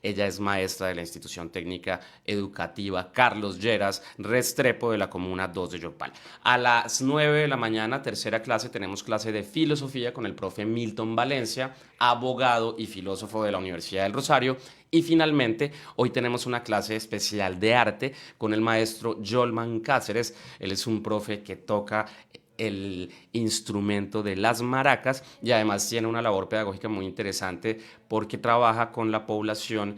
Ella es maestra de la institución técnica educativa Carlos Lleras Restrepo de la Comuna 2 de Yopal. A las 9 de la mañana, tercera clase, tenemos clase de filosofía con el profe Milton Valencia, abogado y filósofo de la Universidad del Rosario. Y finalmente, hoy tenemos una clase especial de arte con el maestro Jolman Cáceres. Él es un profe que toca el instrumento de las maracas y además tiene una labor pedagógica muy interesante porque trabaja con la población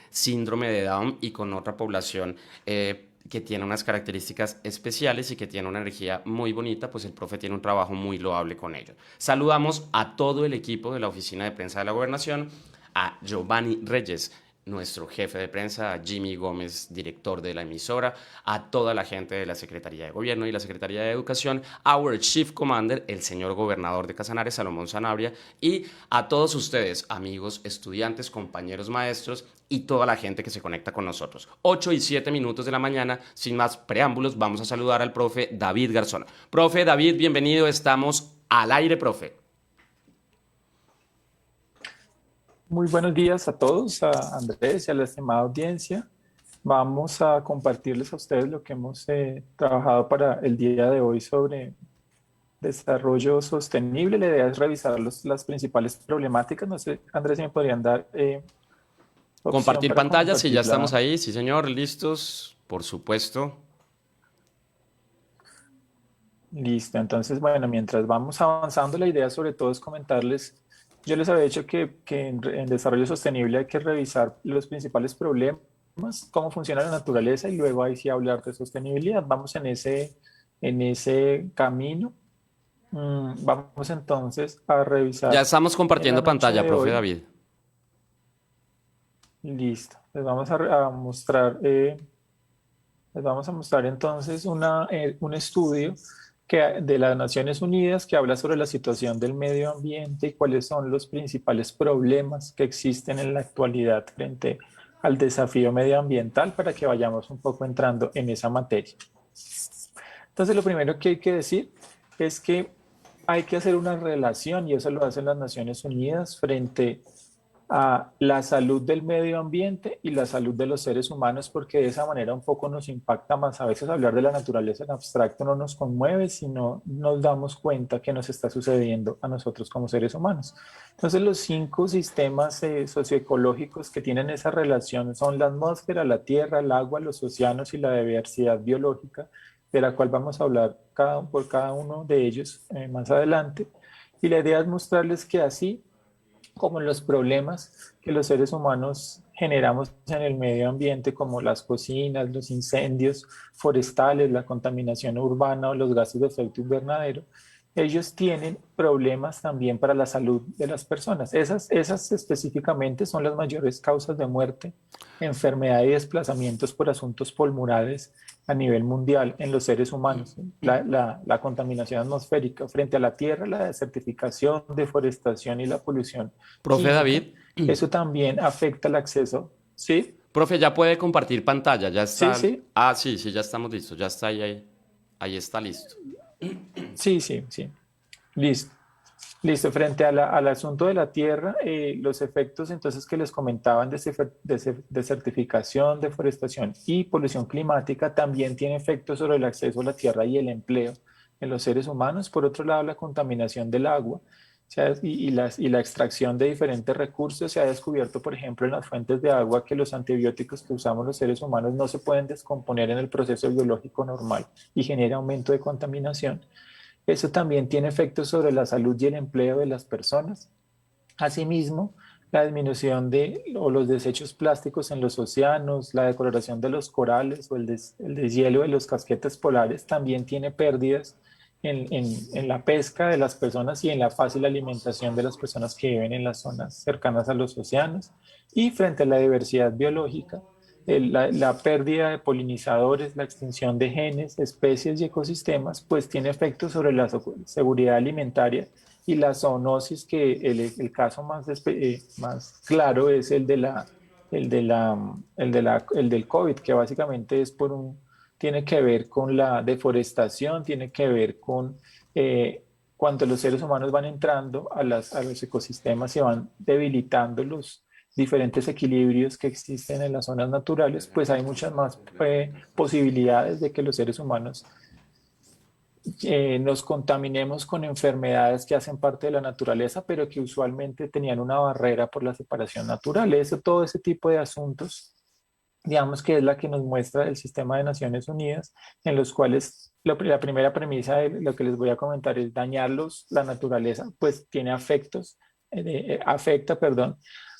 síndrome de Down y con otra población que tiene unas características especiales y que tiene una energía muy bonita, pues el profe tiene un trabajo muy loable con ellos. Saludamos a todo el equipo de la Oficina de Prensa de la Gobernación, a Giovanni Reyes, nuestro jefe de prensa, a Jimmy Gómez, director de la emisora, a toda la gente de la Secretaría de Gobierno y la Secretaría de Educación, our Chief Commander, el señor gobernador de Casanare, Salomón Sanabria, y a todos ustedes, amigos, estudiantes, compañeros maestros y toda la gente que se conecta con nosotros. 8:07 de la mañana, sin más preámbulos, vamos a saludar al profe David Garzón. Profe David, bienvenido, estamos al aire, profe. Muy buenos días a todos, a Andrés y a la estimada audiencia. Vamos a compartirles a ustedes lo que hemos trabajado para el día de hoy sobre desarrollo sostenible. La idea es revisar las principales problemáticas. No sé, Andrés, si me podrían dar opción Compartir para pantalla, si ya estamos compartirla. ahí, sí señor, listos, por supuesto. Listo. Entonces, bueno, mientras vamos avanzando, la idea sobre todo es comentarles, yo les había dicho que en desarrollo sostenible hay que revisar los principales problemas, cómo funciona la naturaleza y luego ahí sí hablar de sostenibilidad. Vamos en ese camino. Vamos entonces a Ya revisar estamos en la compartiendo noche pantalla, de profe hoy. David. Listo. Les vamos a mostrar entonces un estudio de las Naciones Unidas que habla sobre la situación del medio ambiente y cuáles son los principales problemas que existen en la actualidad frente al desafío medioambiental para que vayamos un poco entrando en esa materia. Entonces, lo primero que hay que decir es que hay que hacer una relación, y eso lo hacen las Naciones Unidas, frente a la salud del medio ambiente y la salud de los seres humanos, porque de esa manera un poco nos impacta más. A veces hablar de la naturaleza en abstracto no nos conmueve, sino nos damos cuenta que nos está sucediendo a nosotros como seres humanos. Entonces, los 5 sistemas socioecológicos que tienen esa relación son la atmósfera, la tierra, el agua, los océanos y la diversidad biológica, de la cual vamos a hablar por cada uno de ellos más adelante. Y la idea es mostrarles que así como los problemas que los seres humanos generamos en el medio ambiente, como las cocinas, los incendios forestales, la contaminación urbana o los gases de efecto invernadero, ellos tienen problemas también para la salud de las personas. Esas específicamente son las mayores causas de muerte, enfermedad y desplazamientos por asuntos pulmonares a nivel mundial en los seres humanos. La contaminación atmosférica frente a la tierra, la desertificación, deforestación y la polución Profe química, David, eso también afecta el acceso. ¿Sí? profe, ya puede compartir pantalla, ya Sí, está. sí, Ah, sí, sí, ya estamos listos, ya está ahí está listo. sí, sí, sí. Listo. Listo, frente al asunto de la tierra, los efectos entonces que les comentaban de desertificación, deforestación y polución climática también tiene efectos sobre el acceso a la tierra y el empleo en los seres humanos. Por otro lado, la contaminación del agua y la extracción de diferentes recursos. Se ha descubierto, por ejemplo, en las fuentes de agua que los antibióticos que usamos los seres humanos no se pueden descomponer en el proceso biológico normal y genera aumento de contaminación. Eso también tiene efectos sobre la salud y el empleo de las personas. Asimismo, la disminución o los desechos plásticos en los océanos, la decoloración de los corales o el deshielo de los casquetes polares también tiene pérdidas en la pesca de las personas y en la fácil alimentación de las personas que viven en las zonas cercanas a los océanos. Y frente a la diversidad biológica, la pérdida de polinizadores, la extinción de genes, especies y ecosistemas, pues tiene efectos sobre la seguridad alimentaria y la zoonosis, que el caso más claro es el del COVID, que básicamente tiene que ver con la deforestación, tiene que ver con cuando los seres humanos van entrando a los ecosistemas y van debilitando diferentes equilibrios que existen en las zonas naturales, pues hay muchas más posibilidades de que los seres humanos nos contaminemos con enfermedades que hacen parte de la naturaleza, pero que usualmente tenían una barrera por la separación natural. Eso, todo ese tipo de asuntos, digamos que es la que nos muestra el sistema de Naciones Unidas, en los cuales la primera premisa de lo que les voy a comentar es dañarlos, la naturaleza, pues tiene afecta, perdón,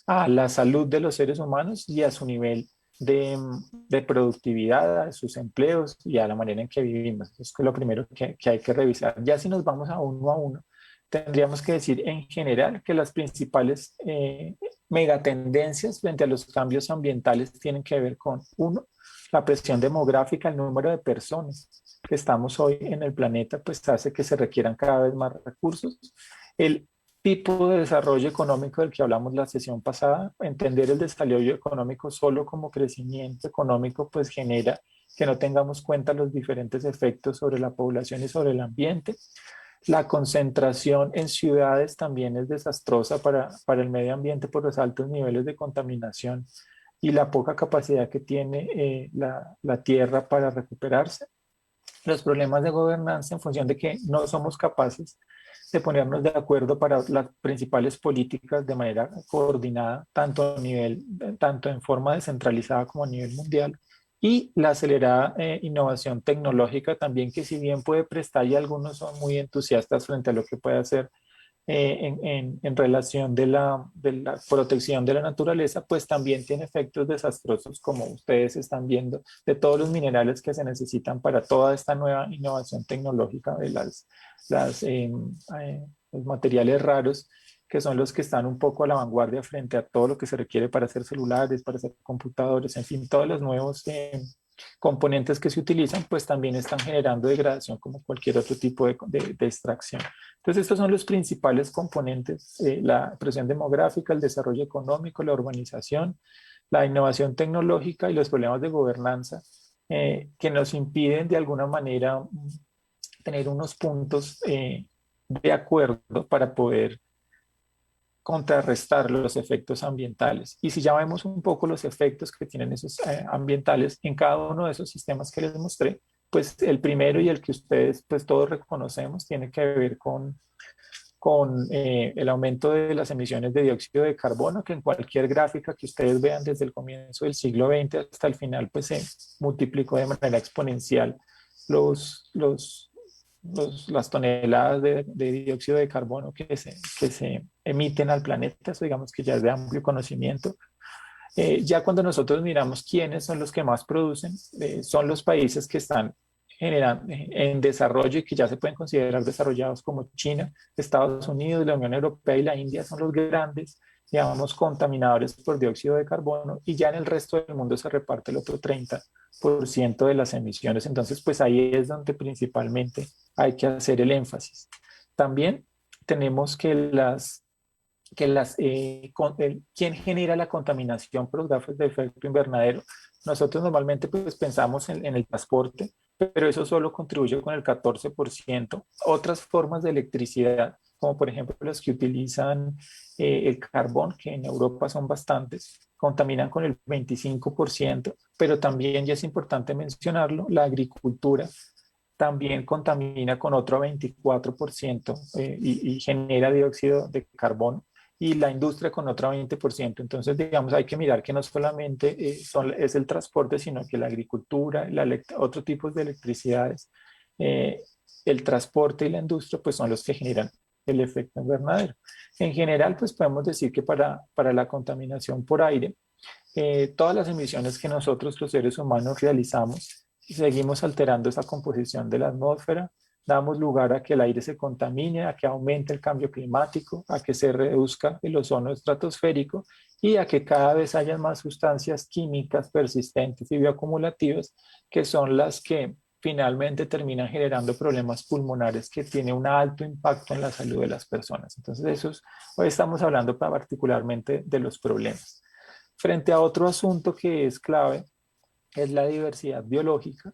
a la salud de los seres humanos y a su nivel de productividad, a sus empleos y a la manera en que vivimos. Eso es lo primero que hay que revisar. Ya si nos vamos a uno, tendríamos que decir en general que las principales megatendencias frente a los cambios ambientales tienen que ver con, uno, la presión demográfica, el número de personas que estamos hoy en el planeta, pues hace que se requieran cada vez más recursos. El tipo de desarrollo económico del que hablamos la sesión pasada, entender el desarrollo económico solo como crecimiento económico, pues genera que no tengamos cuenta los diferentes efectos sobre la población y sobre el ambiente. La concentración en ciudades también es desastrosa para el medio ambiente por los altos niveles de contaminación y la poca capacidad que tiene la tierra para recuperarse. Los problemas de gobernanza en función de que no somos capaces de ponernos de acuerdo para las principales políticas de manera coordinada, tanto en forma descentralizada como a nivel mundial, y la acelerada innovación tecnológica también, que si bien puede prestar y algunos son muy entusiastas frente a lo que puede hacer en relación de la protección de la naturaleza, pues también tiene efectos desastrosos, como ustedes están viendo, de todos los minerales que se necesitan para toda esta nueva innovación tecnológica de los materiales raros, que son los que están un poco a la vanguardia frente a todo lo que se requiere para hacer celulares, para hacer computadores, en fin, todos los nuevos componentes que se utilizan, pues también están generando degradación como cualquier otro tipo de extracción. Entonces, estos son los principales componentes, la presión demográfica, el desarrollo económico, la urbanización, la innovación tecnológica y los problemas de gobernanza que nos impiden de alguna manera tener unos puntos de acuerdo para poder contrarrestar los efectos ambientales. Y si ya vemos un poco los efectos que tienen esos ambientales en cada uno de esos sistemas que les mostré, pues el primero y el que ustedes pues todos reconocemos tiene que ver con el aumento de las emisiones de dióxido de carbono, que en cualquier gráfica que ustedes vean desde el comienzo del siglo XX hasta el final, pues se multiplicó de manera exponencial los, los, las toneladas de dióxido de carbono que se emiten al planeta. Eso digamos que ya es de amplio conocimiento. Ya cuando nosotros miramos quiénes son los que más producen, son los países que están en desarrollo y que ya se pueden considerar desarrollados, como China, Estados Unidos, la Unión Europea y la India son los grandes, digamos, contaminadores por dióxido de carbono, y ya en el resto del mundo se reparte el otro 30% de las emisiones. Entonces, pues ahí es donde principalmente hay que hacer el énfasis. También tenemos quién genera la contaminación por los gases de efecto invernadero. Nosotros normalmente pues pensamos en el transporte, pero eso solo contribuye con el 14%. Otras formas de electricidad, como por ejemplo las que utilizan el carbón, que en Europa son bastantes, contaminan con el 25%, pero también, ya es importante mencionarlo, la agricultura también contamina con otro 24% y genera dióxido de carbono, y la industria con otro 20%. Entonces, digamos, hay que mirar que no solamente es el transporte, sino que la agricultura, otro tipo de electricidades, eh, el transporte y la industria, pues son los que generan el efecto invernadero. En general, pues podemos decir que para la contaminación por aire, todas las emisiones que nosotros los seres humanos realizamos, seguimos alterando esa composición de la atmósfera, damos lugar a que el aire se contamine, a que aumente el cambio climático, a que se reduzca el ozono estratosférico y a que cada vez haya más sustancias químicas persistentes y bioacumulativas, que son las que finalmente terminan generando problemas pulmonares que tienen un alto impacto en la salud de las personas. Entonces, hoy estamos hablando particularmente de los problemas. Frente a otro asunto que es clave, es la diversidad biológica.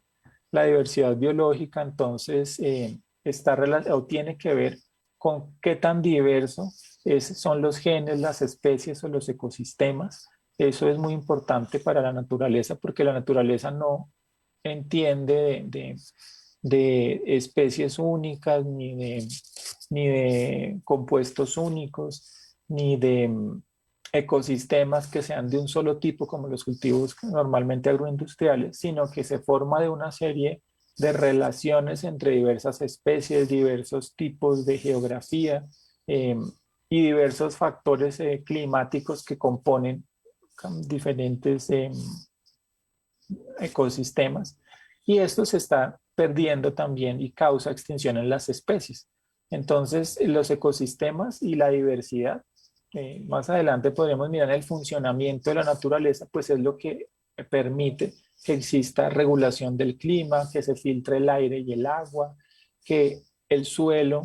La diversidad biológica entonces está o tiene que ver con qué tan diverso son los genes, las especies o los ecosistemas. Eso es muy importante para la naturaleza porque la naturaleza no entiende de especies únicas, ni de compuestos únicos, ni de ecosistemas que sean de un solo tipo, como los cultivos normalmente agroindustriales, sino que se forma de una serie de relaciones entre diversas especies, diversos tipos de geografía eh, y diversos factores climáticos que componen diferentes ecosistemas. Y esto se está perdiendo también y causa extinción en las especies. Entonces, los ecosistemas y la diversidad, más adelante podremos mirar el funcionamiento de la naturaleza, pues es lo que permite que exista regulación del clima, que se filtre el aire y el agua, que el suelo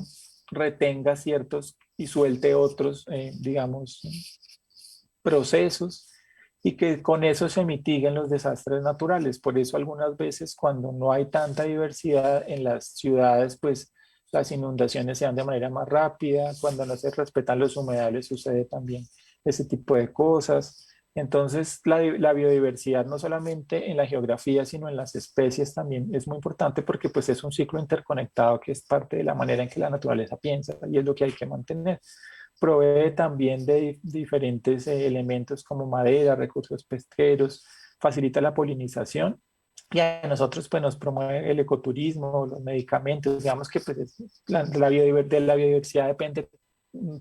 retenga ciertos y suelte otros, digamos, procesos y que con eso se mitiguen los desastres naturales. Por eso algunas veces cuando no hay tanta diversidad en las ciudades, pues las inundaciones se dan de manera más rápida, cuando no se respetan los humedales sucede también ese tipo de cosas. Entonces, la biodiversidad no solamente en la geografía, sino en las especies también es muy importante porque pues es un ciclo interconectado que es parte de la manera en que la naturaleza piensa y es lo que hay que mantener. Provee también de diferentes elementos como madera, recursos pesqueros, facilita la polinización y a nosotros pues nos promueve el ecoturismo, los medicamentos, digamos que pues de la biodiversidad depende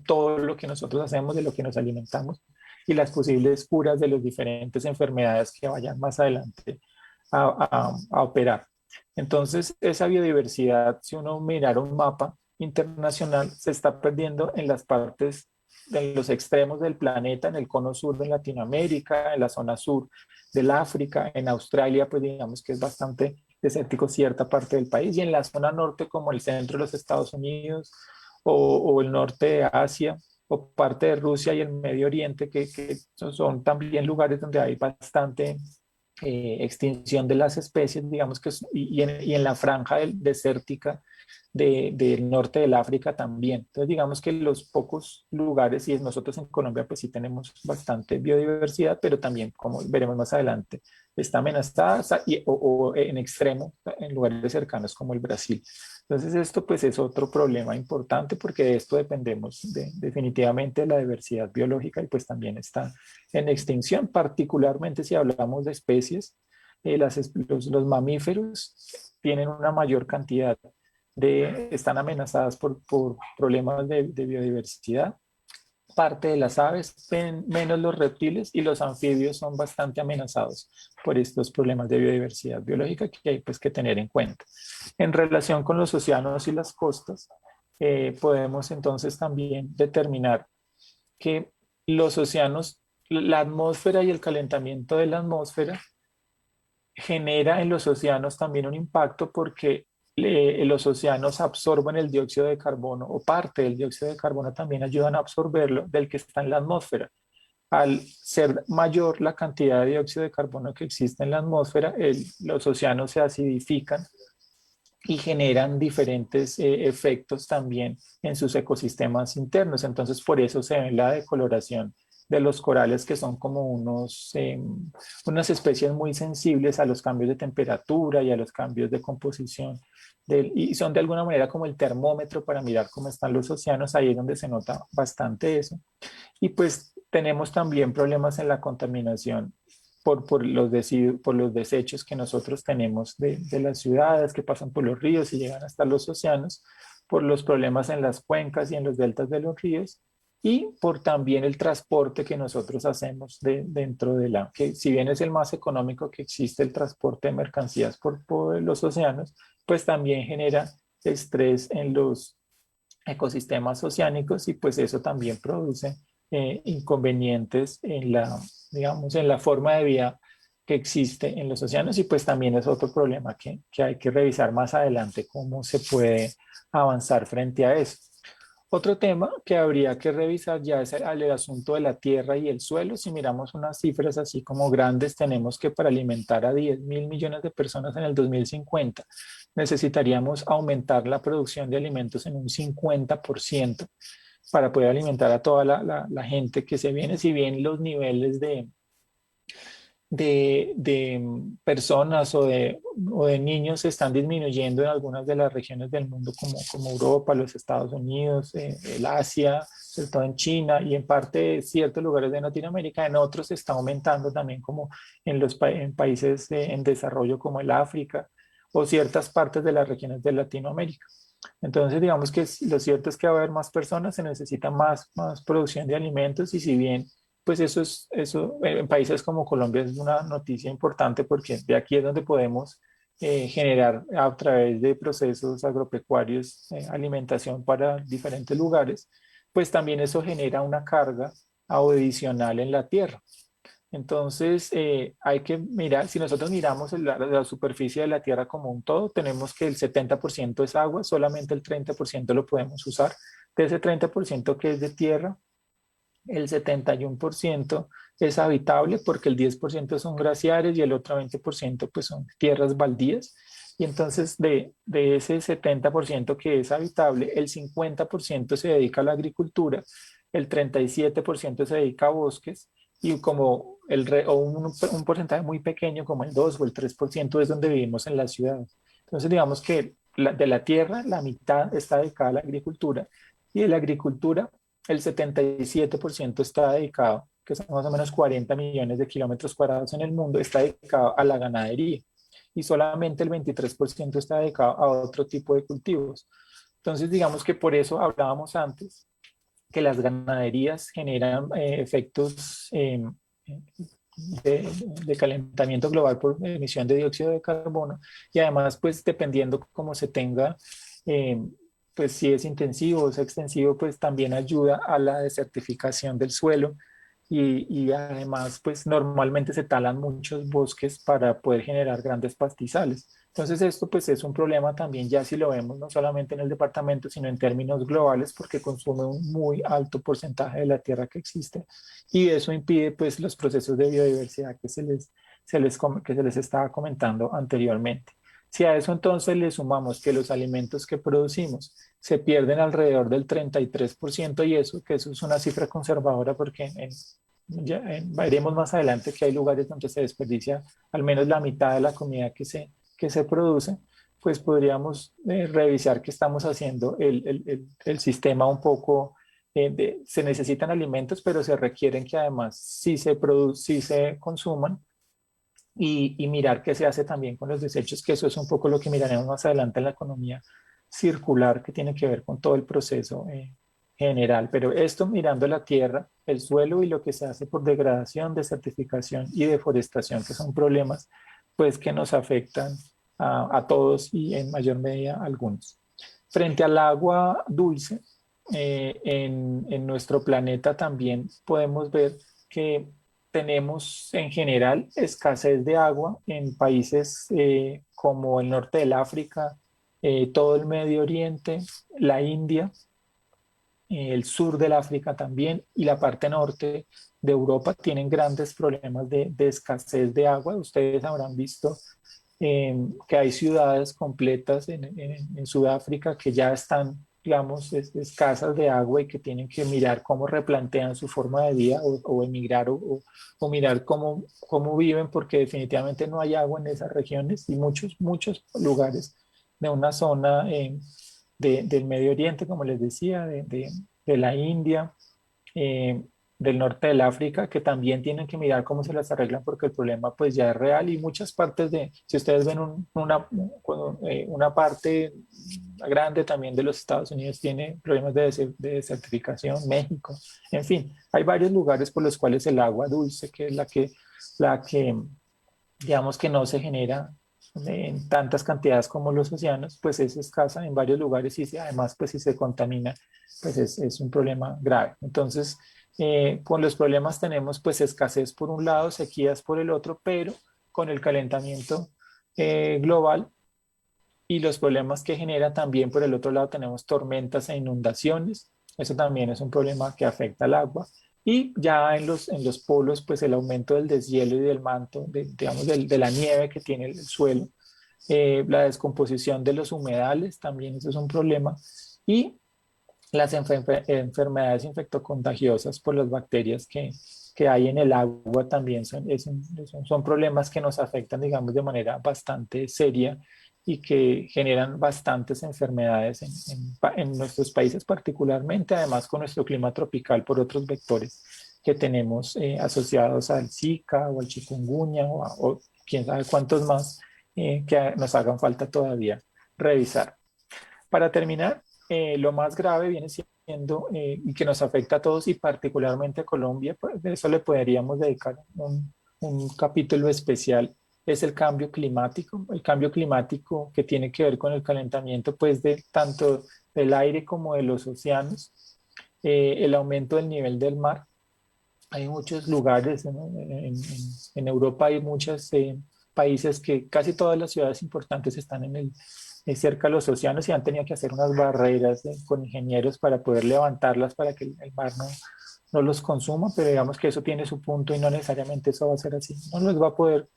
todo lo que nosotros hacemos, de lo que nos alimentamos y las posibles curas de las diferentes enfermedades que vayan más adelante a operar. Entonces, esa biodiversidad, si uno mirara un mapa internacional, se está perdiendo en las partes, en los extremos del planeta, en el cono sur de Latinoamérica, en la zona sur del África, en Australia, pues digamos que es bastante desértico cierta parte del país, y en la zona norte como el centro de los Estados Unidos o el norte de Asia o parte de Rusia y el Medio Oriente, que son también lugares donde hay bastante extinción de las especies, digamos que, y en la franja desértica del norte del África también. Entonces, digamos que los pocos lugares, y nosotros en Colombia, pues sí tenemos bastante biodiversidad, pero también, como veremos más adelante, está amenazada o en extremo, en lugares cercanos como el Brasil. Entonces, esto pues es otro problema importante porque de esto dependemos definitivamente de la diversidad biológica y pues también está en extinción, particularmente si hablamos de especies. Los mamíferos tienen una mayor cantidad están amenazadas por problemas de biodiversidad. Parte de las aves, menos los reptiles y los anfibios son bastante amenazados por estos problemas de biodiversidad biológica que hay pues que tener en cuenta. En relación con los océanos y las costas, podemos entonces también determinar que los océanos, la atmósfera y el calentamiento de la atmósfera genera en los océanos también un impacto porque los océanos absorben el dióxido de carbono o parte del dióxido de carbono también ayudan a absorberlo del que está en la atmósfera. Al ser mayor la cantidad de dióxido de carbono que existe en la atmósfera, los océanos se acidifican y generan diferentes efectos también en sus ecosistemas internos. Entonces, por eso se ve la decoloración de los corales, que son como unas especies muy sensibles a los cambios de temperatura y a los cambios de composición. Y son de alguna manera como el termómetro para mirar cómo están los océanos. Ahí es donde se nota bastante eso. Y pues tenemos también problemas en la contaminación por los desechos que nosotros tenemos de las ciudades que pasan por los ríos y llegan hasta los océanos, por los problemas en las cuencas y en los deltas de los ríos y por también el transporte que nosotros hacemos dentro de que si bien es el más económico que existe el transporte de mercancías por los océanos, pues también genera estrés en los ecosistemas oceánicos y pues eso también produce inconvenientes digamos, en la forma de vida que existe en los océanos y pues también es otro problema que hay que revisar más adelante cómo se puede avanzar frente a eso. Otro tema que habría que revisar ya es el asunto de la tierra y el suelo. Si miramos unas cifras así como grandes, tenemos que para alimentar a 10.000 millones de personas en el 2050 necesitaríamos aumentar la producción de alimentos en un 50%. para poder alimentar a toda la gente que se viene, si bien los niveles de personas o de niños se están disminuyendo en algunas de las regiones del mundo como Europa, los Estados Unidos, el Asia, sobre todo en China y en parte de ciertos lugares de Latinoamérica. En otros se está aumentando también como en países en desarrollo como el África o ciertas partes de las regiones de Latinoamérica. Entonces, digamos que lo cierto es que va a haber más personas, se necesita más producción de alimentos y si bien, pues eso en países como Colombia es una noticia importante porque de aquí es donde podemos generar a través de procesos agropecuarios alimentación para diferentes lugares, pues también eso genera una carga adicional en la tierra. Entonces, hay que mirar, si nosotros miramos la superficie de la Tierra como un todo, tenemos que el 70% es agua, solamente el 30% lo podemos usar. De ese 30% que es de tierra, el 71% es habitable porque el 10% son glaciares y el otro 20% pues son tierras baldías. Y entonces de ese 70% que es habitable, el 50% se dedica a la agricultura, el 37% se dedica a bosques y como o un porcentaje muy pequeño como el 2 o el 3% es donde vivimos en las ciudades. Entonces digamos que de la tierra la mitad está dedicada a la agricultura y de la agricultura el 77% está dedicado, que son más o menos 40 millones de kilómetros cuadrados en el mundo, está dedicado a la ganadería y solamente el 23% está dedicado a otro tipo de cultivos. Entonces, digamos que por eso hablábamos antes que las ganaderías generan efectos de calentamiento global por emisión de dióxido de carbono y además pues dependiendo cómo se tenga eh, pues si es intensivo o es extensivo pues también ayuda a la desertificación del suelo y además pues normalmente se talan muchos bosques para poder generar grandes pastizales. Entonces esto pues es un problema también ya si lo vemos no solamente en el departamento sino en términos globales porque consume un muy alto porcentaje de la tierra que existe y eso impide pues los procesos de biodiversidad que que se les estaba comentando anteriormente. Si a eso entonces le sumamos que los alimentos que producimos se pierden alrededor del 33% y eso, que eso es una cifra conservadora porque veremos más adelante que hay lugares donde se desperdicia al menos la mitad de la comida que se produce, pues podríamos revisar que estamos haciendo el sistema un poco, se necesitan alimentos, pero se requieren que además sí se consuman y mirar qué se hace también con los desechos, que eso es un poco lo que miraremos más adelante en la economía circular, que tiene que ver con todo el proceso general. Pero esto mirando la tierra, el suelo y lo que se hace por degradación, desertificación y deforestación, que son problemas pues que nos afectan a todos y en mayor medida a algunos. Frente al agua dulce, en nuestro planeta también podemos ver que tenemos en general escasez de agua en países como el norte del África, todo el Medio Oriente, la India, el sur del África también y la parte norte de Europa tienen grandes problemas de escasez de agua. Ustedes habrán visto que hay ciudades completas en Sudáfrica que ya están, digamos, escasas de agua y que tienen que mirar cómo replantean su forma de vida o emigrar o mirar cómo viven porque definitivamente no hay agua en esas regiones y muchos lugares de una zona del Medio Oriente, como les decía, de la India, eh, del norte del África, que también tienen que mirar cómo se las arreglan porque el problema pues ya es real y muchas partes si ustedes ven una parte grande también de los Estados Unidos tiene problemas de desertificación, México, en fin, hay varios lugares por los cuales el agua dulce, que es la que digamos que no se genera en tantas cantidades como los océanos, pues es escasa en varios lugares y además pues si se contamina, pues es un problema grave. Entonces, con los problemas tenemos pues escasez por un lado, sequías por el otro, pero con el calentamiento global y los problemas que genera también por el otro lado tenemos tormentas e inundaciones. Eso también es un problema que afecta al agua. Y ya en los polos, pues el aumento del deshielo y del manto, digamos, de la nieve que tiene el suelo, la descomposición de los humedales, también eso es un problema. Y las enfermedades infectocontagiosas por las bacterias que hay en el agua también son problemas que nos afectan, digamos, de manera bastante seria y que generan bastantes enfermedades en nuestros países particularmente, además con nuestro clima tropical por otros vectores que tenemos asociados al Zika o al chikungunya o quién sabe cuántos más que nos hagan falta todavía revisar. Para terminar, lo más grave viene siendo y que nos afecta a todos y particularmente a Colombia, pues de eso le podríamos dedicar un capítulo especial, es el cambio climático. El cambio climático que tiene que ver con el calentamiento, pues de tanto del aire como de los océanos, el aumento del nivel del mar. Hay muchos lugares en Europa, hay muchos países que casi todas las ciudades importantes están cerca de los océanos y han tenido que hacer unas barreras con ingenieros para poder levantarlas para que el mar no los consuma, pero digamos que eso tiene su punto y no necesariamente eso va a ser así. No los va a poder,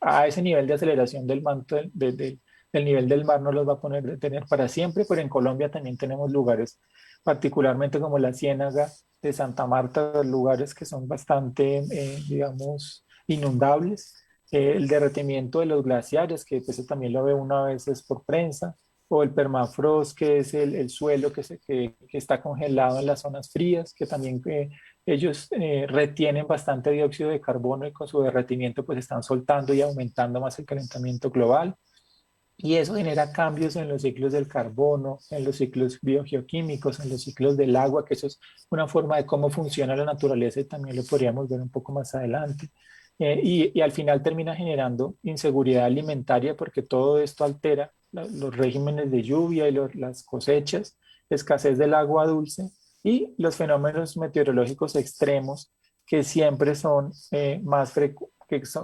a ese nivel de aceleración del manto del nivel del mar no los va a poner detener para siempre, pero en Colombia también tenemos lugares, particularmente como la Ciénaga de Santa Marta, lugares que son bastante, digamos, inundables. El derretimiento de los glaciares, que pues, eso también lo ve uno a veces por prensa, o el permafrost, que es el suelo que está congelado en las zonas frías, que también ellos retienen bastante dióxido de carbono y con su derretimiento pues están soltando y aumentando más el calentamiento global. Y eso genera cambios en los ciclos del carbono, en los ciclos biogeoquímicos, en los ciclos del agua, que eso es una forma de cómo funciona la naturaleza y también lo podríamos ver un poco más adelante. Y al final termina generando inseguridad alimentaria porque todo esto altera los regímenes de lluvia y las cosechas, escasez del agua dulce y los fenómenos meteorológicos extremos que siempre son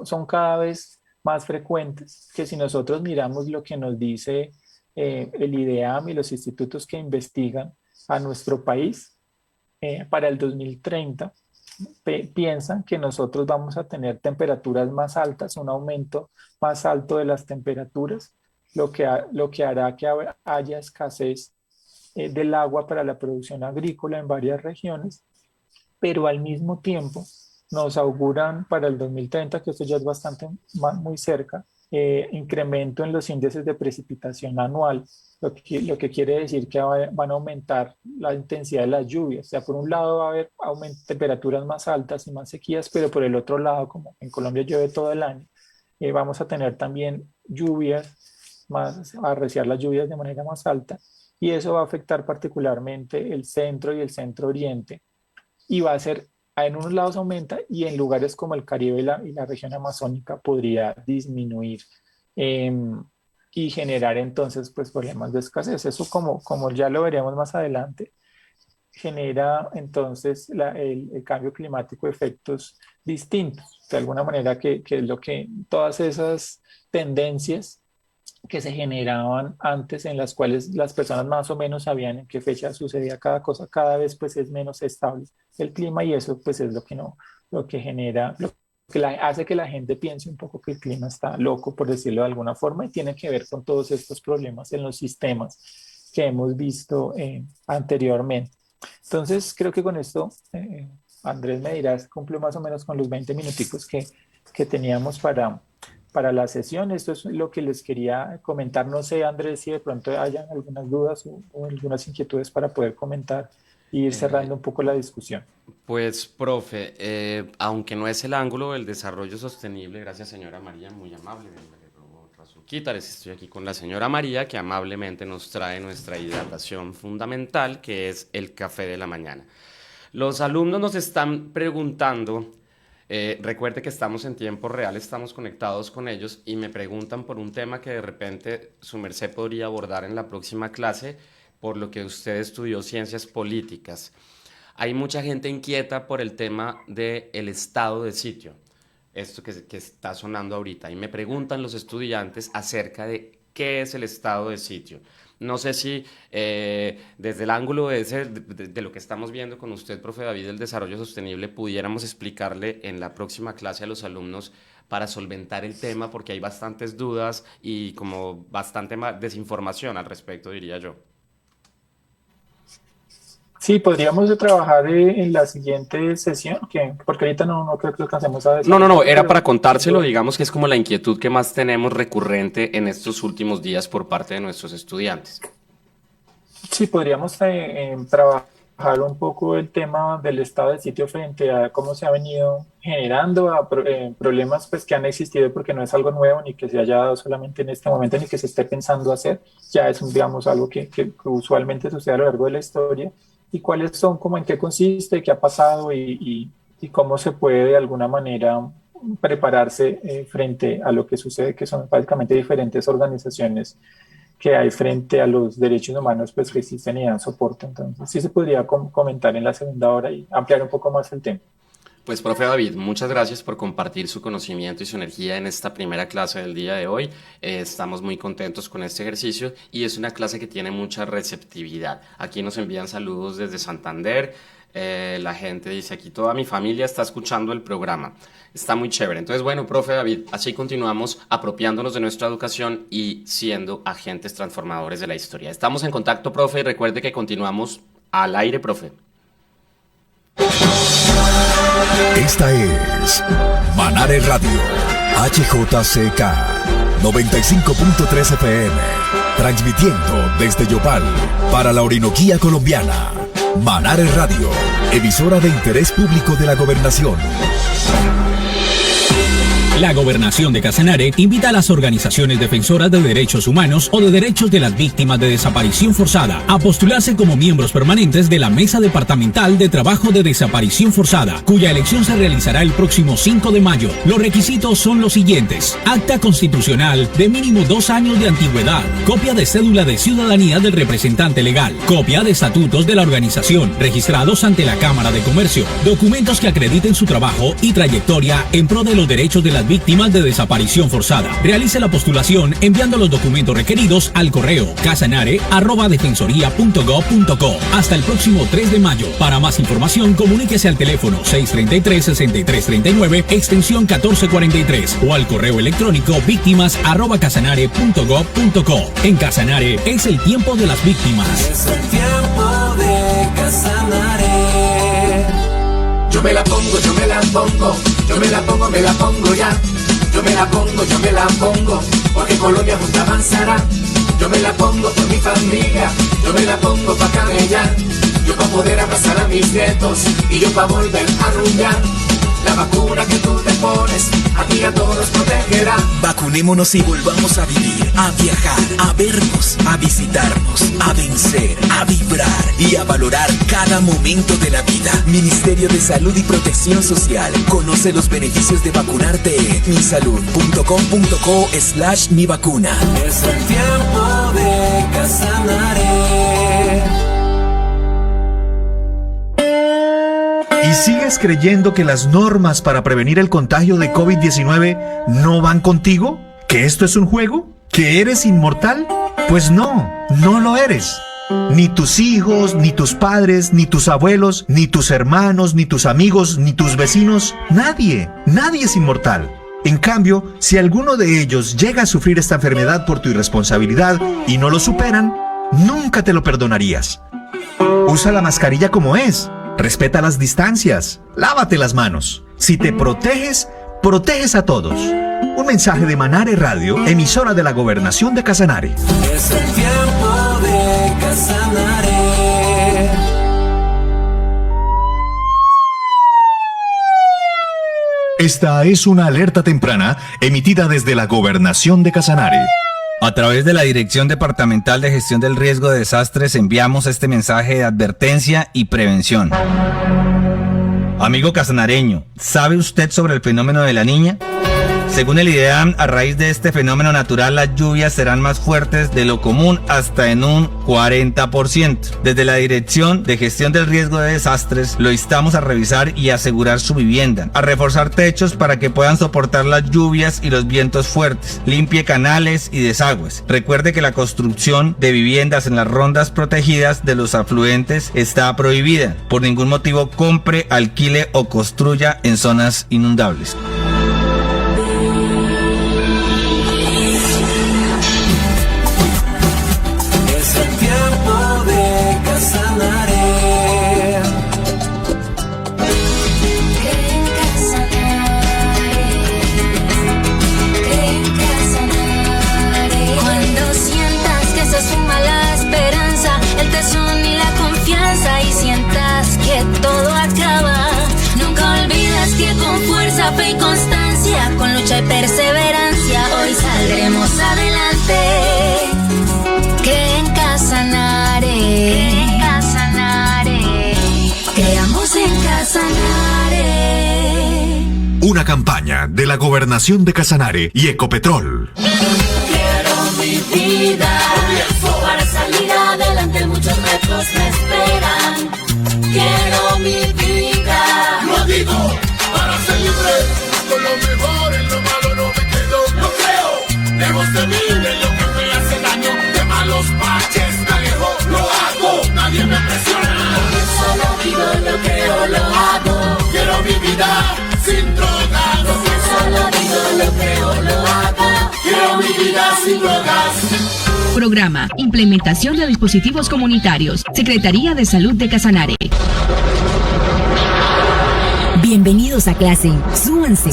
son cada vez más frecuentes, que si nosotros miramos lo que nos dice el IDEAM y los institutos que investigan a nuestro país, para el 2030 piensan que nosotros vamos a tener temperaturas más altas, un aumento más alto de las temperaturas, lo que hará que haya escasez del agua para la producción agrícola en varias regiones, pero al mismo tiempo nos auguran para el 2030, que esto ya es bastante muy cerca, incremento en los índices de precipitación anual, lo que quiere decir que van a aumentar la intensidad de las lluvias. O sea, por un lado va a haber temperaturas más altas y más sequías, pero por el otro lado, como en Colombia llueve todo el año, vamos a tener también lluvias, a arreciar las lluvias de manera más alta, y eso va a afectar particularmente el centro y el centro oriente y va a ser, en unos lados aumenta y en lugares como el Caribe y la región amazónica podría disminuir eh, y generar entonces pues problemas de escasez. Eso como ya lo veremos más adelante, genera entonces el cambio climático efectos distintos, de alguna manera que es lo que todas esas tendencias que se generaban antes, en las cuales las personas más o menos sabían en qué fecha sucedía cada cosa, cada vez pues es menos estable el clima y eso pues es lo que no, lo que genera, lo que hace que la gente piense un poco que el clima está loco, por decirlo de alguna forma, y tiene que ver con todos estos problemas en los sistemas que hemos visto anteriormente. Entonces, creo que con esto, Andrés me dirás, cumplo más o menos con los 20 minuticos que teníamos para la sesión. Esto es lo que les quería comentar. No sé, Andrés, si de pronto hayan algunas dudas o algunas inquietudes para poder comentar y ir Eh, cerrando un poco la discusión. Pues, profe, aunque no es el ángulo del desarrollo sostenible, gracias señora María, muy amable, me robó otra azuquita. Estoy aquí con la señora María, que amablemente nos trae nuestra hidratación fundamental, que es el café de la mañana. Los alumnos nos están preguntando, recuerde que estamos en tiempo real, estamos conectados con ellos y me preguntan por un tema que de repente su merced podría abordar en la próxima clase, por lo que usted estudió ciencias políticas. Hay mucha gente inquieta por el tema del estado de sitio, esto que está sonando ahorita, y me preguntan los estudiantes acerca de qué es el estado de sitio. No sé si desde el ángulo de lo que estamos viendo con usted, profe David, del desarrollo sostenible, pudiéramos explicarle en la próxima clase a los alumnos para solventar el tema, porque hay bastantes dudas y como bastante desinformación al respecto, diría yo. Sí, podríamos trabajar en la siguiente sesión, porque ahorita no creo que alcancemos a No, desarrollarlo, era pero para contárselo, digamos que es como la inquietud que más tenemos recurrente en estos últimos días por parte de nuestros estudiantes. sí, podríamos trabajar un poco el tema del estado del sitio frente a cómo se ha venido generando problemas pues, que han existido porque no es algo nuevo ni que se haya dado solamente en este momento ni que se esté pensando hacer. Ya es, digamos, algo que usualmente sucede a lo largo de la historia. Y cuáles son, como en qué consiste, qué ha pasado y cómo se puede de alguna manera prepararse frente a lo que sucede, que son básicamente diferentes organizaciones que hay frente a los derechos humanos pues, que existen y dan soporte. Entonces, sí se podría comentar en la segunda hora y ampliar un poco más el tema. Pues, profe David, muchas gracias por compartir su conocimiento y su energía en esta primera clase del día de hoy. Estamos muy contentos con este ejercicio y es una clase que tiene mucha receptividad. Aquí nos envían saludos desde Santander. La gente dice, aquí toda mi familia está escuchando el programa. Está muy chévere. Entonces, bueno, profe David, así continuamos apropiándonos de nuestra educación y siendo agentes transformadores de la historia. Estamos en contacto, profe, y recuerde que continuamos al aire, profe. Esta es Manare Radio, HJCK 95.3 FM, transmitiendo desde Yopal para la Orinoquía colombiana. Manare Radio, emisora de interés público de la Gobernación. La Gobernación de Casanare invita a las organizaciones defensoras de derechos humanos o de derechos de las víctimas de desaparición forzada a postularse como miembros permanentes de la Mesa Departamental de Trabajo de Desaparición Forzada, cuya elección se realizará el próximo 5 de mayo. Los requisitos son los siguientes: acta constitucional de mínimo 2 años de antigüedad, copia de cédula de ciudadanía del representante legal, copia de estatutos de la organización registrados ante la Cámara de Comercio, documentos que acrediten su trabajo y trayectoria en pro de los derechos de las víctimas de desaparición forzada. Realice la postulación enviando los documentos requeridos al correo casanare@defensoría.gov.co hasta el próximo 3 de mayo. Para más información, comuníquese al teléfono 633-6339, extensión 1443 o al correo electrónico víctimas@casanare.gov.co. En Casanare es el tiempo de las víctimas. Es el tiempo de Casanare. Yo me la pongo, yo me la pongo, yo me la pongo ya. Yo me la pongo, porque Colombia junta avanzará. Yo me la pongo por mi familia, yo me la pongo pa' camellar. Yo pa' poder abrazar a mis nietos y yo pa' volver a rumbear. La vacuna que tú te pones, a ti a todos protegerá. Vacunémonos y volvamos a vivir, a viajar, a vernos, a visitarnos, a vencer, a vibrar y a valorar cada momento de la vida. Ministerio de Salud y Protección Social. Conoce los beneficios de vacunarte en misalud.com.co/mivacuna. Es el tiempo de Casanare. ¿Y sigues creyendo que las normas para prevenir el contagio de COVID-19 no van contigo? ¿Que esto es un juego? ¿Que eres inmortal? Pues no lo eres. Ni tus hijos, ni tus padres, ni tus abuelos, ni tus hermanos, ni tus amigos, ni tus vecinos. Nadie es inmortal. En cambio, si alguno de ellos llega a sufrir esta enfermedad por tu irresponsabilidad y no lo superan, nunca te lo perdonarías. Usa la mascarilla como es. Respeta las distancias, lávate las manos. Si te proteges, proteges a todos. Un mensaje de Manare Radio, emisora de la Gobernación de Casanare. Es el tiempo de Casanare. Esta es una alerta temprana emitida desde la Gobernación de Casanare. A través de la Dirección Departamental de Gestión del Riesgo de Desastres enviamos este mensaje de advertencia y prevención. Amigo casanareño, ¿sabe usted sobre el fenómeno de la Niña? Según el IDEAM, a raíz de este fenómeno natural, las lluvias serán más fuertes de lo común hasta en un 40%. Desde la Dirección de Gestión del Riesgo de Desastres, lo instamos a revisar y asegurar su vivienda, a reforzar techos para que puedan soportar las lluvias y los vientos fuertes, limpie canales y desagües. Recuerde que la construcción de viviendas en las rondas protegidas de los afluentes está prohibida. Por ningún motivo compre, alquile o construya en zonas inundables. Es el tiempo de Casanare. distancia, con lucha y perseverancia, hoy saldremos adelante. Que en Casanare, creamos en Casanare. Una campaña de la Gobernación de Casanare y Ecopetrol. Quiero mi vida, para salir adelante muchos retos me esperan. Quiero mi vida, Lo digo para ser libre, con lo mejor, en lo malo no me quedo. No creo, lejos de mí, de lo que me hace daño, de malos parches me alejo, lo hago, nadie me presiona. yo solo digo, lo creo, lo hago. Quiero mi vida sin drogas. Yo solo digo, lo creo, lo hago. Quiero mi vida sin drogas. Programa Implementación de Dispositivos Comunitarios. Secretaría de Salud de Casanare. Bienvenidos a clase. Súbanse.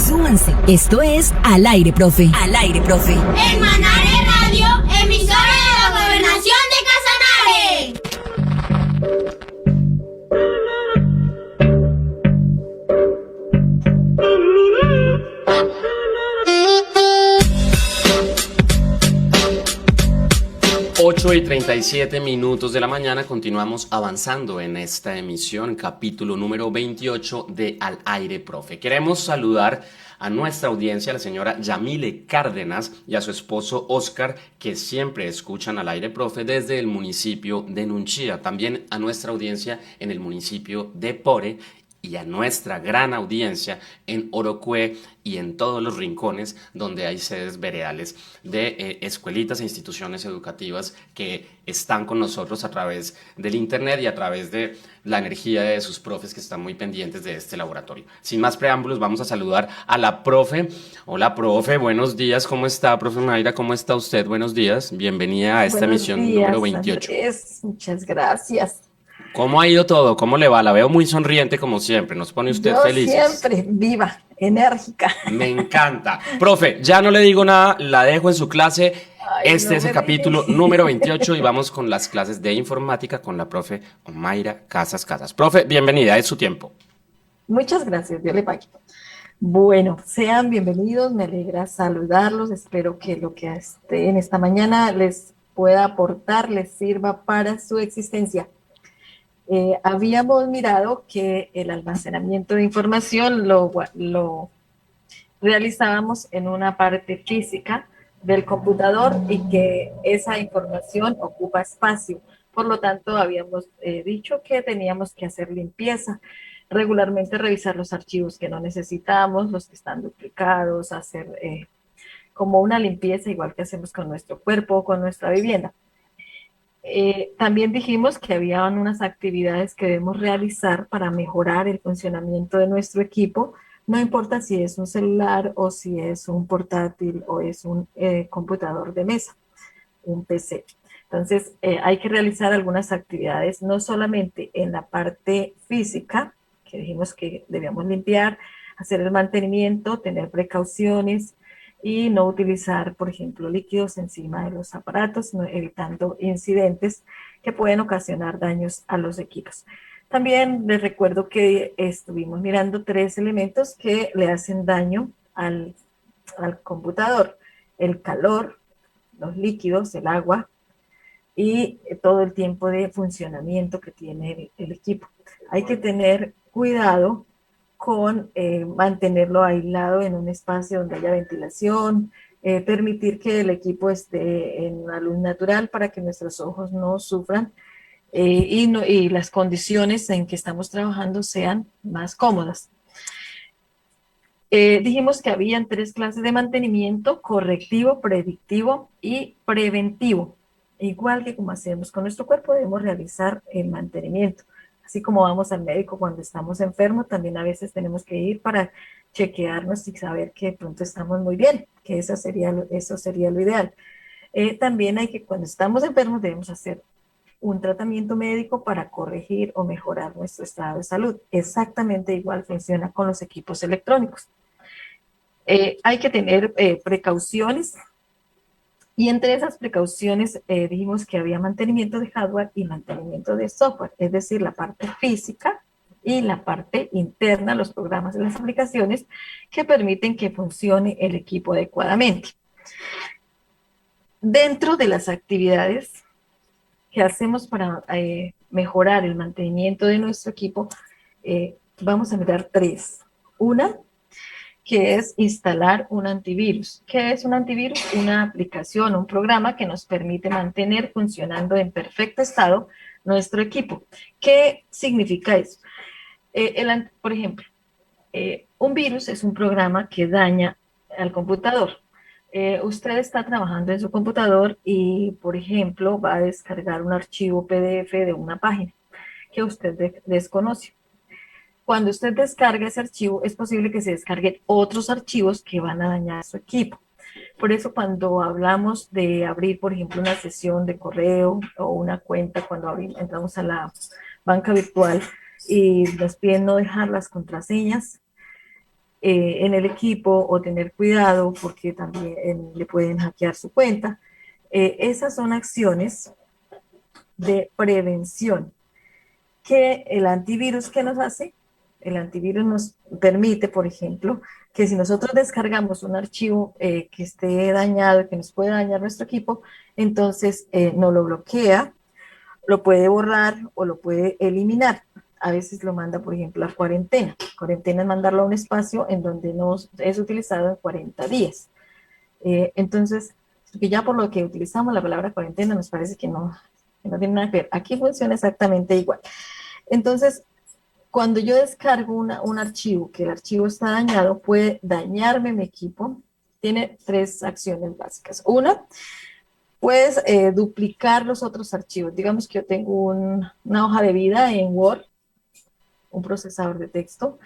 Esto es Al Aire, Profe. En Manare Radio, emisora de la Gobernación de Casanare. 8:37 de la mañana, continuamos avanzando en esta emisión, capítulo número 28 de Al Aire, Profe. Queremos saludar a nuestra audiencia, a la señora Yamile Cárdenas y a su esposo Oscar, que siempre escuchan Al Aire, Profe, desde el municipio de Nunchía. También a nuestra audiencia en el municipio de Pore y a nuestra gran audiencia en Orocue y en todos los rincones donde hay sedes veredales de escuelitas e instituciones educativas que están con nosotros a través del internet y a través de la energía de sus profes que están muy pendientes de este laboratorio. Sin más preámbulos, vamos a saludar a la profe. Hola, profe, buenos días, ¿cómo está, profe Mayra? ¿Cómo está usted? Buenos días, bienvenida a esta emisión número 28. Andrés, muchas gracias. ¿Cómo ha ido todo? ¿Cómo le va? La veo muy sonriente como siempre, nos pone usted feliz. Siempre viva, enérgica. Me encanta. Profe, ya no le digo nada, la dejo en su clase. Este es el capítulo número 28 y vamos con las clases de informática con la profe Mayra Casas. Profe, bienvenida, es su tiempo. Muchas gracias, Dios le pague. Bueno, sean bienvenidos, me alegra saludarlos, espero que lo que esté en esta mañana les pueda aportar, les sirva para su existencia. Habíamos mirado que el almacenamiento de información lo realizábamos en una parte física del computador y que esa información ocupa espacio. Por lo tanto, habíamos dicho que teníamos que hacer limpieza, regularmente revisar los archivos que no necesitamos, los que están duplicados, hacer como una limpieza igual que hacemos con nuestro cuerpo, con nuestra vivienda. También dijimos que habían unas actividades que debemos realizar para mejorar el funcionamiento de nuestro equipo, no importa si es un celular o si es un portátil o es un computador de mesa, un PC. Entonces, hay que realizar algunas actividades, no solamente en la parte física, que dijimos que debíamos limpiar, hacer el mantenimiento, tener precauciones, y no utilizar, por ejemplo, líquidos encima de los aparatos, evitando incidentes que pueden ocasionar daños a los equipos. También les recuerdo que estuvimos mirando 3 elementos que le hacen daño al computador: el calor, los líquidos, el agua y todo el tiempo de funcionamiento que tiene el equipo. Hay que tener cuidado con mantenerlo aislado en un espacio donde haya ventilación, permitir que el equipo esté en una luz natural para que nuestros ojos no sufran y las condiciones en que estamos trabajando sean más cómodas. Dijimos que habían 3 clases de mantenimiento: correctivo, predictivo y preventivo. Igual que como hacemos con nuestro cuerpo, debemos realizar el mantenimiento. Así como vamos al médico cuando estamos enfermos, también a veces tenemos que ir para chequearnos y saber que de pronto estamos muy bien, que eso sería lo ideal. También hay que, cuando estamos enfermos, debemos hacer un tratamiento médico para corregir o mejorar nuestro estado de salud. Exactamente igual funciona con los equipos electrónicos. Hay que tener precauciones. Y entre esas precauciones dijimos que había mantenimiento de hardware y mantenimiento de software, es decir, la parte física y la parte interna, los programas y las aplicaciones que permiten que funcione el equipo adecuadamente. Dentro de las actividades que hacemos para mejorar el mantenimiento de nuestro equipo, vamos a mirar 3. Una, que es instalar un antivirus. ¿Qué es un antivirus? Una aplicación, un programa que nos permite mantener funcionando en perfecto estado nuestro equipo. ¿Qué significa eso? Por ejemplo, un virus es un programa que daña al computador. Usted está trabajando en su computador y, por ejemplo, va a descargar un archivo PDF de una página que usted desconoce. Cuando usted descarga ese archivo, es posible que se descarguen otros archivos que van a dañar su equipo. Por eso, cuando hablamos de abrir, por ejemplo, una sesión de correo o una cuenta, cuando entramos a la banca virtual y nos piden no dejar las contraseñas en el equipo o tener cuidado porque también le pueden hackear su cuenta, esas son acciones de prevención que el antivirus que nos hace. El antivirus nos permite, por ejemplo, que si nosotros descargamos un archivo que esté dañado, que nos puede dañar nuestro equipo, entonces no lo bloquea, lo puede borrar o lo puede eliminar. A veces lo manda, por ejemplo, a cuarentena. Cuarentena es mandarlo a un espacio en donde no es utilizado en 40 días. Entonces, que ya por lo que utilizamos la palabra cuarentena nos parece que no tiene nada que ver. Aquí funciona exactamente igual. Entonces, cuando yo descargo un archivo, que el archivo está dañado, puede dañarme mi equipo. Tiene 3 acciones básicas. Una, puedes duplicar los otros archivos. Digamos que yo tengo una hoja de vida en Word, un procesador de texto,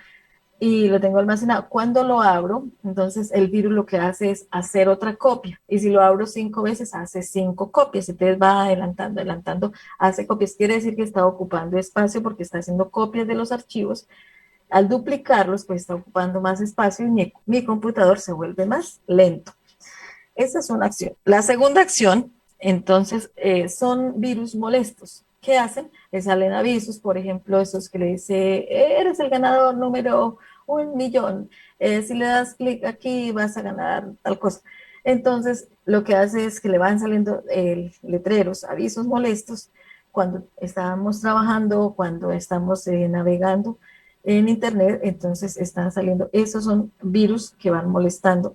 y lo tengo almacenado. Cuando lo abro, entonces el virus lo que hace es hacer otra copia. Y si lo abro 5 veces, hace 5 copias. Entonces va adelantando, hace copias. Quiere decir que está ocupando espacio porque está haciendo copias de los archivos. Al duplicarlos, pues está ocupando más espacio y mi computador se vuelve más lento. Esa es una acción. La segunda acción, entonces, son virus molestos. ¿Qué hacen? Le salen avisos, por ejemplo, esos que le dice, eres el ganador número 1.000.000. Si le das clic aquí vas a ganar tal cosa. Entonces, lo que hace es que le van saliendo letreros, avisos molestos, cuando estamos trabajando, cuando estamos navegando en Internet, entonces están saliendo. Esos son virus que van molestando,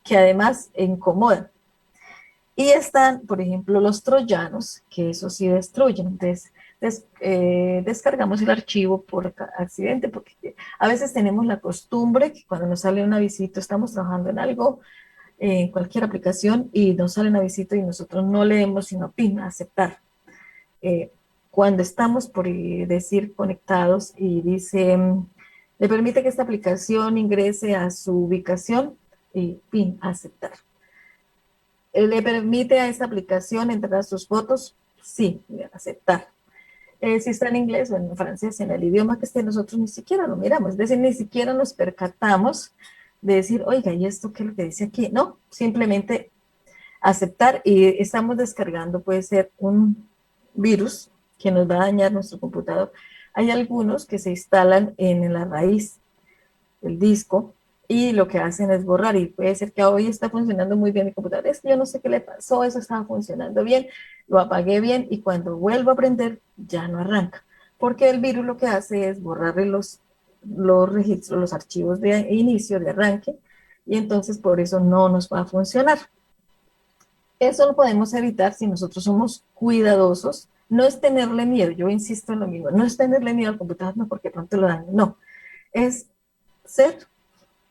que además incomodan. Y están, por ejemplo, los troyanos, que eso sí destruyen. Entonces, descargamos el archivo por accidente, porque a veces tenemos la costumbre que cuando nos sale un avisito, estamos trabajando en algo, en cualquier aplicación, y nos sale un avisito y nosotros no leemos, sino pin, aceptar. Cuando estamos, por decir, conectados y dice, le permite que esta aplicación ingrese a su ubicación, y pin, aceptar. ¿Le permite a esta aplicación entrar a sus fotos? Sí, aceptar. Si está en inglés o en francés, en el idioma que esté, nosotros ni siquiera lo miramos. Es decir, ni siquiera nos percatamos de decir, oiga, ¿y esto qué es lo que dice aquí? No, simplemente aceptar, y estamos descargando, puede ser un virus que nos va a dañar nuestro computador. Hay algunos que se instalan en la raíz del disco, y lo que hacen es borrar, y puede ser que hoy está funcionando muy bien mi computador, es que yo no sé qué le pasó, eso estaba funcionando bien, lo apagué bien, y cuando vuelvo a prender, ya no arranca, porque el virus lo que hace es borrarle los registros, los archivos de inicio, de arranque, y entonces por eso no nos va a funcionar. Eso lo podemos evitar si nosotros somos cuidadosos. No es tenerle miedo, yo insisto en lo mismo, no es tenerle miedo al computador, no porque pronto lo daño, no, es ser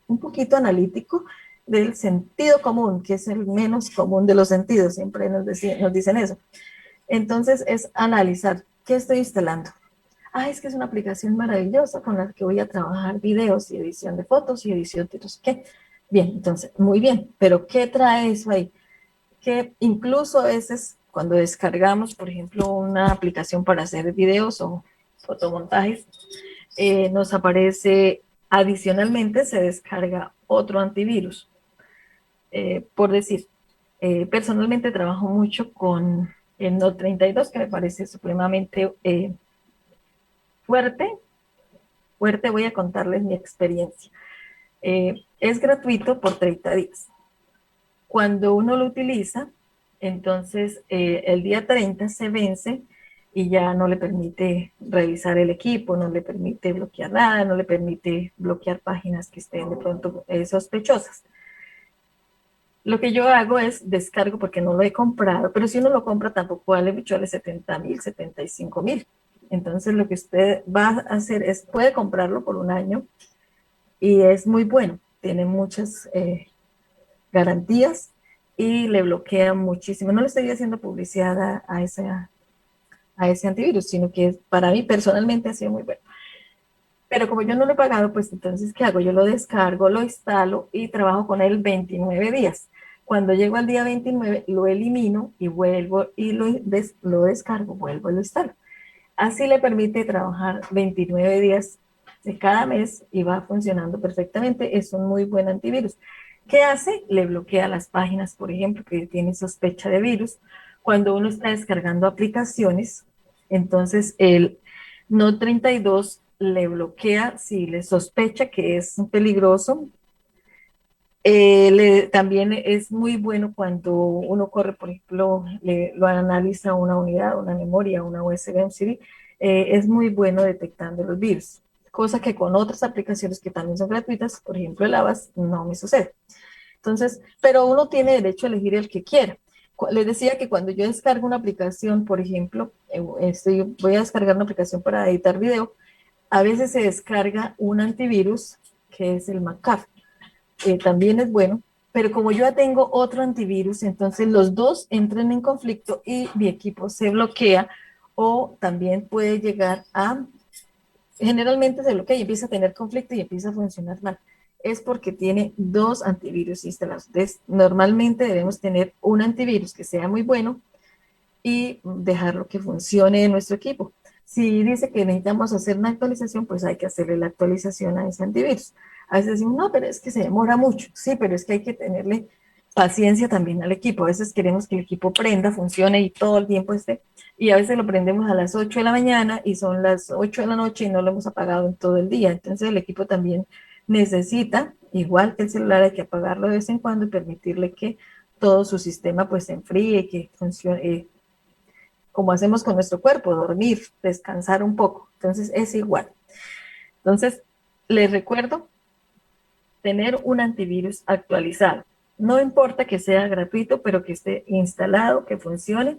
un poquito analítico del sentido común, que es el menos común de los sentidos, siempre nos dicen eso. Entonces es analizar, ¿qué estoy instalando? Es que es una aplicación maravillosa con la que voy a trabajar videos y edición de fotos y edición de no sé qué. Bien, entonces, muy bien, pero ¿qué trae eso ahí? Que incluso a veces cuando descargamos, por ejemplo, una aplicación para hacer videos o fotomontajes, nos aparece adicionalmente, se descarga otro antivirus. Por decir, personalmente trabajo mucho con el Note 32, que me parece supremamente fuerte, fuerte, voy a contarles mi experiencia. Es gratuito por 30 días. Cuando uno lo utiliza, entonces el día 30 se vence y ya no le permite revisar el equipo, no le permite bloquear nada, no le permite bloquear páginas que estén de pronto sospechosas. Lo que yo hago es descargo, porque no lo he comprado, pero si uno lo compra tampoco vale mucho, vale 70.000, 75.000. Entonces lo que usted va a hacer es, puede comprarlo por un año y es muy bueno, tiene muchas garantías y le bloquea muchísimo. No le estoy haciendo publicidad a ese antivirus, sino que para mí personalmente ha sido muy bueno. Pero como yo no lo he pagado, pues entonces, ¿qué hago? Yo lo descargo, lo instalo y trabajo con él 29 días. Cuando llego al día 29, lo elimino y vuelvo y lo descargo, vuelvo y lo instalo. Así le permite trabajar 29 días de cada mes y va funcionando perfectamente. Es un muy buen antivirus. ¿Qué hace? Le bloquea las páginas, por ejemplo, que tienen sospecha de virus. Cuando uno está descargando aplicaciones, entonces el No32 le bloquea si le sospecha que es peligroso. También es muy bueno cuando uno corre, por ejemplo, lo analiza una unidad, una memoria, una USB, un CD, es muy bueno detectando los virus, cosa que con otras aplicaciones que también son gratuitas, por ejemplo el Avast, no me sucede. Entonces, pero uno tiene derecho a elegir el que quiera. Les decía que cuando yo descargo una aplicación, por ejemplo, voy a descargar una aplicación para editar video, a veces se descarga un antivirus que es el McAfee. También es bueno, pero como yo ya tengo otro antivirus, entonces los dos entran en conflicto y mi equipo se bloquea, o también puede llegar generalmente se bloquea y empieza a tener conflicto y empieza a funcionar mal. Es porque tiene dos antivirus instalados. Entonces, normalmente debemos tener un antivirus que sea muy bueno y dejarlo que funcione en nuestro equipo. Si dice que necesitamos hacer una actualización, pues hay que hacerle la actualización a ese antivirus. A veces decimos, no, pero es que se demora mucho. Sí, pero es que hay que tenerle paciencia también al equipo. A veces queremos que el equipo prenda, funcione y todo el tiempo esté. Y a veces lo prendemos a las 8 de la mañana y son las 8 de la noche y no lo hemos apagado en todo el día. Entonces el equipo también necesita, igual que el celular, hay que apagarlo de vez en cuando y permitirle que todo su sistema pues se enfríe, que funcione, como hacemos con nuestro cuerpo, dormir, descansar un poco. Entonces es igual. Entonces les recuerdo tener un antivirus actualizado. No importa que sea gratuito, pero que esté instalado, que funcione.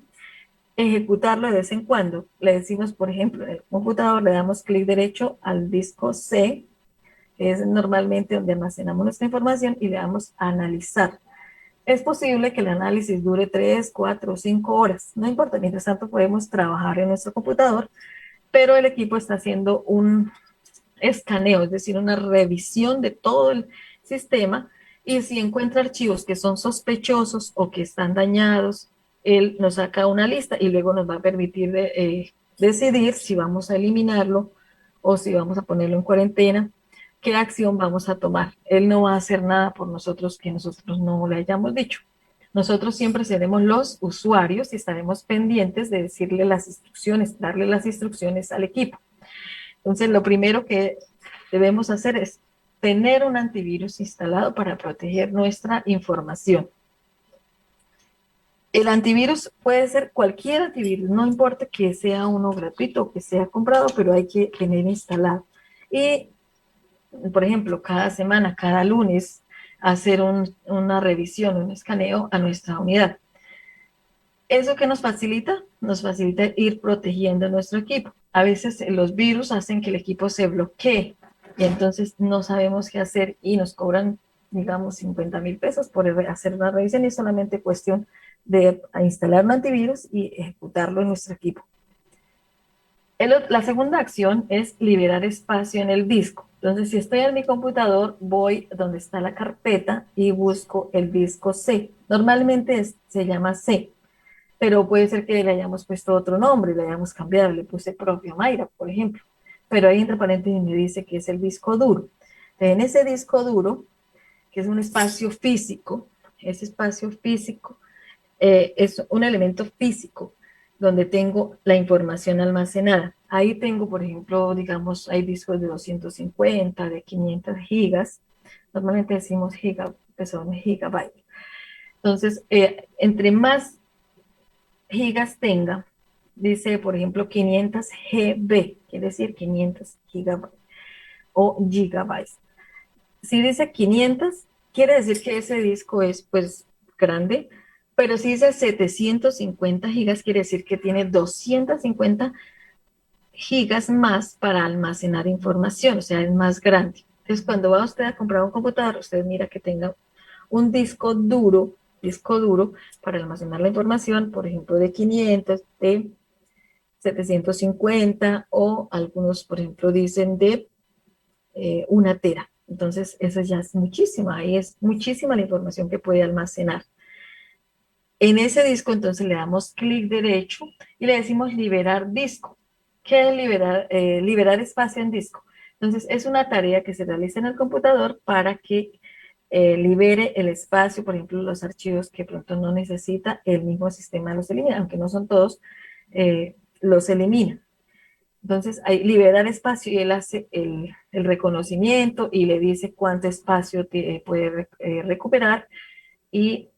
Ejecutarlo de vez en cuando. Le decimos, por ejemplo, en el computador le damos clic derecho al disco C, que es normalmente donde almacenamos nuestra información, y le damos a analizar. Es posible que el análisis dure 3, 4 o 5 horas. No importa, mientras tanto podemos trabajar en nuestro computador, pero el equipo está haciendo un escaneo, es decir, una revisión de todo el sistema, y si encuentra archivos que son sospechosos o que están dañados, él nos saca una lista y luego nos va a permitir decidir si vamos a eliminarlo o si vamos a ponerlo en cuarentena, qué acción vamos a tomar. Él no va a hacer nada por nosotros que nosotros no le hayamos dicho. Nosotros siempre seremos los usuarios y estaremos pendientes de decirle las instrucciones, darle las instrucciones al equipo. Entonces, lo primero que debemos hacer es tener un antivirus instalado para proteger nuestra información. El antivirus puede ser cualquier antivirus, no importa que sea uno gratuito o que sea comprado, pero hay que tener instalado. Y, por ejemplo, cada semana, cada lunes, hacer una revisión, un escaneo a nuestra unidad. ¿Eso qué nos facilita? Nos facilita ir protegiendo nuestro equipo. A veces los virus hacen que el equipo se bloquee y entonces no sabemos qué hacer y nos cobran, digamos, 50.000 pesos por hacer una revisión, y es solamente cuestión de instalar un antivirus y ejecutarlo en nuestro equipo. La segunda acción es liberar espacio en el disco. Entonces, si estoy en mi computador, voy donde está la carpeta y busco el disco C. Normalmente se llama C, pero puede ser que le hayamos puesto otro nombre, le hayamos cambiado, le puse propio Mayra, por ejemplo. Pero ahí entre paréntesis me dice que es el disco duro. En ese disco duro, que es un espacio físico, ese espacio físico es un elemento físico donde tengo la información almacenada. Ahí tengo, por ejemplo, digamos, hay discos de 250, de 500 gigas. Normalmente decimos giga, que son gigabytes. Entonces, entre más gigas tenga, dice, por ejemplo, 500 GB, quiere decir 500 gigabytes o gigabytes. Si dice 500, quiere decir que ese disco es, pues, grande, pero si dice 750 gigas, quiere decir que tiene 250 gigas más para almacenar información, o sea, es más grande. Entonces, cuando va usted a comprar un computador, usted mira que tenga un disco duro para almacenar la información, por ejemplo, de 500, de 750, o algunos, por ejemplo, dicen de 1 tera. Entonces, eso ya es muchísima, ahí es muchísima la información que puede almacenar. En ese disco, entonces, le damos clic derecho y le decimos liberar disco. ¿Qué es liberar? Liberar espacio en disco. Entonces, es una tarea que se realiza en el computador para que libere el espacio, por ejemplo, los archivos que pronto no necesita, el mismo sistema los elimina, aunque no son todos, los elimina. Entonces, ahí liberar espacio y él hace el reconocimiento y le dice cuánto espacio puede recuperar y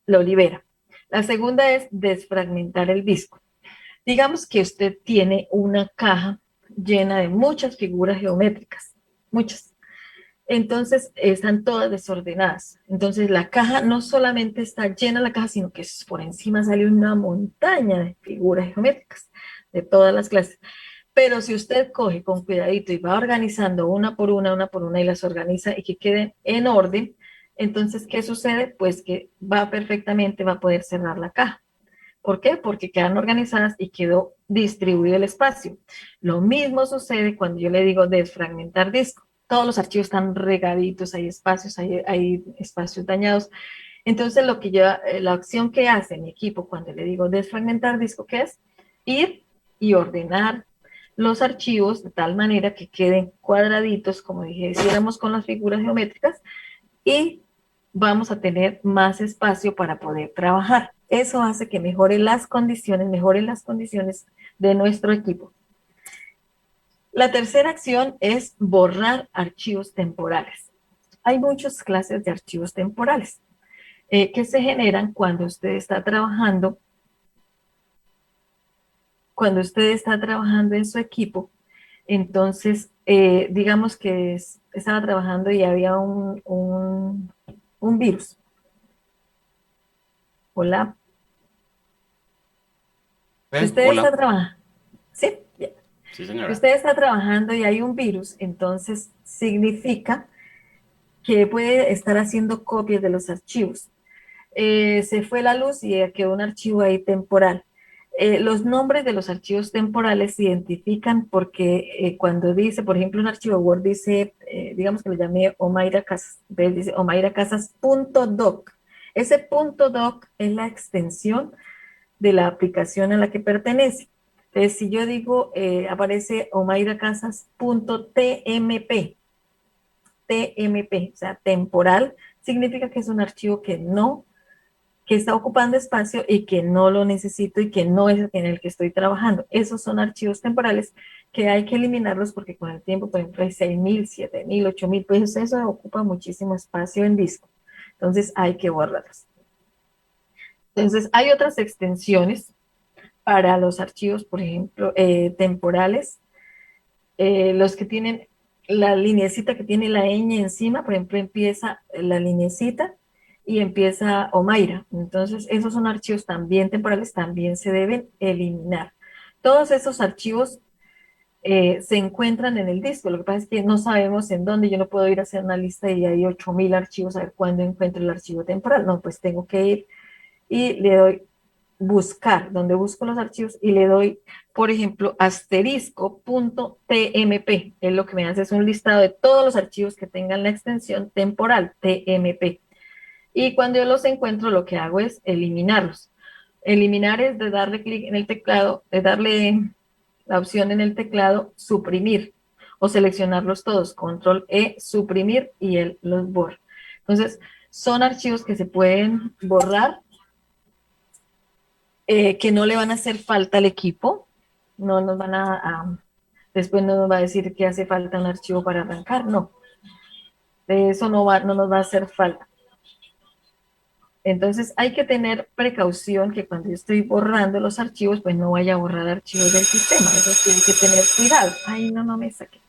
lo libera. La segunda es desfragmentar el disco. Digamos que usted tiene una caja llena de muchas figuras geométricas, muchas. Entonces, están todas desordenadas. Entonces, la caja no solamente está llena la caja, sino que por encima sale una montaña de figuras geométricas de todas las clases. Pero si usted coge con cuidadito y va organizando una por una y las organiza y que queden en orden, entonces, ¿qué sucede? Pues que va perfectamente, va a poder cerrar la caja. ¿Por qué? Porque quedan organizadas y quedó distribuido el espacio. Lo mismo sucede cuando yo le digo desfragmentar disco. Todos los archivos están regaditos, hay espacios, hay espacios dañados. Entonces, la opción que hace mi equipo cuando le digo desfragmentar disco, ¿qué es? Ir y ordenar los archivos de tal manera que queden cuadraditos, como dijéramos con las figuras geométricas, y vamos a tener más espacio para poder trabajar. Eso hace que mejoren las condiciones de nuestro equipo. La tercera acción es borrar archivos temporales. Hay muchas clases de archivos temporales que se generan cuando usted está trabajando en su equipo. Entonces, digamos que estaba trabajando y había un virus. Hola. Usted Hola. está trabajando. ¿Sí? Sí, señora. Usted está trabajando y hay un virus, entonces significa que puede estar haciendo copias de los archivos. Se fue la luz y quedó un archivo ahí temporal. Los nombres de los archivos temporales se identifican porque cuando dice, por ejemplo, un archivo Word dice, digamos que lo llamé Omaira Casas, dice omairacasas.doc. Ese .doc es la extensión de la aplicación a la que pertenece. Entonces, si yo digo, aparece omairacasas.tmp, o sea, temporal, significa que es un archivo que está ocupando espacio y que no lo necesito y que no es en el que estoy trabajando. Esos son archivos temporales que hay que eliminarlos porque con el tiempo, por ejemplo, hay 6,000, 7,000, 8,000, pues eso ocupa muchísimo espacio en disco. Entonces hay que borrarlos. Entonces hay otras extensiones para los archivos, por ejemplo, temporales. Los que tienen la lineecita que tiene la ñ encima, por ejemplo, empieza la lineecita y empieza Omaira. Entonces, esos son archivos también temporales, también se deben eliminar. Todos esos archivos se encuentran en el disco. Lo que pasa es que no sabemos en dónde. Yo no puedo ir a hacer una lista y hay 8,000 archivos a ver cuándo encuentro el archivo temporal. No, pues tengo que ir y le doy buscar, donde busco los archivos y le doy, por ejemplo, asterisco.tmp. Es lo que me hace, es un listado de todos los archivos que tengan la extensión temporal, tmp. Y cuando yo los encuentro, lo que hago es eliminarlos. Eliminar es de darle clic en el teclado, de darle la opción en el teclado, suprimir, o seleccionarlos todos, control E, suprimir, y él los borra. Entonces, son archivos que se pueden borrar que no le van a hacer falta al equipo, no nos van después no nos va a decir que hace falta un archivo para arrancar, no. De eso no nos va a hacer falta. Entonces hay que tener precaución que cuando yo estoy borrando los archivos, pues no vaya a borrar archivos del sistema. Eso sí hay que tener cuidado. Ay, no me saque.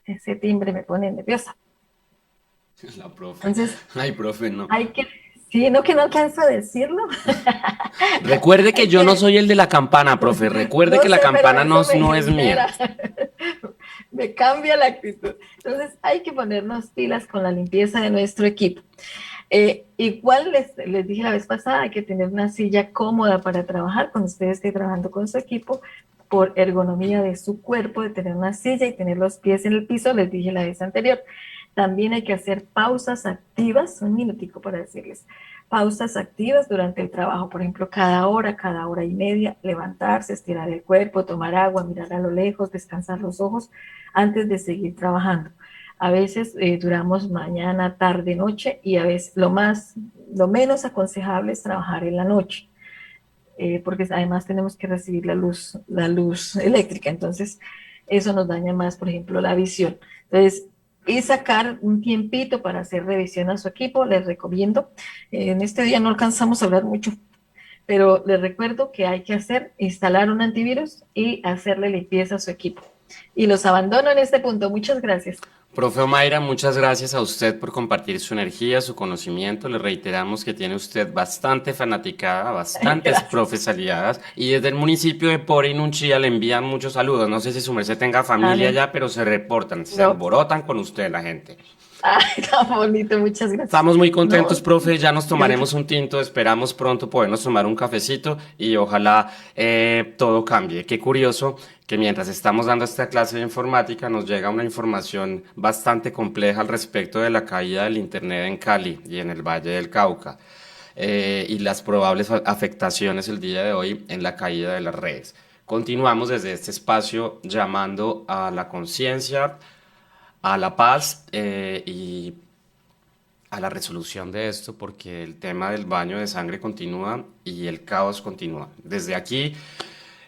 Ese timbre me pone nerviosa. La profe. Entonces, ay, profe, no. Hay que, sí, no, que no alcanzo a decirlo. Recuerde que yo no soy el de la campana, profe. Recuerde que la campana no es mía. Me cambia la actitud. Entonces hay que ponernos pilas con la limpieza de nuestro equipo. Igual les dije la vez pasada, hay que tener una silla cómoda para trabajar cuando usted esté trabajando con su equipo, por ergonomía de su cuerpo, de tener una silla y tener los pies en el piso, les dije la vez anterior. También hay que hacer pausas activas, un minutico para decirles, pausas activas durante el trabajo, por ejemplo, cada hora y media, levantarse, estirar el cuerpo, tomar agua, mirar a lo lejos, descansar los ojos antes de seguir trabajando. A veces duramos mañana, tarde, noche, y a veces lo menos aconsejable es trabajar en la noche, porque además tenemos que recibir la luz eléctrica, entonces eso nos daña más, por ejemplo, la visión. Entonces, y sacar un tiempito para hacer revisión a su equipo, les recomiendo. En este día no alcanzamos a hablar mucho, pero les recuerdo que hay que instalar un antivirus y hacerle limpieza a su equipo. Y los abandono en este punto. Muchas gracias. Profe Omaira, muchas gracias a usted por compartir su energía, su conocimiento. Le reiteramos que tiene usted bastante fanaticada, bastantes profes aliadas, y desde el municipio de Porinunchía le envían muchos saludos. No sé si su merced tenga familia allá, pero se reportan, se alborotan con usted la gente. Ay, tan bonito, muchas gracias. Estamos muy contentos, profe, ya nos tomaremos un tinto, esperamos pronto podernos tomar un cafecito y ojalá todo cambie. Qué curioso que mientras estamos dando esta clase de informática nos llega una información bastante compleja al respecto de la caída del internet en Cali y en el Valle del Cauca y las probables afectaciones el día de hoy en la caída de las redes. Continuamos desde este espacio llamando a la conciencia, a la paz y a la resolución de esto, porque el tema del baño de sangre continúa y el caos continúa. Desde aquí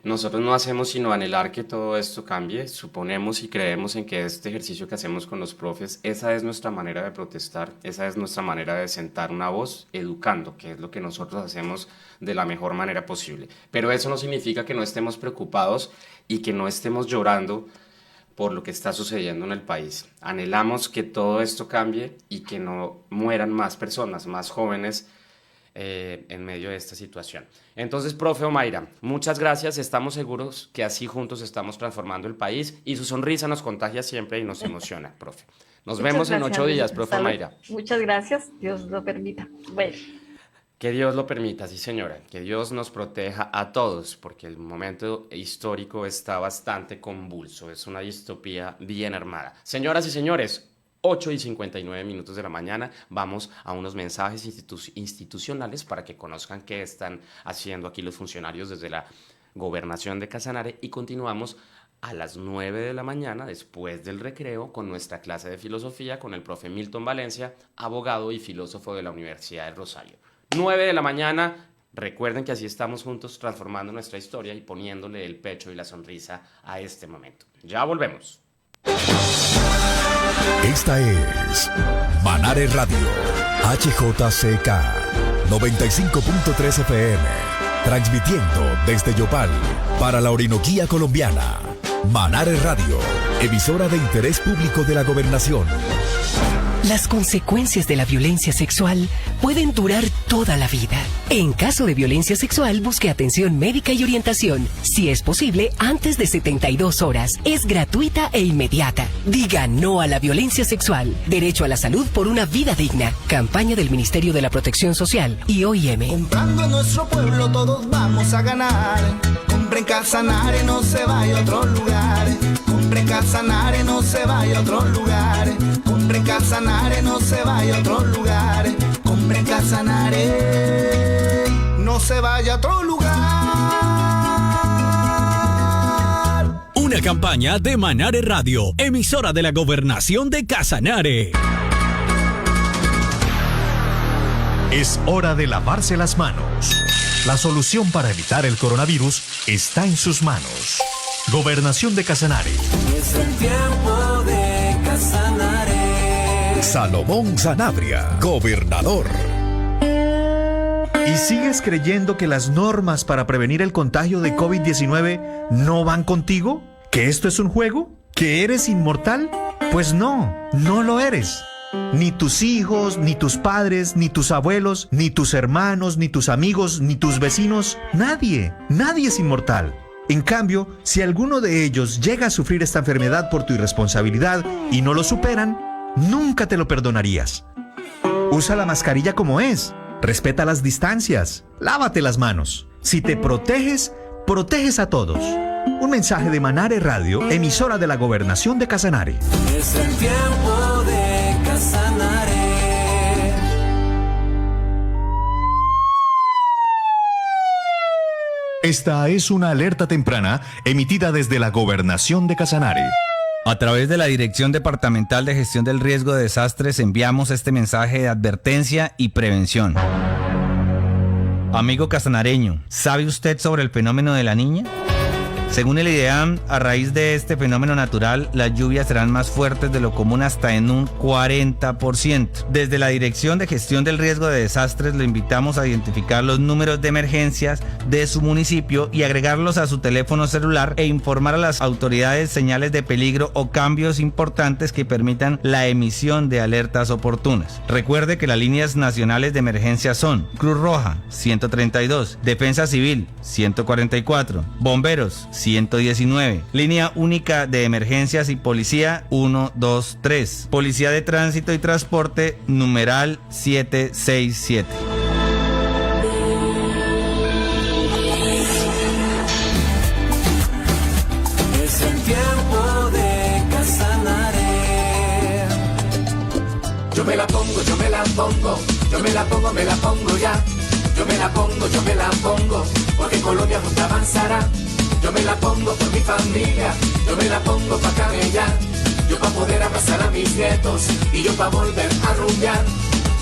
nosotros no hacemos sino anhelar que todo esto cambie. Suponemos y creemos en que este ejercicio que hacemos con los profes, esa es nuestra manera de protestar, esa es nuestra manera de sentar una voz educando, que es lo que nosotros hacemos de la mejor manera posible. Pero eso no significa que no estemos preocupados y que no estemos llorando por lo que está sucediendo en el país. Anhelamos que todo esto cambie y que no mueran más personas, más jóvenes en medio de esta situación. Entonces, profe Omaira, muchas gracias. Estamos seguros que así juntos estamos transformando el país y su sonrisa nos contagia siempre y nos emociona, profe. Nos vemos en 8 días, profe Omaira. Muchas gracias. Dios lo permita. Bueno. Que Dios lo permita, sí señora, que Dios nos proteja a todos, porque el momento histórico está bastante convulso, es una distopía bien armada. Señoras y señores, 8:59 de la mañana, vamos a unos mensajes institucionales para que conozcan qué están haciendo aquí los funcionarios desde la Gobernación de Casanare y continuamos a las 9 de la mañana, después del recreo, con nuestra clase de filosofía con el profe Milton Valencia, abogado y filósofo de la Universidad de Rosario. 9 de la mañana, recuerden que así estamos juntos transformando nuestra historia y poniéndole el pecho y la sonrisa a este momento. Ya volvemos. Esta es Manare Radio, HJCK, 95.3 FM, transmitiendo desde Yopal para la Orinoquía colombiana. Manare Radio, emisora de interés público de la Gobernación. Las consecuencias de la violencia sexual pueden durar toda la vida. En caso de violencia sexual, busque atención médica y orientación. Si es posible, antes de 72 horas. Es gratuita e inmediata. Diga no a la violencia sexual. Derecho a la salud por una vida digna. Campaña del Ministerio de la Protección Social y OIM. Comprando en nuestro pueblo todos vamos a ganar. Compre en Casanare, no se vaya a otro lugar. Compre en Casanare, no se vaya a otro lugar. Compre en Casanare, no se vaya a otro lugar. Compre en Casanare, no se vaya a otro lugar. Una campaña de Manare Radio, emisora de la Gobernación de Casanare. Es hora de lavarse las manos. La solución para evitar el coronavirus está en sus manos. Gobernación de Casanare. Es el tiempo de Casanare. Salomón Sanabria, gobernador. ¿Y sigues creyendo que las normas para prevenir el contagio de COVID-19 no van contigo? ¿Que esto es un juego? ¿Que eres inmortal? Pues no, no lo eres. Ni tus hijos, ni tus padres, ni tus abuelos, ni tus hermanos, ni tus amigos, ni tus vecinos, nadie es inmortal. En cambio, si alguno de ellos llega a sufrir esta enfermedad por tu irresponsabilidad y no lo superan, nunca te lo perdonarías. Usa la mascarilla como es, respeta las distancias, lávate las manos. Si te proteges, proteges a todos. Un mensaje de Manare Radio, emisora de la Gobernación de Casanare. Es el tiempo de Casanare. Esta es una alerta temprana emitida desde la Gobernación de Casanare. A través de la Dirección Departamental de Gestión del Riesgo de Desastres enviamos este mensaje de advertencia y prevención. Amigo casanareño, ¿sabe usted sobre el fenómeno de la Niña? Según el IDEAM, a raíz de este fenómeno natural, las lluvias serán más fuertes de lo común hasta en un 40%. Desde la Dirección de Gestión del Riesgo de Desastres le invitamos a identificar los números de emergencias de su municipio y agregarlos a su teléfono celular e informar a las autoridades señales de peligro o cambios importantes que permitan la emisión de alertas oportunas. Recuerde que las líneas nacionales de emergencia son Cruz Roja 132, Defensa Civil 144, Bomberos 119, Línea Única de Emergencias y Policía 123, Policía de Tránsito y Transporte numeral 767. Es el tiempo de Casanare. Yo me la pongo, yo me la pongo, yo me la pongo, me la pongo ya. Yo me la pongo, yo me la pongo, porque Colombia junta avanzará. Yo me la pongo por mi familia, yo me la pongo pa' camellar. Yo pa' poder abrazar a mis nietos y yo pa' volver a rumbear.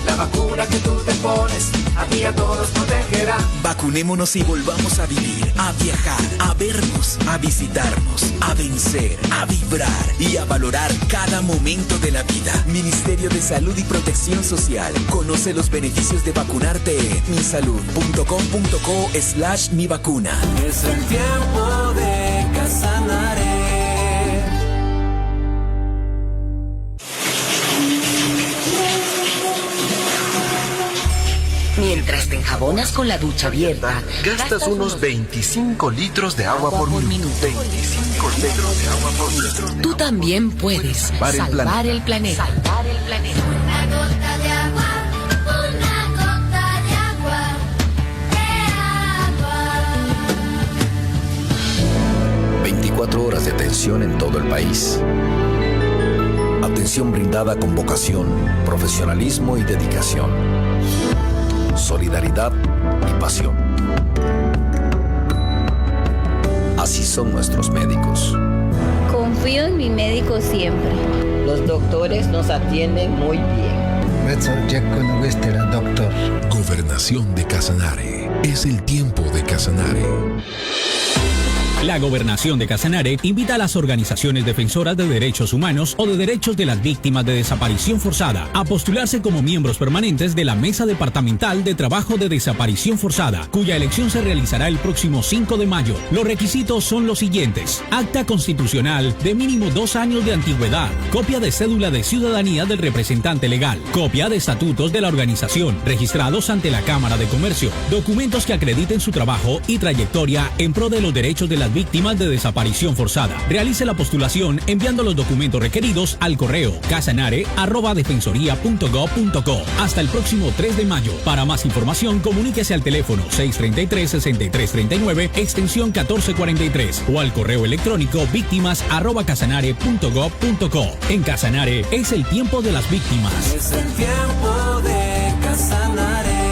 La vacuna que tú te pones, a ti a todos protegerá. Vacunémonos y volvamos a vivir, a viajar, a vernos, a visitarnos, a vencer, a vibrar y a valorar cada momento de la vida. Ministerio de Salud y Protección Social. Conoce los beneficios de vacunarte en misalud.com.co/mivacuna. Es el tiempo de Casanare. Mientras te enjabonas con la ducha abierta, gastas unos 25 litros de agua por minuto. 25 litros de agua por minuto. Tú también puedes salvar el planeta. Salvar el planeta. Una gota de agua, una gota de agua, de agua. 24 horas de atención en todo el país. Atención brindada con vocación, profesionalismo y dedicación. Solidaridad y pasión. Así son nuestros médicos. Confío en mi médico siempre. Los doctores nos atienden muy bien. Gobernación de Casanare. Es el tiempo de Casanare. La Gobernación de Casanare invita a las organizaciones defensoras de derechos humanos o de derechos de las víctimas de desaparición forzada a postularse como miembros permanentes de la Mesa Departamental de Trabajo de Desaparición Forzada, cuya elección se realizará el próximo 5 de mayo. Los requisitos son los siguientes: acta constitucional de mínimo 2 años de antigüedad, copia de cédula de ciudadanía del representante legal, copia de estatutos de la organización registrados ante la Cámara de Comercio, documentos que acrediten su trabajo y trayectoria en pro de los derechos de las víctimas de desaparición forzada. Realice la postulación enviando los documentos requeridos al correo casanare@defensoría.gov.co hasta el próximo 3 de mayo. Para más información, comuníquese al teléfono 633-6339, extensión 1443 o al correo electrónico víctimas@casanare.gov.co. En Casanare es el tiempo de las víctimas. Es el tiempo de Casanare.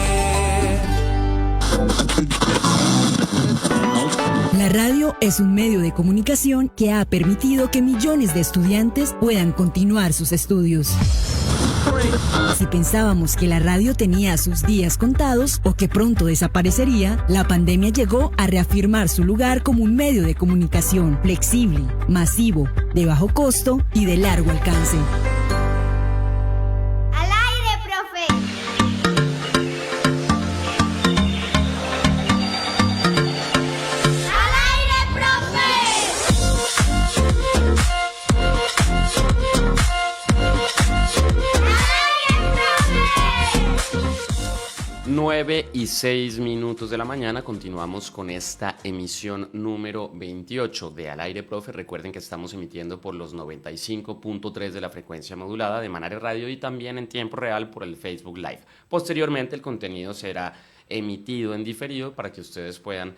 La radio es un medio de comunicación que ha permitido que millones de estudiantes puedan continuar sus estudios. Si pensábamos que la radio tenía sus días contados o que pronto desaparecería, la pandemia llegó a reafirmar su lugar como un medio de comunicación flexible, masivo, de bajo costo y de largo alcance. Al aire, profe. Al aire, profe. 9:06 de la mañana, continuamos con esta emisión número 28 de Al Aire Profe. Recuerden que estamos emitiendo por los 95.3 de la frecuencia modulada de Manare Radio y también en tiempo real por el Facebook Live. Posteriormente el contenido será emitido en diferido para que ustedes puedan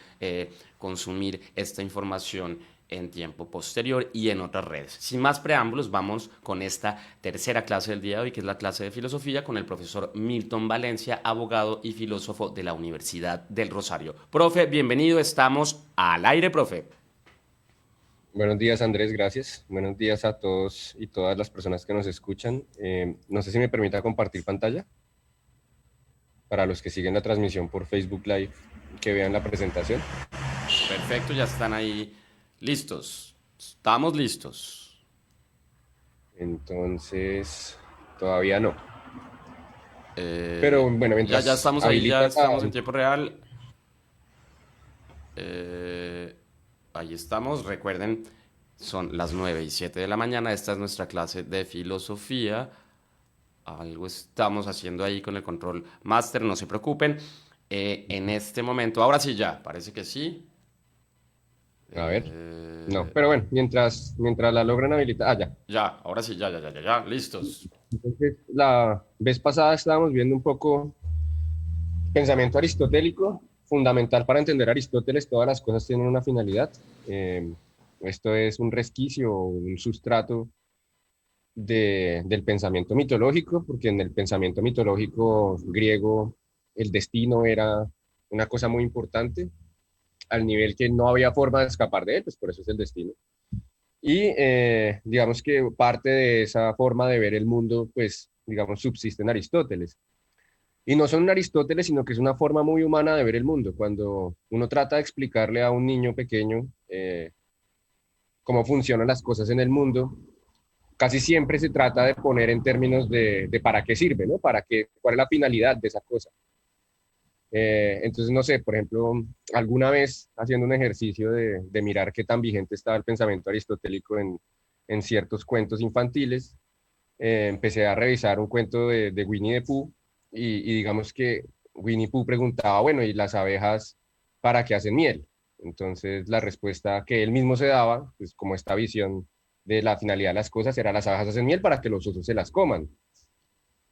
consumir esta información en tiempo posterior y en otras redes. Sin más preámbulos, vamos con esta tercera clase del día de hoy, que es la clase de filosofía con el profesor Milton Valencia, abogado y filósofo de la Universidad del Rosario. Profe, bienvenido, estamos al aire, profe. Buenos días, Andrés, gracias. Buenos días a todos y todas las personas que nos escuchan. No sé si me permita compartir pantalla para los que siguen la transmisión por Facebook Live, que vean la presentación. Perfecto, ya están ahí. Listos, estamos listos. Entonces, todavía no. Pero bueno, mientras ya estamos ahí, ya estamos en tiempo real. Ahí estamos, recuerden, son las 9:07 de la mañana, esta es nuestra clase de filosofía. Algo estamos haciendo ahí con el control máster, no se preocupen. En este momento, ahora sí ya, parece que sí. A ver, no, pero bueno, mientras la logran habilitar, ya. Ya, ahora sí, ya, listos. Entonces, la vez pasada estábamos viendo un poco pensamiento aristotélico, fundamental para entender a Aristóteles, todas las cosas tienen una finalidad. Esto es un resquicio, un sustrato del pensamiento mitológico, porque en el pensamiento mitológico griego el destino era una cosa muy importante, al nivel que no había forma de escapar de él, pues por eso es el destino. Y digamos que parte de esa forma de ver el mundo, pues digamos, subsiste en Aristóteles. Y no son un Aristóteles, sino que es una forma muy humana de ver el mundo. Cuando uno trata de explicarle a un niño pequeño cómo funcionan las cosas en el mundo, casi siempre se trata de poner en términos de para qué sirve, ¿no? ¿Cuál es la finalidad de esa cosa? Entonces, no sé, por ejemplo, alguna vez haciendo un ejercicio de mirar qué tan vigente estaba el pensamiento aristotélico en ciertos cuentos infantiles, empecé a revisar un cuento de Winnie the Pooh y digamos que Winnie Pooh preguntaba, bueno, ¿y las abejas para qué hacen miel? Entonces, la respuesta que él mismo se daba, pues como esta visión de la finalidad de las cosas, era las abejas hacen miel para que los osos se las coman.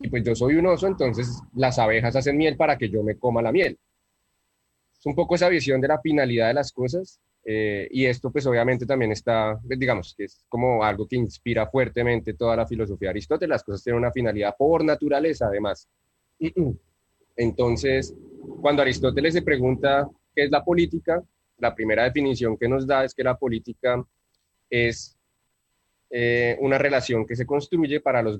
Y pues yo soy un oso, entonces las abejas hacen miel para que yo me coma la miel. Es un poco esa visión de la finalidad de las cosas, y esto pues obviamente también está, digamos, que es como algo que inspira fuertemente toda la filosofía de Aristóteles. Las cosas tienen una finalidad por naturaleza, además. Entonces, cuando Aristóteles se pregunta qué es la política, la primera definición que nos da es que la política es una relación que se construye para el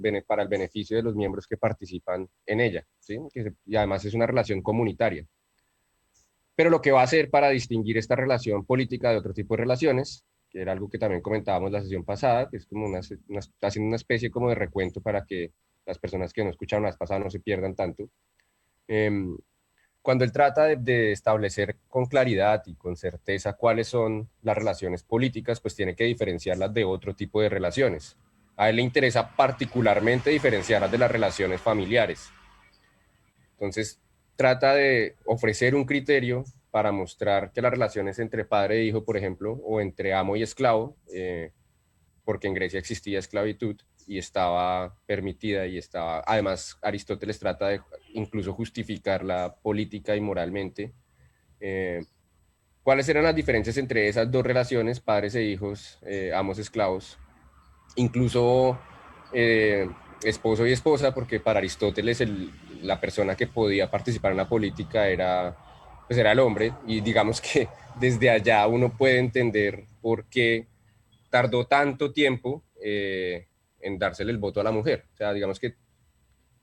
beneficio de los miembros que participan en ella, ¿sí? Y además es una relación comunitaria. Pero lo que va a hacer para distinguir esta relación política de otro tipo de relaciones, que era algo que también comentábamos la sesión pasada, que es como haciendo una especie como de recuento para que las personas que no escucharon la vez pasada no se pierdan tanto. Cuando él trata de establecer con claridad y con certeza cuáles son las relaciones políticas, pues tiene que diferenciarlas de otro tipo de relaciones. A él le interesa particularmente diferenciarlas de las relaciones familiares. Entonces, trata de ofrecer un criterio para mostrar que las relaciones entre padre e hijo, por ejemplo, o entre amo y esclavo, porque en Grecia existía esclavitud y estaba permitida y estaba, además Aristóteles trata de incluso justificarla política y moralmente. ¿Cuáles eran las diferencias entre esas dos relaciones, padres e hijos, amos, esclavos? Incluso esposo y esposa, porque para Aristóteles la persona que podía participar en la política era el hombre, y digamos que desde allá uno puede entender por qué tardó tanto tiempo en dársele el voto a la mujer. O sea, digamos que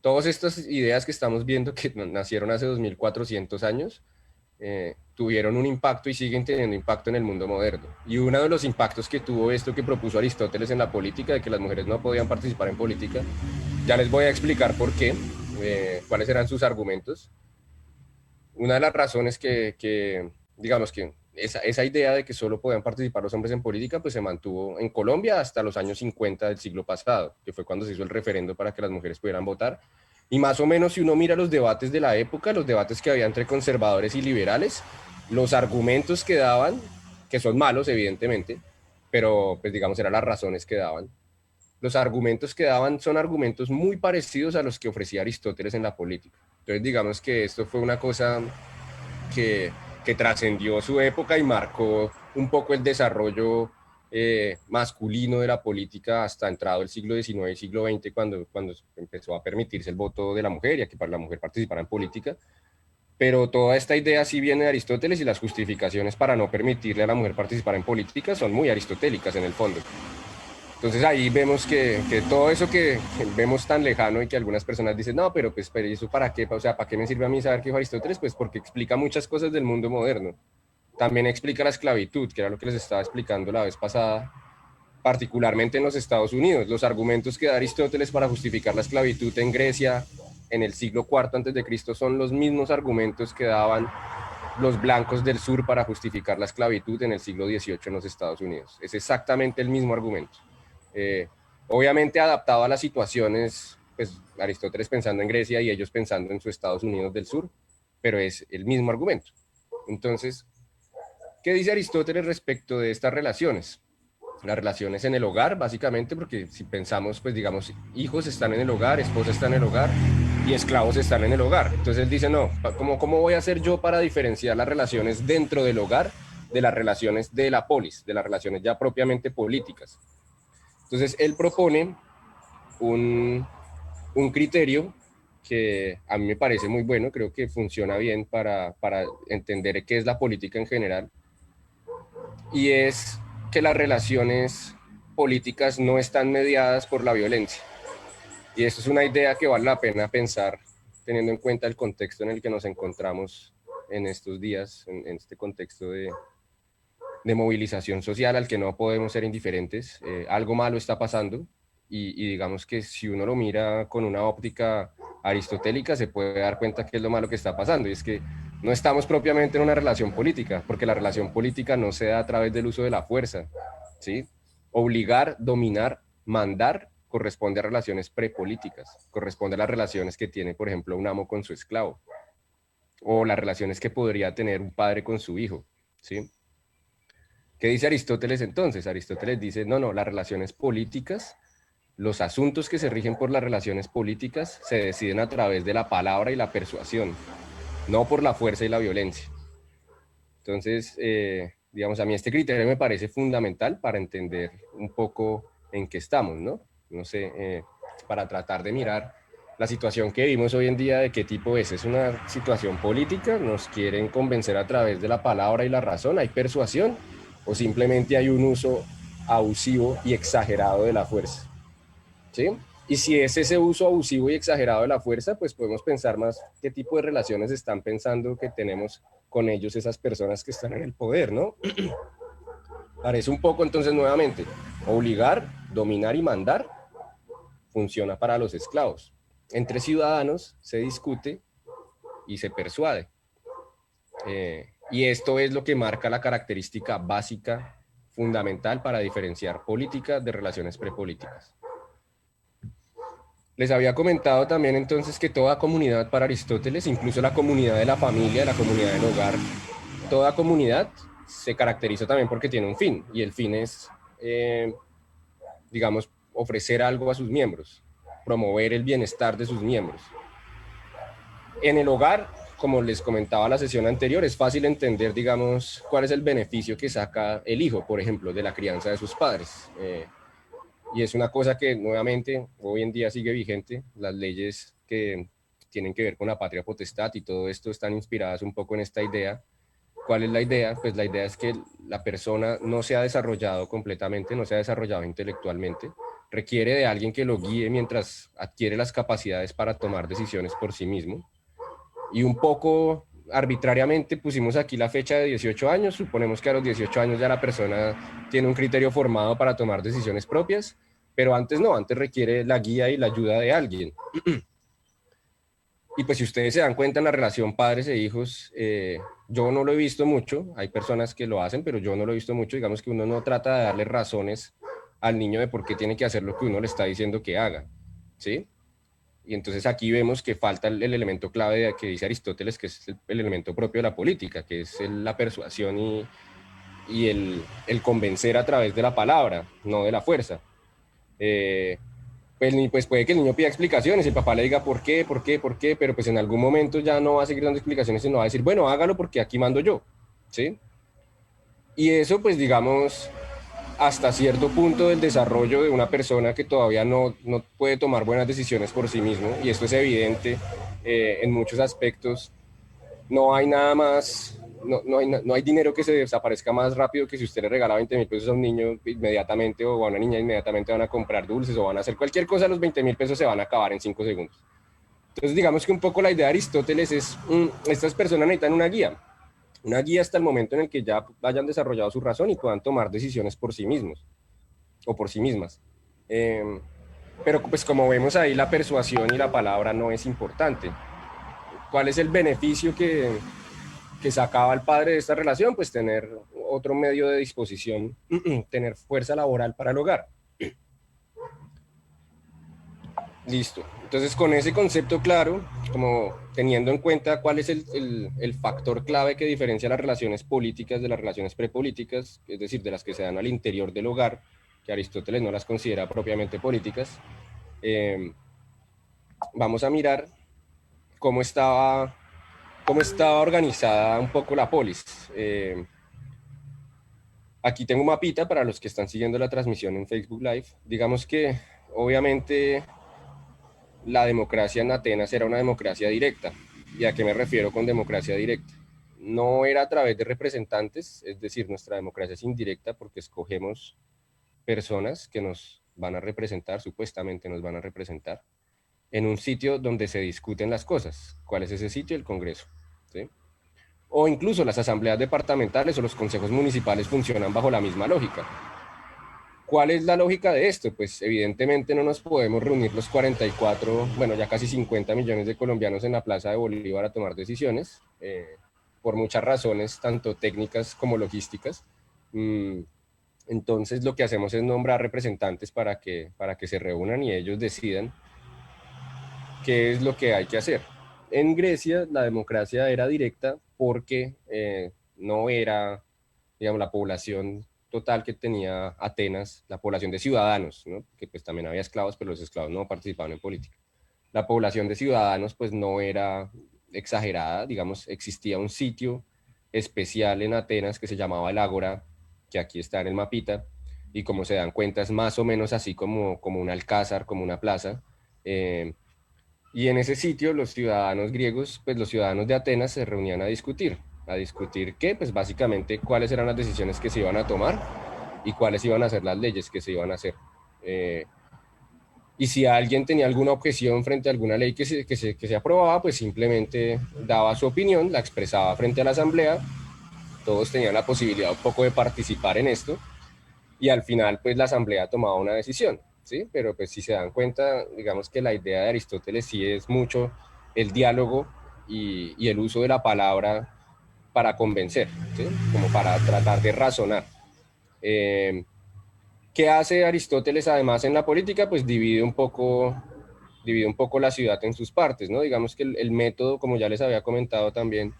todas estas ideas que estamos viendo que nacieron hace 2400 años, tuvieron un impacto y siguen teniendo impacto en el mundo moderno. Y uno de los impactos que tuvo esto que propuso Aristóteles en la política, de que las mujeres no podían participar en política, ya les voy a explicar por qué, cuáles eran sus argumentos. Una de las razones digamos que esa idea de que solo podían participar los hombres en política, pues se mantuvo en Colombia hasta los años 50 del siglo pasado, que fue cuando se hizo el referendo para que las mujeres pudieran votar. Y más o menos, si uno mira los debates de la época, los debates que había entre conservadores y liberales, los argumentos que daban, que son malos evidentemente, pero pues digamos eran las razones que daban, los argumentos que daban son argumentos muy parecidos a los que ofrecía Aristóteles en la política. Entonces digamos que esto fue una cosa que trascendió su época y marcó un poco el desarrollo masculino de la política hasta entrado el siglo XIX y siglo XX, cuando empezó a permitirse el voto de la mujer y a que la mujer participara en política. Pero toda esta idea sí viene de Aristóteles y las justificaciones para no permitirle a la mujer participar en política son muy aristotélicas en el fondo. Entonces ahí vemos que todo eso que vemos tan lejano y que algunas personas dicen, no, pero pues ¿pero eso para qué? O sea, ¿para qué me sirve a mí saber qué dijo Aristóteles? Pues porque explica muchas cosas del mundo moderno. También explica la esclavitud, que era lo que les estaba explicando la vez pasada, particularmente en los Estados Unidos. Los argumentos que da Aristóteles para justificar la esclavitud en Grecia en el siglo IV a.C. son los mismos argumentos que daban los blancos del sur para justificar la esclavitud en el siglo XVIII en los Estados Unidos. Es exactamente el mismo argumento. Obviamente adaptado a las situaciones, pues Aristóteles pensando en Grecia y ellos pensando en sus Estados Unidos del sur, pero es el mismo argumento. Entonces, ¿qué dice Aristóteles respecto de estas relaciones? Las relaciones en el hogar, básicamente, porque si pensamos, pues digamos, hijos están en el hogar, esposa está en el hogar y esclavos están en el hogar. Entonces él dice, no, ¿cómo voy a hacer yo para diferenciar las relaciones dentro del hogar de las relaciones de la polis, de las relaciones ya propiamente políticas? Entonces él propone un criterio que a mí me parece muy bueno, creo que funciona bien para entender qué es la política en general, y es que las relaciones políticas no están mediadas por la violencia. Y eso es una idea que vale la pena pensar teniendo en cuenta el contexto en el que nos encontramos en estos días, en este contexto de movilización social al que no podemos ser indiferentes. Algo malo está pasando y digamos que si uno lo mira con una óptica aristotélica se puede dar cuenta que es lo malo que está pasando, y es que no estamos propiamente en una relación política, porque la relación política no se da a través del uso de la fuerza, ¿sí? Obligar, dominar, mandar corresponde a relaciones prepolíticas, corresponde a las relaciones que tiene, por ejemplo, un amo con su esclavo, o las relaciones que podría tener un padre con su hijo, ¿sí? ¿Qué dice Aristóteles entonces? Aristóteles dice, no, las relaciones políticas, los asuntos que se rigen por las relaciones políticas se deciden a través de la palabra y la persuasión, no por la fuerza y la violencia. Entonces, digamos, a mí este criterio me parece fundamental para entender un poco en qué estamos, ¿no? No sé, para tratar de mirar la situación que vivimos hoy en día, de qué tipo es. ¿Es una situación política? ¿Nos quieren convencer a través de la palabra y la razón? ¿Hay persuasión? ¿O simplemente hay un uso abusivo y exagerado de la fuerza? ¿Sí? Y si es ese uso abusivo y exagerado de la fuerza, pues podemos pensar más qué tipo de relaciones están pensando que tenemos con ellos esas personas que están en el poder, ¿no? Parece un poco, entonces, nuevamente, obligar, dominar y mandar funciona para los esclavos. Entre ciudadanos se discute y se persuade. Y esto es lo que marca la característica básica, fundamental para diferenciar política de relaciones prepolíticas. Les había comentado también entonces que toda comunidad para Aristóteles, incluso la comunidad de la familia, la comunidad del hogar, toda comunidad se caracteriza también porque tiene un fin, y el fin es, digamos, ofrecer algo a sus miembros, promover el bienestar de sus miembros. En el hogar, como les comentaba la sesión anterior, es fácil entender, digamos, cuál es el beneficio que saca el hijo, por ejemplo, de la crianza de sus padres. Y es una cosa que nuevamente hoy en día sigue vigente. Las leyes que tienen que ver con la patria potestad y todo esto están inspiradas un poco en esta idea. ¿Cuál es la idea? Pues la idea es que la persona no se ha desarrollado completamente, no se ha desarrollado intelectualmente, requiere de alguien que lo guíe mientras adquiere las capacidades para tomar decisiones por sí mismo. Y un poco arbitrariamente pusimos aquí la fecha de 18 años, suponemos que a los 18 años ya la persona tiene un criterio formado para tomar decisiones propias, pero antes no, antes requiere la guía y la ayuda de alguien. Y pues si ustedes se dan cuenta en la relación padres e hijos, yo no lo he visto mucho, hay personas que lo hacen, pero yo no lo he visto mucho, digamos que uno no trata de darle razones al niño de por qué tiene que hacer lo que uno le está diciendo que haga, ¿sí? Y entonces aquí vemos que falta el elemento clave de que dice Aristóteles, que es el elemento propio de la política, que es la persuasión y el convencer a través de la palabra, no de la fuerza. Pues puede que el niño pida explicaciones, el papá le diga por qué, pero pues en algún momento ya no va a seguir dando explicaciones, sino va a decir, bueno, hágalo porque aquí mando yo, ¿sí? Y eso, pues digamos, hasta cierto punto del desarrollo de una persona que todavía no puede tomar buenas decisiones por sí mismo, y esto es evidente en muchos aspectos. No hay nada más, no hay dinero que se desaparezca más rápido que si usted le regala 20.000 pesos a un niño inmediatamente, o a una niña inmediatamente van a comprar dulces o van a hacer cualquier cosa, los 20.000 pesos se van a acabar en 5 segundos. Entonces digamos que un poco la idea de Aristóteles es, estas personas necesitan una guía hasta el momento en el que ya hayan desarrollado su razón y puedan tomar decisiones por sí mismos o por sí mismas. Pero pues como vemos ahí, la persuasión y la palabra no es importante. ¿Cuál es el beneficio que sacaba el padre de esta relación? Pues tener otro medio de disposición, tener fuerza laboral para el hogar. Listo. Entonces, con ese concepto claro, como teniendo en cuenta cuál es el factor clave que diferencia las relaciones políticas de las relaciones prepolíticas, es decir, de las que se dan al interior del hogar, que Aristóteles no las considera propiamente políticas, vamos a mirar cómo estaba organizada un poco la polis. Aquí tengo un mapita para los que están siguiendo la transmisión en Facebook Live. Digamos que, obviamente, la democracia en Atenas era una democracia directa. ¿Y a qué me refiero con democracia directa? No era a través de representantes, es decir, nuestra democracia es indirecta porque escogemos personas que nos van a representar, supuestamente nos van a representar, en un sitio donde se discuten las cosas. ¿Cuál es ese sitio? El Congreso, ¿sí? O incluso las asambleas departamentales o los consejos municipales funcionan bajo la misma lógica. ¿Cuál es la lógica de esto? Pues evidentemente no nos podemos reunir los 44, bueno, ya casi 50 millones de colombianos en la Plaza de Bolívar a tomar decisiones, por muchas razones, tanto técnicas como logísticas. Entonces lo que hacemos es nombrar representantes para que se reúnan y ellos decidan qué es lo que hay que hacer. En Grecia la democracia era directa porque no era, digamos, la población total que tenía Atenas, la población de ciudadanos, ¿no? Que pues también había esclavos, pero los esclavos no participaban en política. La población de ciudadanos pues no era exagerada, digamos, existía un sitio especial en Atenas que se llamaba el Ágora, que aquí está en el mapita, y como se dan cuenta es más o menos así como un alcázar, como una plaza, y en ese sitio los ciudadanos griegos, pues los ciudadanos de Atenas se reunían a discutir qué, pues básicamente cuáles eran las decisiones que se iban a tomar y cuáles iban a ser las leyes que se iban a hacer. Y si alguien tenía alguna objeción frente a alguna ley que se aprobaba, pues simplemente daba su opinión, la expresaba frente a la asamblea, todos tenían la posibilidad un poco de participar en esto, y al final pues la asamblea tomaba una decisión, ¿sí? Pero pues si se dan cuenta, digamos que la idea de Aristóteles sí es mucho el diálogo y el uso de la palabra para convencer, ¿sí? Como para tratar de razonar. ¿Qué hace Aristóteles además en la política? Pues divide un poco la ciudad en sus partes, ¿no? Digamos que el método, como ya les había comentado también,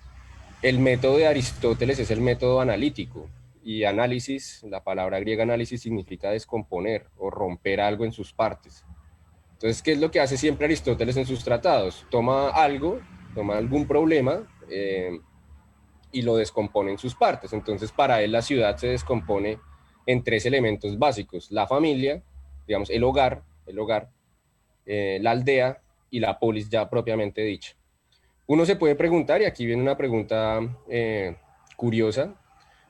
el método de Aristóteles es el método analítico, y análisis, la palabra griega análisis significa descomponer o romper algo en sus partes. Entonces, ¿qué es lo que hace siempre Aristóteles en sus tratados? Toma algún problema y lo descompone en sus partes. Entonces, para él la ciudad se descompone en 3 elementos básicos: la familia, digamos, el hogar, la aldea y la polis ya propiamente dicha. Uno se puede preguntar, y aquí viene una pregunta curiosa,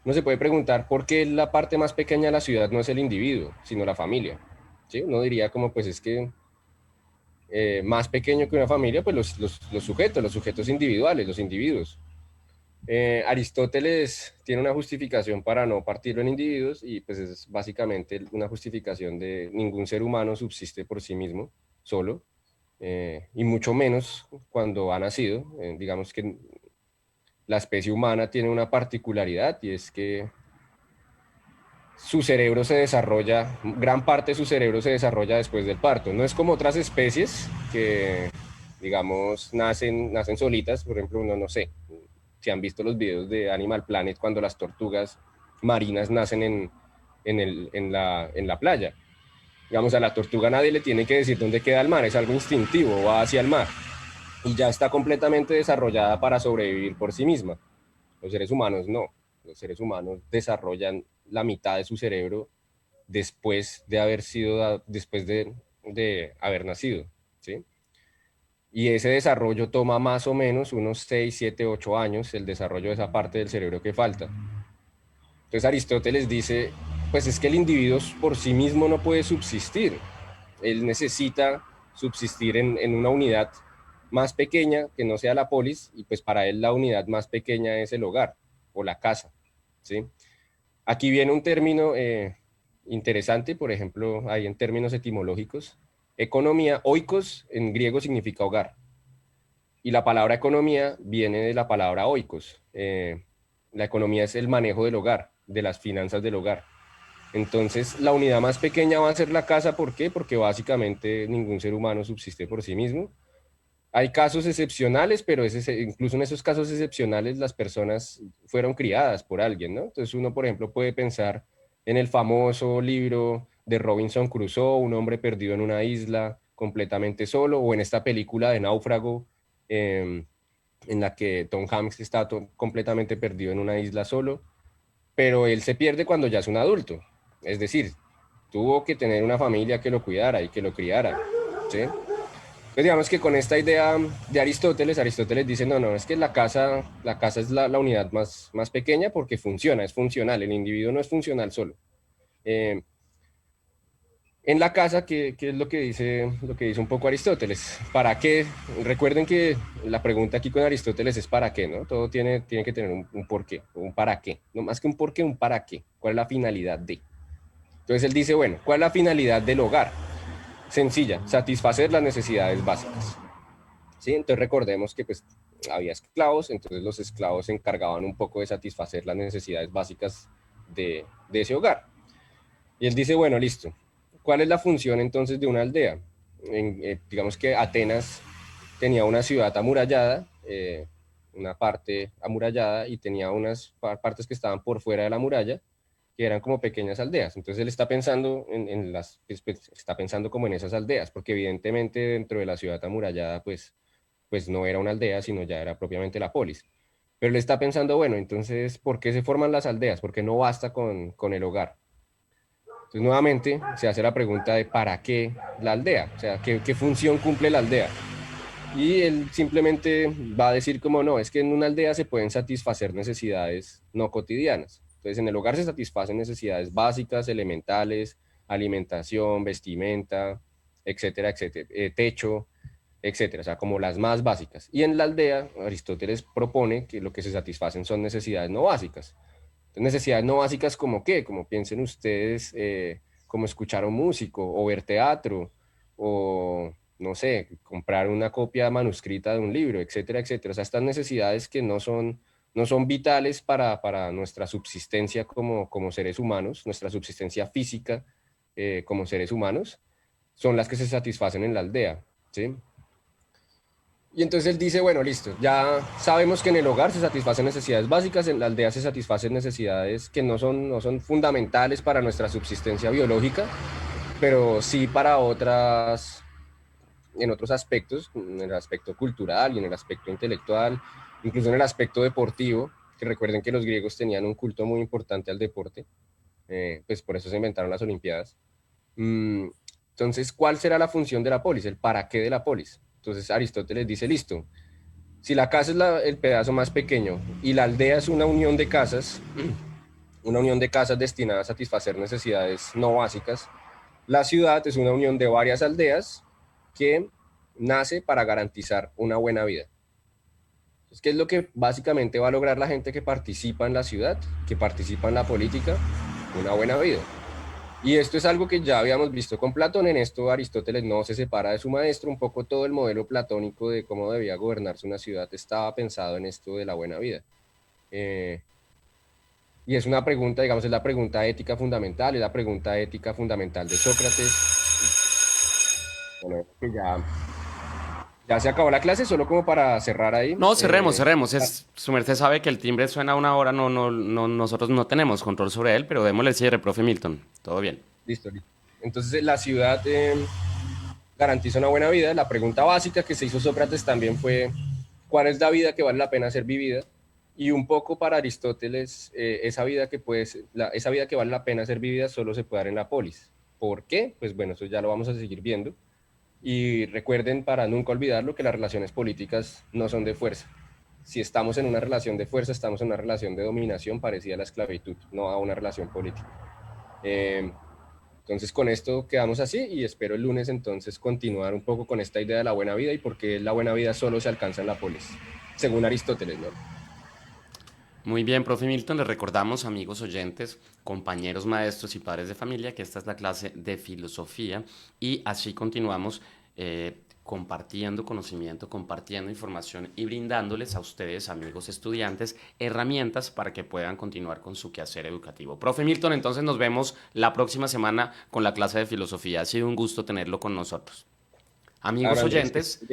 uno se puede preguntar por qué la parte más pequeña de la ciudad no es el individuo, sino la familia, ¿sí? Uno diría como, pues es que más pequeño que una familia, pues los sujetos individuales, los individuos. Aristóteles tiene una justificación para no partirlo en individuos y pues es básicamente una justificación de ningún ser humano subsiste por sí mismo, solo, y mucho menos cuando ha nacido. Digamos que la especie humana tiene una particularidad y es que su cerebro se desarrolla, gran parte de su cerebro se desarrolla después del parto. No es como otras especies que, digamos, nacen solitas. Por ejemplo, uno no sé, si han visto los videos de Animal Planet cuando las tortugas marinas nacen en la playa. Digamos, a la tortuga nadie le tiene que decir dónde queda el mar, es algo instintivo, va hacia el mar. Y ya está completamente desarrollada para sobrevivir por sí misma. Los seres humanos no. Los seres humanos desarrollan la mitad de su cerebro después de haber nacido, ¿sí? Y ese desarrollo toma más o menos unos 6, 7, 8 años, el desarrollo de esa parte del cerebro que falta. Entonces Aristóteles dice, pues es que el individuo por sí mismo no puede subsistir. Él necesita subsistir en una unidad más pequeña que no sea la polis, y pues para él la unidad más pequeña es el hogar o la casa, ¿sí? Aquí viene un término interesante, por ejemplo, ahí en términos etimológicos. Economía, oikos en griego significa hogar. Y la palabra economía viene de la palabra oikos. La economía es el manejo del hogar, de las finanzas del hogar. Entonces, la unidad más pequeña va a ser la casa. ¿Por qué? Porque básicamente ningún ser humano subsiste por sí mismo. Hay casos excepcionales, pero incluso en esos casos excepcionales las personas fueron criadas por alguien, ¿no? Entonces uno, por ejemplo, puede pensar en el famoso libro de Robinson Crusoe, un hombre perdido en una isla completamente solo, o en esta película de Náufrago, en la que Tom Hanks está completamente perdido en una isla solo, pero él se pierde cuando ya es un adulto. Es decir, tuvo que tener una familia que lo cuidara y que lo criara, ¿sí? Pues digamos que con esta idea de Aristóteles dice, no, es que la casa es la unidad más pequeña porque es funcional, el individuo no es funcional solo. En la casa, ¿qué es lo que dice un poco Aristóteles? ¿Para qué? Recuerden que la pregunta aquí con Aristóteles es ¿para qué? ¿No? Todo tiene que tener un porqué, un para qué. No más que un porqué, un para qué. ¿Cuál es la finalidad de? Entonces él dice, bueno, ¿cuál es la finalidad del hogar? Sencilla, satisfacer las necesidades básicas, ¿sí? Entonces recordemos que pues había esclavos, entonces los esclavos se encargaban un poco de satisfacer las necesidades básicas de ese hogar. Y él dice, bueno, listo, ¿cuál es la función entonces de una aldea? Digamos que Atenas tenía una ciudad amurallada, una parte amurallada, y tenía unas partes que estaban por fuera de la muralla, que eran como pequeñas aldeas. Entonces él está pensando está pensando como en esas aldeas, porque evidentemente dentro de la ciudad amurallada pues no era una aldea, sino ya era propiamente la polis. Pero él está pensando, bueno, entonces, ¿por qué se forman las aldeas? Porque no basta con el hogar. Entonces nuevamente se hace la pregunta de ¿para qué la aldea? O sea, ¿qué función cumple la aldea? Y él simplemente va a decir como no, es que en una aldea se pueden satisfacer necesidades no cotidianas. Entonces, en el hogar se satisfacen necesidades básicas, elementales, alimentación, vestimenta, etcétera, etcétera, techo, etcétera, o sea, como las más básicas. Y en la aldea, Aristóteles propone que lo que se satisfacen son necesidades no básicas. Entonces, necesidades no básicas como ¿qué? Como piensen ustedes, como escuchar a un músico, o ver teatro, o no sé, comprar una copia manuscrita de un libro, etcétera, etcétera. O sea, estas necesidades que no son vitales para nuestra subsistencia como seres humanos, nuestra subsistencia física como seres humanos, son las que se satisfacen en la aldea, ¿sí? Y entonces él dice, bueno, listo, ya sabemos que en el hogar se satisfacen necesidades básicas, en la aldea se satisfacen necesidades que no son fundamentales para nuestra subsistencia biológica, pero sí para en otros aspectos, en el aspecto cultural y en el aspecto intelectual, incluso en el aspecto deportivo, que recuerden que los griegos tenían un culto muy importante al deporte, pues por eso se inventaron las Olimpiadas. Entonces, ¿cuál será la función de la polis? ¿El para qué de la polis? Entonces Aristóteles dice, listo, si la casa es el pedazo más pequeño y la aldea es una unión de casas destinada a satisfacer necesidades no básicas, La ciudad es una unión de varias aldeas que nace para garantizar una buena vida. Entonces, ¿qué es lo que básicamente va a lograr la gente que participa en la ciudad, que participa en la política? Una buena vida. Y esto es algo que ya habíamos visto con Platón. En esto Aristóteles no se separa de su maestro. Un poco todo el modelo platónico de cómo debía gobernarse una ciudad estaba pensado en esto de la buena vida. Y es una pregunta, digamos, es la pregunta ética fundamental, es la pregunta ética fundamental de Sócrates. Bueno, que ya se acabó la clase, solo como para cerrar ahí. No, cerremos. Su merced sabe que el timbre suena a una hora, nosotros no tenemos control sobre él, pero démosle el cierre, profe Milton. Todo bien. Listo. Entonces, la ciudad garantiza una buena vida. La pregunta básica que se hizo Sócrates también fue, ¿cuál es la vida que vale la pena ser vivida? Y un poco para Aristóteles, esa vida que vale la pena ser vivida solo se puede dar en la polis. ¿Por qué? Pues bueno, eso ya lo vamos a seguir viendo. Y recuerden, para nunca olvidarlo, que las relaciones políticas no son de fuerza. Si estamos en una relación de fuerza, estamos en una relación de dominación parecida a la esclavitud, no a una relación política. Entonces con esto quedamos así y espero el lunes entonces continuar un poco con esta idea de la buena vida y por qué la buena vida solo se alcanza en la polis, según Aristóteles, ¿no? Muy bien, profe Milton, les recordamos, amigos oyentes, compañeros maestros y padres de familia, que esta es la clase de filosofía y así continuamos compartiendo conocimiento, compartiendo información y brindándoles a ustedes, amigos estudiantes, herramientas para que puedan continuar con su quehacer educativo. Profe Milton, entonces nos vemos la próxima semana con la clase de filosofía. Ha sido un gusto tenerlo con nosotros. Amigos oyentes,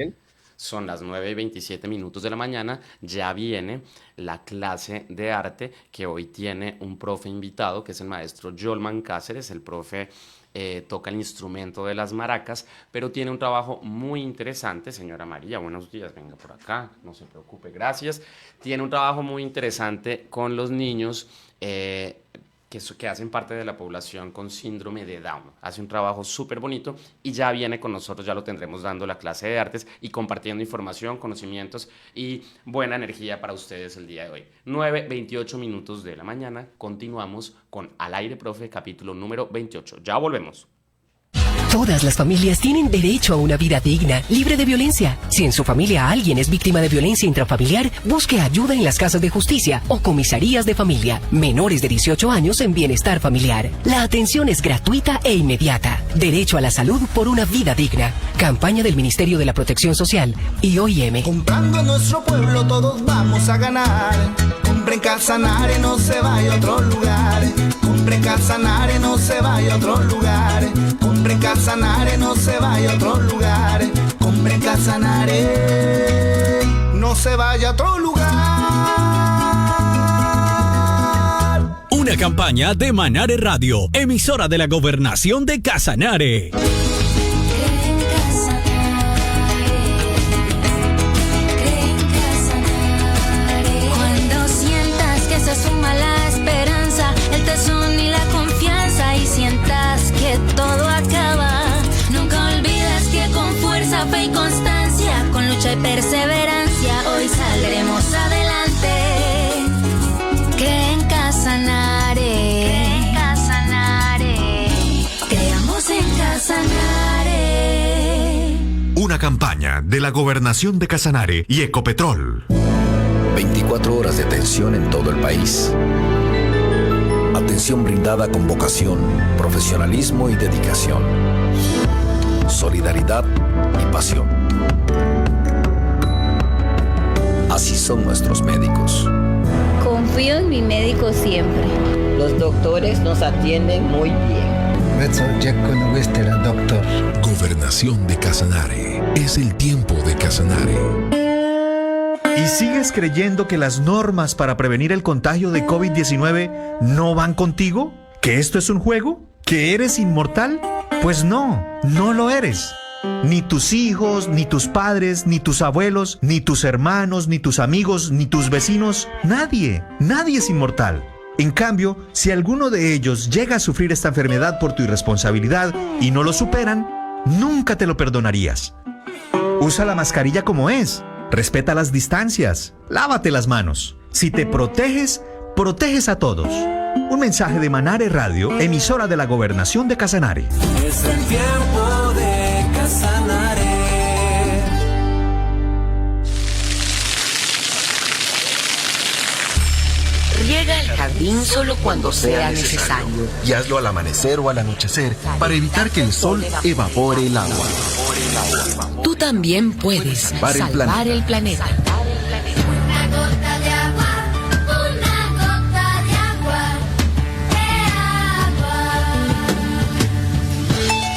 son las 9:27 de la mañana, ya viene la clase de arte que hoy tiene un profe invitado, que es el maestro Yolman Cáceres. El profe toca el instrumento de las maracas, pero tiene un trabajo muy interesante. Señora María, buenos días, venga por acá, no se preocupe, gracias. Tiene un trabajo muy interesante con los niños que hacen parte de la población con síndrome de Down. Hace un trabajo súper bonito y ya viene con nosotros, ya lo tendremos dando la clase de artes y compartiendo información, conocimientos y buena energía para ustedes el día de hoy. 9:28 de la mañana, continuamos con Al Aire, Profe, capítulo número 28. Ya volvemos. Todas las familias tienen derecho a una vida digna, libre de violencia. Si en su familia alguien es víctima de violencia intrafamiliar, busque ayuda en las casas de justicia o comisarías de familia. Menores de 18 años en bienestar familiar. La atención es gratuita e inmediata. Derecho a la salud por una vida digna. Campaña del Ministerio de la Protección Social y OIM. Comprando nuestro pueblo todos vamos a ganar. Compre en Casanare, no se vaya a otro lugar. Compre en Casanare, no se vaya a otro lugar. Compre en Casanare, no se vaya a otro lugar. Compre en Casanare, no se vaya a otro lugar. Una campaña de Manare Radio, emisora de la Gobernación de Casanare. Todo acaba, nunca olvides que con fuerza, fe y constancia, con lucha y perseverancia, hoy saldremos adelante. Cree en Casanare, creamos en Casanare. Una campaña de la Gobernación de Casanare y Ecopetrol. 24 horas de atención en todo el país. Atención brindada con vocación, profesionalismo y dedicación. Solidaridad y pasión. Así son nuestros médicos. Confío en mi médico siempre. Los doctores nos atienden muy bien. Gobernación de Casanare. Es el tiempo de Casanare. ¿Y sigues creyendo que las normas para prevenir el contagio de COVID-19 no van contigo? ¿Que esto es un juego? ¿Que eres inmortal? Pues no, no lo eres. Ni tus hijos, ni tus padres, ni tus abuelos, ni tus hermanos, ni tus amigos, ni tus vecinos, nadie es inmortal. En cambio, si alguno de ellos llega a sufrir esta enfermedad por tu irresponsabilidad y no lo superan, nunca te lo perdonarías. Usa la mascarilla como es. Respeta las distancias. Lávate las manos. Si te proteges, proteges a todos. Un mensaje de Manare Radio, emisora de la Gobernación de Casanare. Es el tiempo de Casanare. Riega el jardín solo cuando sea necesario. Y hazlo al amanecer o al anochecer para evitar que el sol evapore el agua. Tú también puedes salvar el planeta. Una gota de agua, una gota de agua,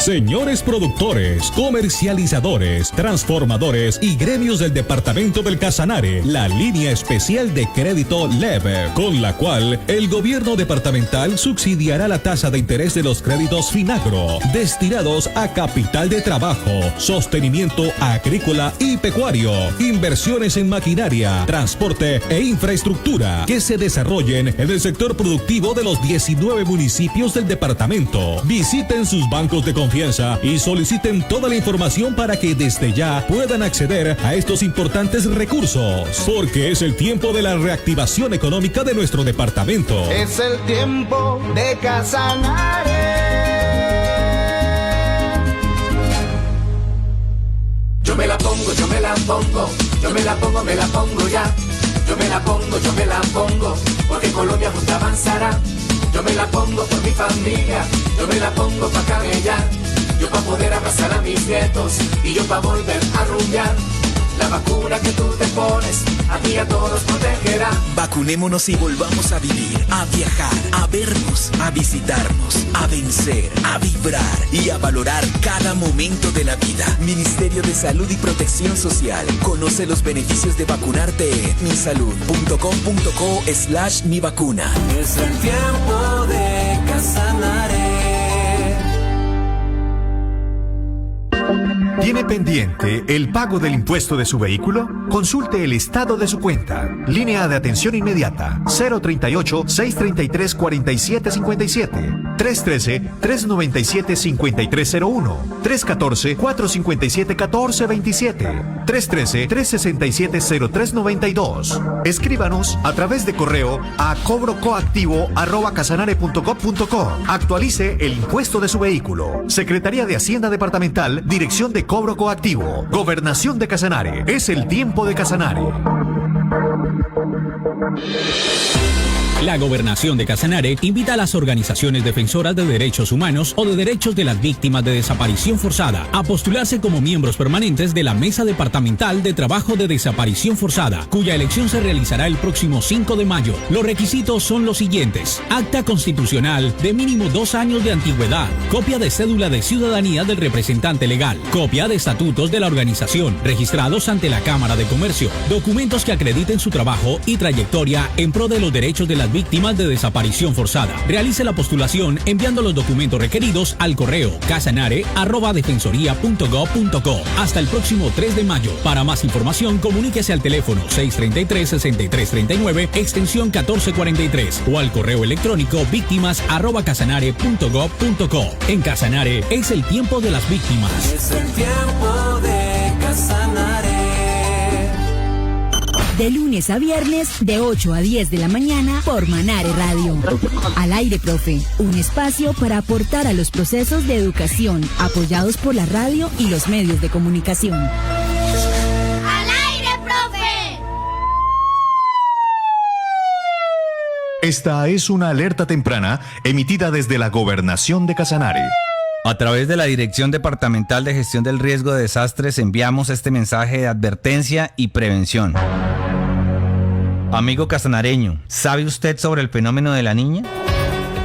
Señores productores, comercializadores, transformadores y gremios del departamento del Casanare, la línea especial de crédito LEV, con la cual el gobierno departamental subsidiará la tasa de interés de los créditos Finagro, destinados a capital de trabajo, sostenimiento agrícola y pecuario, inversiones en maquinaria, transporte e infraestructura, que se desarrollen en el sector productivo de los 19 municipios del departamento. Visiten sus bancos de confianza y soliciten toda la información para que desde ya puedan acceder a estos importantes recursos, porque es el tiempo de la reactivación económica de nuestro departamento. Es el tiempo de Casanare. Yo me la pongo, yo me la pongo, yo me la pongo, me la pongo ya. Yo me la pongo, yo me la pongo, porque Colombia junta avanzará. Yo me la pongo por mi familia, yo me la pongo pa' camellar. Yo pa' poder abrazar a mis nietos y yo pa' volver a rumbear. La vacuna que tú te pones, a ti a todos protegerá. Vacunémonos y volvamos a vivir, a viajar, a vernos, a visitarnos, a vencer, a vibrar y a valorar cada momento de la vida. Ministerio de Salud y Protección Social. Conoce los beneficios de vacunarte en misalud.com.co/mivacuna. Es el tiempo de Casanare. ¿Tiene pendiente el pago del impuesto de su vehículo? Consulte el estado de su cuenta. Línea de atención inmediata 038-633-4757, 313-397-5301, 314-457-1427, 313-367-0392. Escríbanos a través de correo a cobrocoactivo@casanare.gov.co. Actualice el impuesto de su vehículo. Secretaría de Hacienda Departamental, Dirección de Cobro Coactivo, Gobernación de Casanare. Es el tiempo de Casanare. La Gobernación de Casanare invita a las organizaciones defensoras de derechos humanos o de derechos de las víctimas de desaparición forzada a postularse como miembros permanentes de la Mesa Departamental de Trabajo de Desaparición Forzada, cuya elección se realizará el próximo 5 de mayo. Los requisitos son los siguientes: acta constitucional de mínimo 2 años de antigüedad, copia de cédula de ciudadanía del representante legal, copia de estatutos de la organización registrados ante la Cámara de Comercio, documentos que acrediten su trabajo y trayectoria en pro de los derechos de las víctimas de desaparición forzada. Realice la postulación enviando los documentos requeridos al correo casanare@defensoría.gov.co hasta el próximo 3 de mayo. Para más información, comuníquese al teléfono 633-6339, extensión 1443 o al correo electrónico víctimas@casanare.gov.co. En Casanare es el tiempo de las víctimas. Es el tiempo de Casanare. De lunes a viernes, de 8 a 10 de la mañana, por Manare Radio. Al aire, profe. Un espacio para aportar a los procesos de educación, apoyados por la radio y los medios de comunicación. ¡Al aire, profe! Esta es una alerta temprana emitida desde la Gobernación de Casanare. A través de la Dirección Departamental de Gestión del Riesgo de Desastres enviamos este mensaje de advertencia y prevención. Amigo casanareño, ¿sabe usted sobre el fenómeno de la Niña?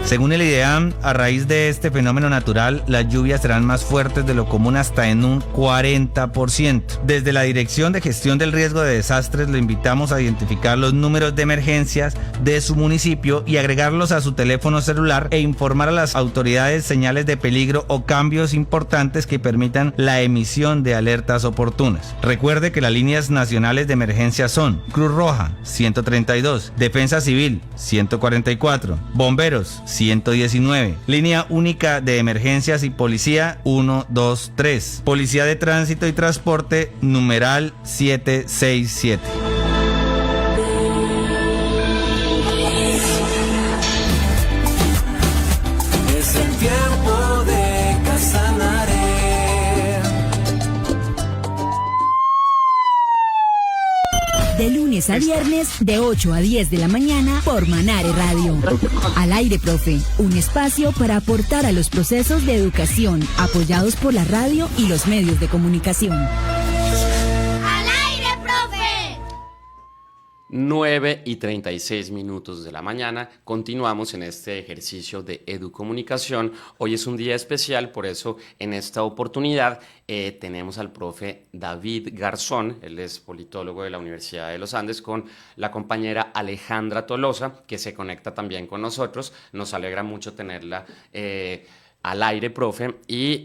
Según el IDEAM, a raíz de este fenómeno natural, las lluvias serán más fuertes de lo común hasta en un 40%. Desde la Dirección de Gestión del Riesgo de Desastres lo invitamos a identificar los números de emergencias de su municipio y agregarlos a su teléfono celular e informar a las autoridades señales de peligro o cambios importantes que permitan la emisión de alertas oportunas. Recuerde que las líneas nacionales de emergencia son Cruz Roja 132, Defensa Civil 144, Bomberos 119, Línea Única de Emergencias y Policía 123, Policía de Tránsito y Transporte numeral 767. a viernes de 8 a 10 de la mañana por Manare Radio. Al aire, profe, un espacio para aportar a los procesos de educación apoyados por la radio y los medios de comunicación. 9:36 de la mañana, continuamos en este ejercicio de educomunicación. Hoy es un día especial, por eso en esta oportunidad tenemos al profe David Garzón, él es politólogo de la Universidad de los Andes, con la compañera Alejandra Tolosa, que se conecta también con nosotros. Nos alegra mucho tenerla al aire, profe, y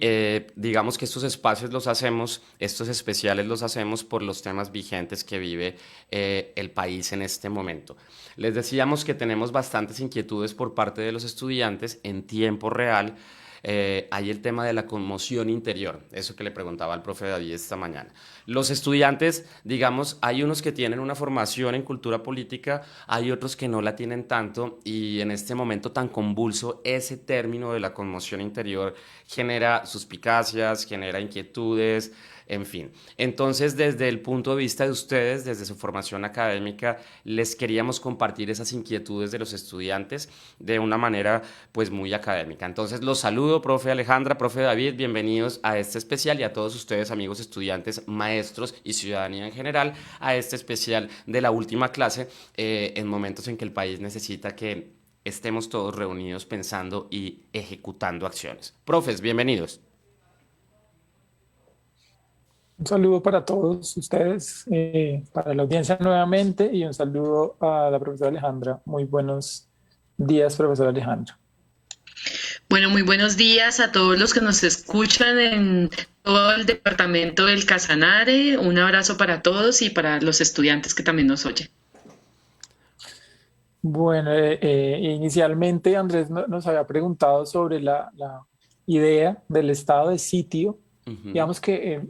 digamos que estos espacios los hacemos, estos especiales los hacemos por los temas vigentes que vive el país en este momento. Les decíamos que tenemos bastantes inquietudes por parte de los estudiantes en tiempo real. Hay el tema de la conmoción interior, eso que le preguntaba al profe David esta mañana. Los estudiantes, digamos, hay unos que tienen una formación en cultura política, hay otros que no la tienen tanto, y en este momento tan convulso, ese término de la conmoción interior genera suspicacias, genera inquietudes, en fin. Entonces, desde el punto de vista de ustedes, desde su formación académica, les queríamos compartir esas inquietudes de los estudiantes de una manera pues muy académica. Entonces, los saludo, profe Alejandra, profe David, bienvenidos a este especial, y a todos ustedes, amigos estudiantes, maestros y ciudadanía en general, a este especial de la última clase, en momentos en que el país necesita que estemos todos reunidos pensando y ejecutando acciones. Profes, bienvenidos. Un saludo para todos ustedes, para la audiencia nuevamente, y un saludo a la profesora Alejandra. Muy buenos días, profesora Alejandra. Bueno, muy buenos días a todos los que nos escuchan en todo el departamento del Casanare. Un abrazo para todos y para los estudiantes que también nos oyen. Bueno, inicialmente Andrés nos había preguntado sobre la idea del estado de sitio. Digamos que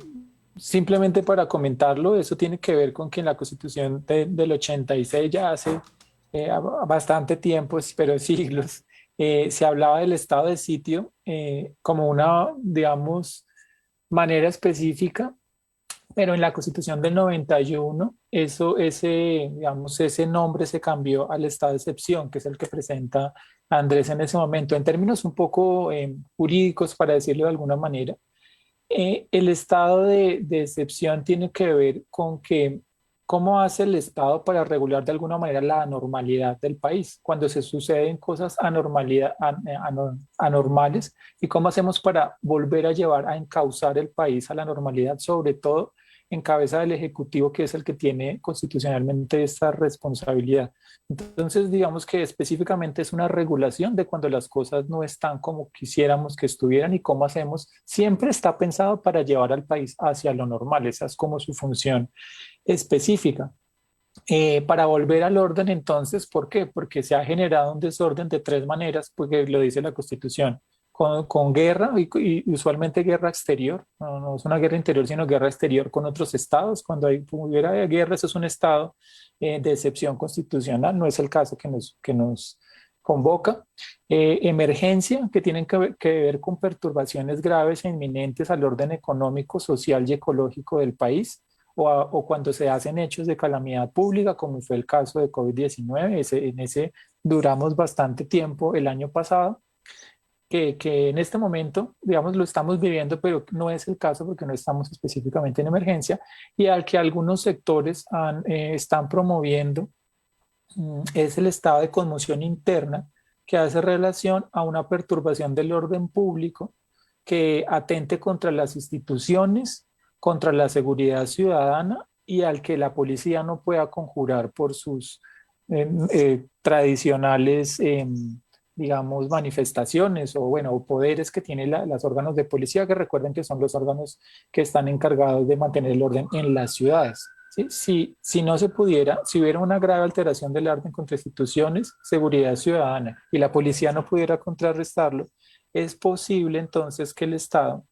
simplemente para comentarlo, eso tiene que ver con que en la Constitución del 86, ya hace bastante tiempo, pero siglos, se hablaba del estado de sitio como una, digamos, manera específica, pero en la Constitución del 91, ese nombre se cambió al estado de excepción, que es el que presenta Andrés en ese momento. En términos un poco jurídicos, para decirlo de alguna manera, el estado de excepción tiene que ver con que cómo hace el Estado para regular de alguna manera la anormalidad del país, cuando se suceden cosas anormales, y cómo hacemos para volver a llevar a encauzar el país a la normalidad, sobre todo en cabeza del Ejecutivo, que es el que tiene constitucionalmente esta responsabilidad. Entonces, digamos que específicamente es una regulación de cuando las cosas no están como quisiéramos que estuvieran, y cómo hacemos, siempre está pensado para llevar al país hacia lo normal. Esa es como su función específica. Para volver al orden, entonces, ¿por qué? Porque se ha generado un desorden de tres maneras, porque lo dice la Constitución. Con guerra, y usualmente guerra exterior, no es una guerra interior, sino guerra exterior con otros estados. Cuando hubiera guerra, eso es un estado de excepción constitucional, no es el caso que nos convoca. Emergencia, que tienen que ver con perturbaciones graves e inminentes al orden económico, social y ecológico del país, o cuando se hacen hechos de calamidad pública, como fue el caso de COVID-19, en ese duramos bastante tiempo el año pasado, que en este momento, digamos, lo estamos viviendo, pero no es el caso porque no estamos específicamente en emergencia, y al que algunos sectores están promoviendo es el estado de conmoción interna, que hace relación a una perturbación del orden público que atente contra las instituciones, contra la seguridad ciudadana, y al que la policía no pueda conjurar por sus tradicionales digamos, manifestaciones o poderes que tienen los órganos de policía, que recuerden que son los órganos que están encargados de mantener el orden en las ciudades. ¿Sí? Si no se pudiera, si hubiera una grave alteración del orden contra instituciones, seguridad ciudadana, y la policía no pudiera contrarrestarlo, es posible entonces que el Estado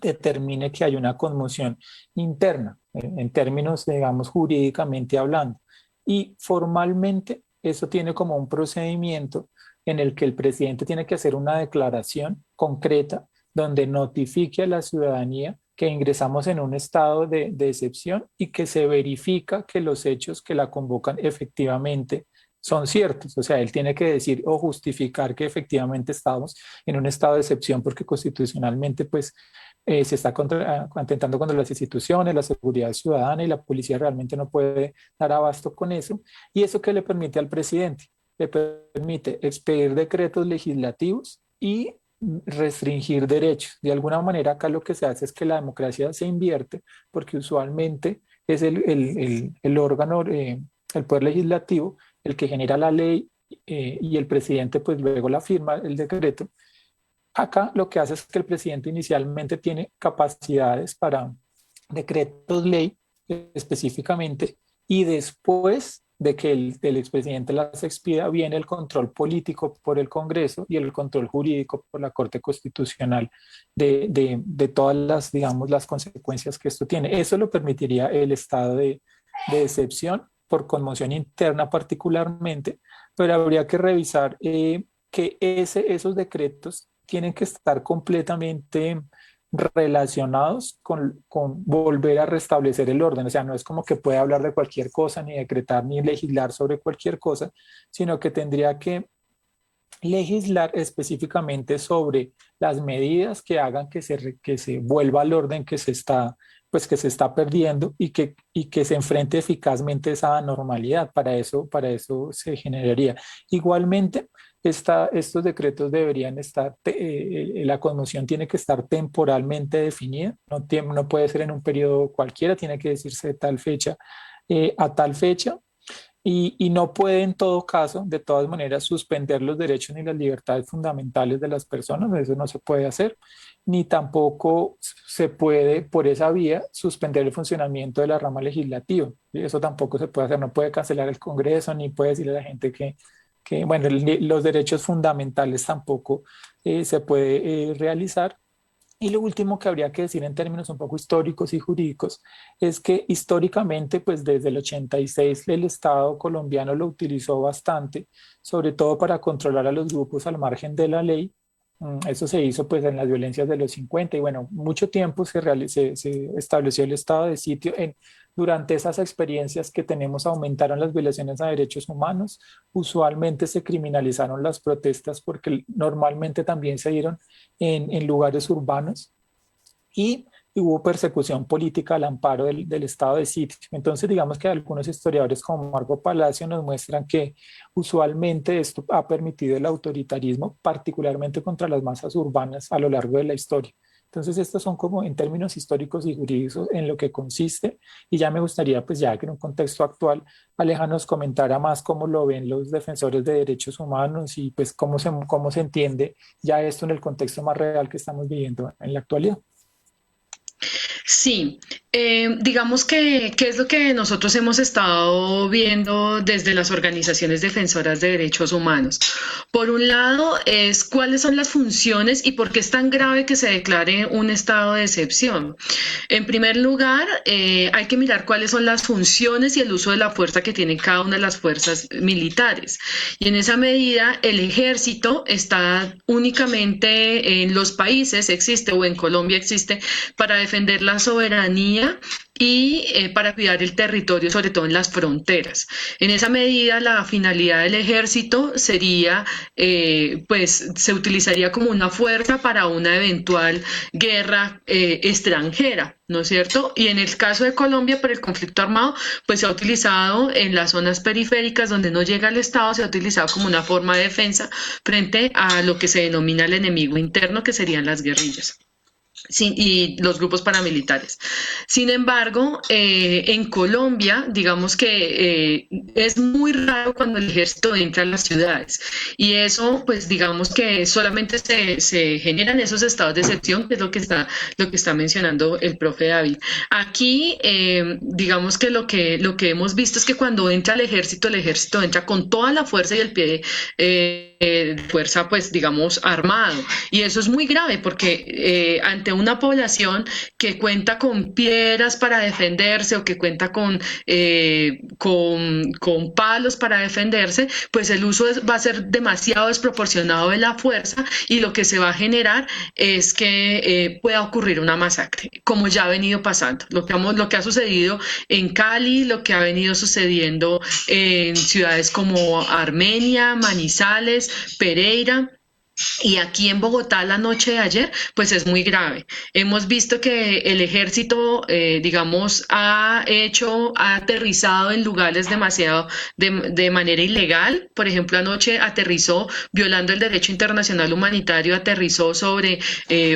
determine que hay una conmoción interna, en términos, digamos, jurídicamente hablando. Y formalmente eso tiene como un procedimiento en el que el presidente tiene que hacer una declaración concreta donde notifique a la ciudadanía que ingresamos en un estado de excepción y que se verifica que los hechos que la convocan efectivamente son ciertos. O sea, él tiene que decir o justificar que efectivamente estamos en un estado de excepción porque constitucionalmente pues se está atentando contra las instituciones, la seguridad ciudadana, y la policía realmente no puede dar abasto con eso. ¿Y eso qué le permite al presidente? Le permite expedir decretos legislativos y restringir derechos. De alguna manera acá lo que se hace es que la democracia se invierte, porque usualmente es el órgano, el poder legislativo, el que genera la ley, y el presidente pues luego la firma, el decreto. Acá lo que hace es que el presidente inicialmente tiene capacidades para decretos ley específicamente, y después de que el expresidente las expida viene el control político por el Congreso y el control jurídico por la Corte Constitucional de todas las, digamos, las consecuencias que esto tiene. Eso lo permitiría el estado de excepción por conmoción interna particularmente, pero habría que revisar que esos decretos tienen que estar completamente relacionados con volver a restablecer el orden. O sea, no es como que pueda hablar de cualquier cosa, ni decretar, ni legislar sobre cualquier cosa, sino que tendría que legislar específicamente sobre las medidas que hagan que se vuelva al orden que se está perdiendo, y que se enfrente eficazmente esa anormalidad. Para eso se generaría. Igualmente, estos decretos deberían estar, la conmoción tiene que estar temporalmente definida, no puede ser en un periodo cualquiera, tiene que decirse de tal fecha a tal fecha, y no puede en todo caso, de todas maneras, suspender los derechos ni las libertades fundamentales de las personas. Eso no se puede hacer, ni tampoco se puede por esa vía suspender el funcionamiento de la rama legislativa. Eso tampoco se puede hacer, no puede cancelar el Congreso, ni puede decirle a la gente que bueno, los derechos fundamentales tampoco se puede realizar. Y lo último que habría que decir en términos un poco históricos y jurídicos es que históricamente, pues desde el 86, el Estado colombiano lo utilizó bastante, sobre todo para controlar a los grupos al margen de la ley. Eso se hizo pues en las violencias de los 50, y bueno, mucho tiempo se estableció el estado de sitio. Durante esas experiencias que tenemos, aumentaron las violaciones a derechos humanos. Usualmente se criminalizaron las protestas porque normalmente también se dieron en lugares urbanos, y hubo persecución política al amparo del estado de sitio. Entonces, digamos que algunos historiadores como Marco Palacio nos muestran que usualmente esto ha permitido el autoritarismo, particularmente contra las masas urbanas a lo largo de la historia. Entonces, estos son como en términos históricos y jurídicos en lo que consiste, y ya me gustaría, pues ya que en un contexto actual, Aleja nos comentara más cómo lo ven los defensores de derechos humanos, y pues cómo se entiende ya esto en el contexto más real que estamos viviendo en la actualidad. Sí, digamos que ¿qué es lo que nosotros hemos estado viendo desde las organizaciones defensoras de derechos humanos? Por un lado es cuáles son las funciones y por qué es tan grave que se declare un estado de excepción. En primer lugar, hay que mirar cuáles son las funciones y el uso de la fuerza que tienen cada una de las fuerzas militares. Y en esa medida, el ejército está únicamente en los países, existe, o en Colombia existe, para defender la soberanía y para cuidar el territorio, sobre todo en las fronteras. En esa medida, la finalidad del ejército sería, pues se utilizaría como una fuerza para una eventual guerra extranjera, ¿no es cierto? Y en el caso de Colombia, por el conflicto armado, pues se ha utilizado en las zonas periféricas donde no llega el Estado, se ha utilizado como una forma de defensa frente a lo que se denomina el enemigo interno, que serían las guerrillas. Sí, y los grupos paramilitares. Sin embargo, en Colombia, digamos que es muy raro cuando el ejército entra a las ciudades, y eso, pues digamos que solamente se generan esos estados de excepción, que es lo que está mencionando el profe David. Aquí, digamos que lo que hemos visto es que cuando entra el ejército entra con toda la fuerza y el pie fuerza, pues digamos, armado, y eso es muy grave porque ante ante una población que cuenta con piedras para defenderse o que cuenta con palos para defenderse, pues el uso va a ser demasiado desproporcionado de la fuerza y lo que se va a generar es que pueda ocurrir una masacre, como ya ha venido pasando. Lo que ha sucedido en Cali, lo que ha venido sucediendo en ciudades como Armenia, Manizales, Pereira. Y aquí en Bogotá la noche de ayer, pues es muy grave. Hemos visto que el ejército, digamos, ha aterrizado en lugares demasiado de manera ilegal. Por ejemplo, anoche aterrizó, violando el derecho internacional humanitario, aterrizó sobre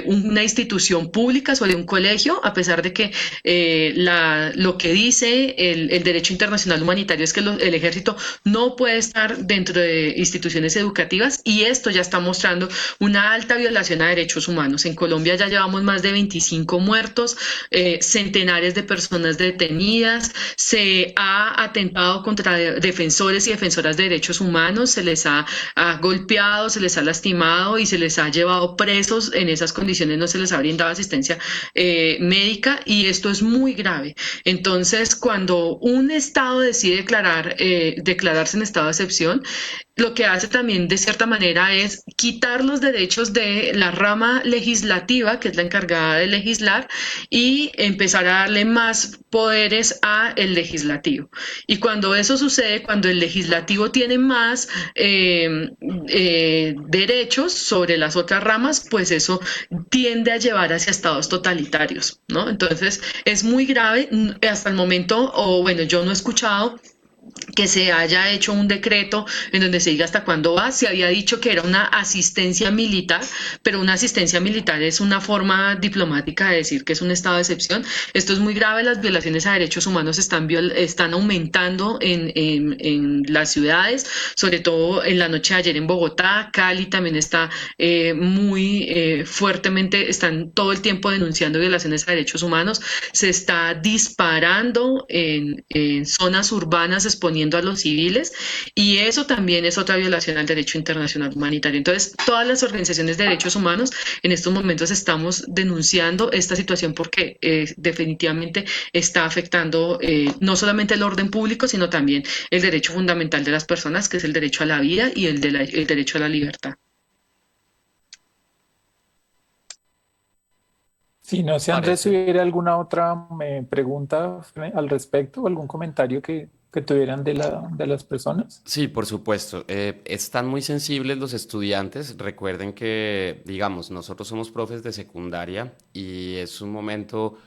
una institución pública, sobre un colegio, a pesar de que lo que dice el derecho internacional humanitario es que el ejército no puede estar dentro de instituciones educativas, y esto ya está mostrando una alta violación a derechos humanos. En Colombia ya llevamos más de 25 muertos, centenares de personas detenidas, se ha atentado contra defensores y defensoras de derechos humanos, se les ha golpeado, se les ha lastimado y se les ha llevado presos. En esas condiciones no se les ha brindado asistencia médica, y esto es muy grave. Entonces, cuando un Estado decide declararse en estado de excepción, lo que hace también de cierta manera es quitar los derechos de la rama legislativa, que es la encargada de legislar, y empezar a darle más poderes al legislativo. Y cuando eso sucede, cuando el legislativo tiene más derechos sobre las otras ramas, pues eso tiende a llevar hacia estados totalitarios, ¿no? Entonces es muy grave. Hasta el momento, yo no he escuchado que se haya hecho un decreto en donde se diga hasta cuándo va. Se había dicho que era una asistencia militar, pero una asistencia militar es una forma diplomática de decir que es un estado de excepción. Esto es muy grave. Las violaciones a derechos humanos están aumentando en las ciudades, sobre todo en la noche de ayer en Bogotá. Cali también está muy fuertemente, están todo el tiempo denunciando violaciones a derechos humanos. Se está disparando en zonas urbanas, exponiendo a los civiles, y eso también es otra violación al derecho internacional humanitario. Entonces, todas las organizaciones de derechos humanos en estos momentos estamos denunciando esta situación porque definitivamente está afectando no solamente el orden público, sino también el derecho fundamental de las personas, que es el derecho a la vida y el derecho a la libertad. Si no sé, Andrés, si hubiera alguna otra pregunta al respecto o algún comentario que tuvieran de las personas. Sí, por supuesto. Están muy sensibles los estudiantes. Recuerden que, digamos, nosotros somos profes de secundaria y es un momento,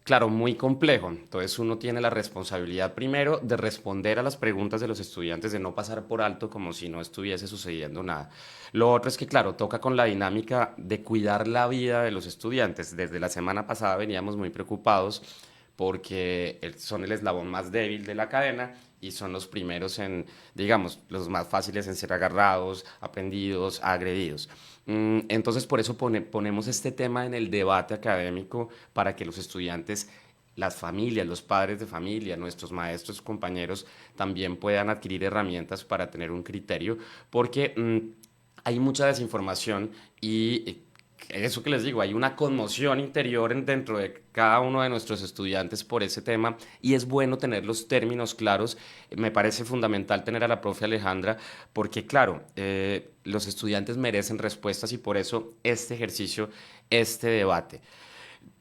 claro, muy complejo. Entonces uno tiene la responsabilidad primero de responder a las preguntas de los estudiantes, de no pasar por alto como si no estuviese sucediendo nada. Lo otro es que, claro, toca con la dinámica de cuidar la vida de los estudiantes. Desde la semana pasada veníamos muy preocupados porque son el eslabón más débil de la cadena y son los primeros digamos, los más fáciles en ser agarrados, aprendidos, agredidos. Entonces, por eso ponemos este tema en el debate académico para que los estudiantes, las familias, los padres de familia, nuestros maestros, compañeros, también puedan adquirir herramientas para tener un criterio, porque hay mucha desinformación y eso que les digo, hay una conmoción interior dentro de cada uno de nuestros estudiantes por ese tema y es bueno tener los términos claros. Me parece fundamental tener a la profe Alejandra porque, claro, los estudiantes merecen respuestas y por eso este ejercicio, este debate.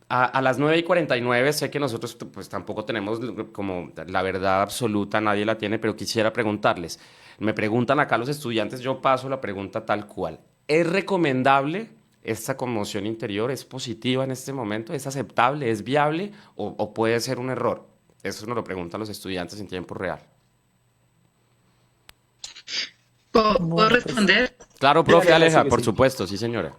A las 9:49 sé que nosotros pues tampoco tenemos como la verdad absoluta, nadie la tiene, pero quisiera preguntarles. Me preguntan acá los estudiantes, yo paso la pregunta tal cual. ¿Es recomendable esta conmoción interior? ¿Es positiva en este momento? ¿Es aceptable? ¿Es viable? ¿O puede ser un error? Eso nos lo preguntan los estudiantes en tiempo real. ¿Puedo responder? Claro, profe Aleja, por supuesto, sí señora.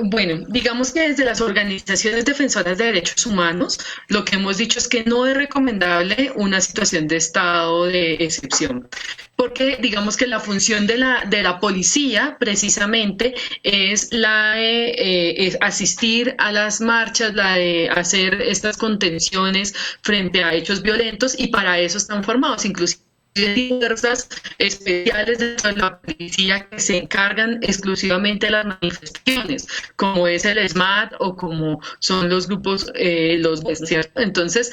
Bueno, digamos que desde las organizaciones defensoras de derechos humanos, lo que hemos dicho es que no es recomendable una situación de estado de excepción, porque digamos que la función de la policía precisamente es la de asistir a las marchas, la de hacer estas contenciones frente a hechos violentos, y para eso están formados. Inclusive fuerzas especiales de la policía que se encargan exclusivamente de las manifestaciones, como es el SMAT o como son los grupos, los ¿cierto? Entonces,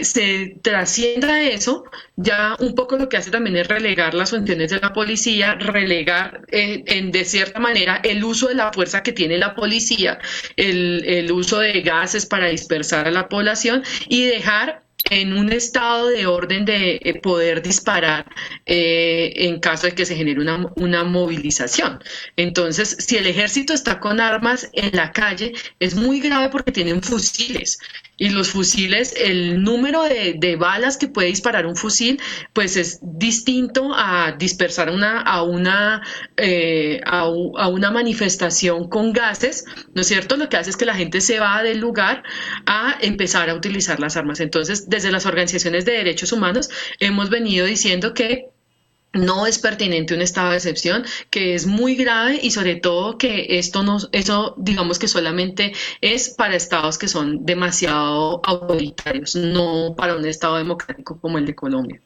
se trasciende a eso, ya un poco lo que hace también es relegar las funciones de la policía, relegar de cierta manera el uso de la fuerza que tiene la policía, el uso de gases para dispersar a la población y dejar en un estado de orden de poder disparar en caso de que se genere una movilización. Entonces, si el ejército está con armas en la calle, es muy grave porque tienen fusiles. Y los fusiles, el número de balas que puede disparar un fusil, pues es distinto a dispersar a una manifestación con gases, ¿no es cierto? Lo que hace es que la gente se va del lugar a empezar a utilizar las armas. Entonces, desde las organizaciones de derechos humanos hemos venido diciendo que no es pertinente un estado de excepción, que es muy grave y sobre todo que eso digamos que solamente es para estados que son demasiado autoritarios, no para un estado democrático como el de Colombia.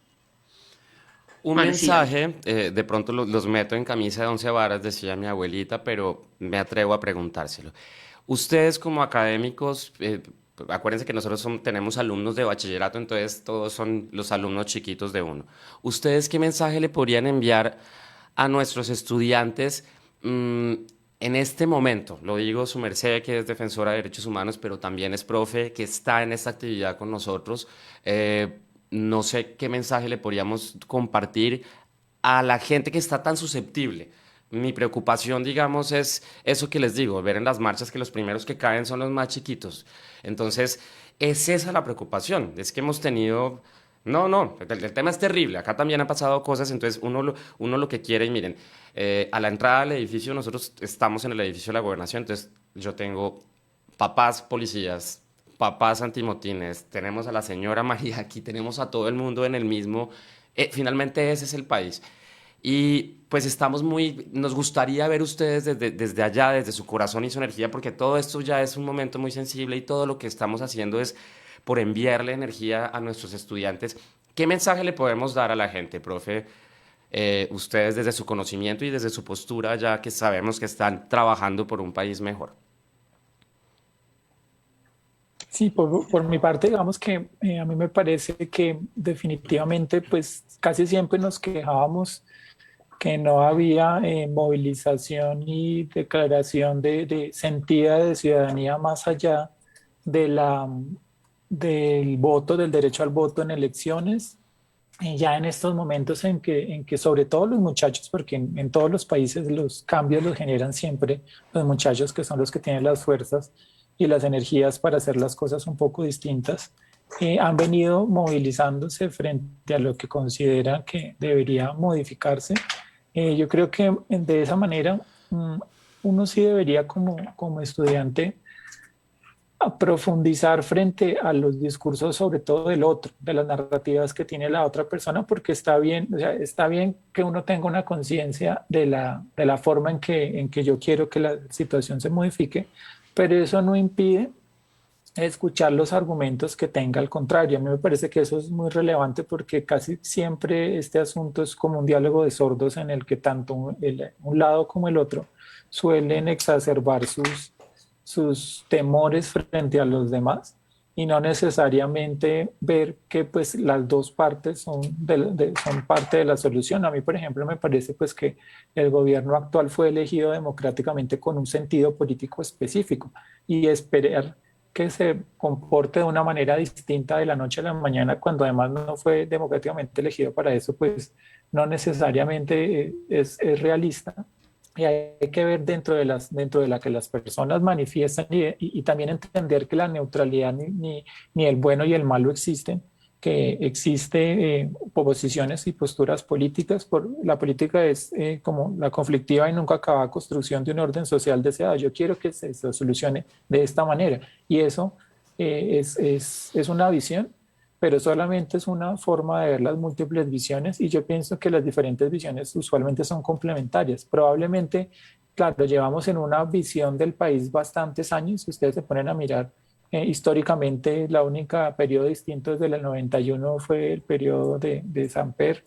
Un mensaje, de pronto los meto en camisa de 11 varas, decía mi abuelita, pero me atrevo a preguntárselo. Ustedes como académicos, acuérdense que nosotros tenemos alumnos de bachillerato, entonces todos son los alumnos chiquitos de uno. ¿Ustedes qué mensaje le podrían enviar a nuestros estudiantes en este momento? Lo digo su merced, que es defensora de derechos humanos, pero también es profe, que está en esta actividad con nosotros. No sé qué mensaje le podríamos compartir a la gente que está tan susceptible. Mi preocupación, digamos, es eso que les digo, ver en las marchas que los primeros que caen son los más chiquitos. Entonces, es esa la preocupación, es que hemos tenido... No, el tema es terrible, acá también han pasado cosas, entonces uno lo que quiere, y miren, a la entrada del edificio, nosotros estamos en el edificio de la Gobernación, entonces yo tengo papás policías, papás antimotines, tenemos a la señora María, aquí tenemos a todo el mundo en el mismo... finalmente ese es el país. Y pues nos gustaría ver ustedes desde allá, desde su corazón y su energía, porque todo esto ya es un momento muy sensible y todo lo que estamos haciendo es por enviarle energía a nuestros estudiantes. ¿Qué mensaje le podemos dar a la gente, profe? Ustedes desde su conocimiento y desde su postura, ya que sabemos que están trabajando por un país mejor. Sí, por mi parte, digamos que a mí me parece que definitivamente, pues casi siempre nos quejábamos que no había movilización y declaración de sentido de ciudadanía más allá del voto, del derecho al voto en elecciones. Ya en estos momentos en que sobre todo los muchachos, porque en todos los países los cambios los generan siempre los muchachos, que son los que tienen las fuerzas y las energías para hacer las cosas un poco distintas, han venido movilizándose frente a lo que consideran que debería modificarse. Yo creo que de esa manera uno sí debería como estudiante a profundizar frente a los discursos, sobre todo del otro, de las narrativas que tiene la otra persona, porque está bien, o sea, está bien que uno tenga una conciencia de la forma en que yo quiero que la situación se modifique, pero eso no impide escuchar los argumentos que tenga al contrario. A mí me parece que eso es muy relevante porque casi siempre este asunto es como un diálogo de sordos en el que tanto un lado como el otro suelen exacerbar sus temores frente a los demás y no necesariamente ver que pues las dos partes son parte de la solución. A mí, por ejemplo, me parece pues que el gobierno actual fue elegido democráticamente con un sentido político específico y esperar que se comporte de una manera distinta de la noche a la mañana cuando además no fue democráticamente elegido para eso, pues no necesariamente es realista. Y hay que ver dentro de la que las personas manifiestan y también entender que la neutralidad ni el bueno y el malo existen, que existe posiciones y posturas políticas. La política es como la conflictiva y nunca acabada construcción de un orden social deseado. Yo quiero que se solucione de esta manera y eso es una visión, pero solamente es una forma de ver las múltiples visiones y yo pienso que las diferentes visiones usualmente son complementarias. Probablemente, claro, llevamos en una visión del país bastantes años, si ustedes se ponen a mirar Históricamente, la única periodo distinto desde el 91 fue el periodo de Samper,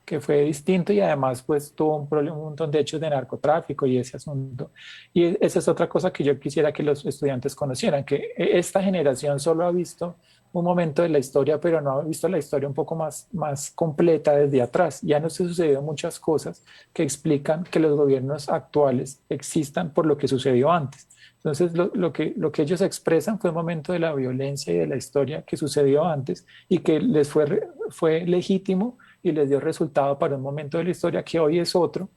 que fue distinto y además pues tuvo un problema, un montón de hechos de narcotráfico y ese asunto. Y esa es otra cosa que yo quisiera que los estudiantes conocieran, que esta generación solo ha visto un momento de la historia, pero no ha visto la historia un poco más completa desde atrás. Ya nos han sucedido muchas cosas que explican que los gobiernos actuales existan por lo que sucedió antes. Entonces, lo que ellos expresan fue un momento de la violencia y de la historia que sucedió antes y que les fue legítimo y les dio resultado para un momento de la historia que hoy es otro.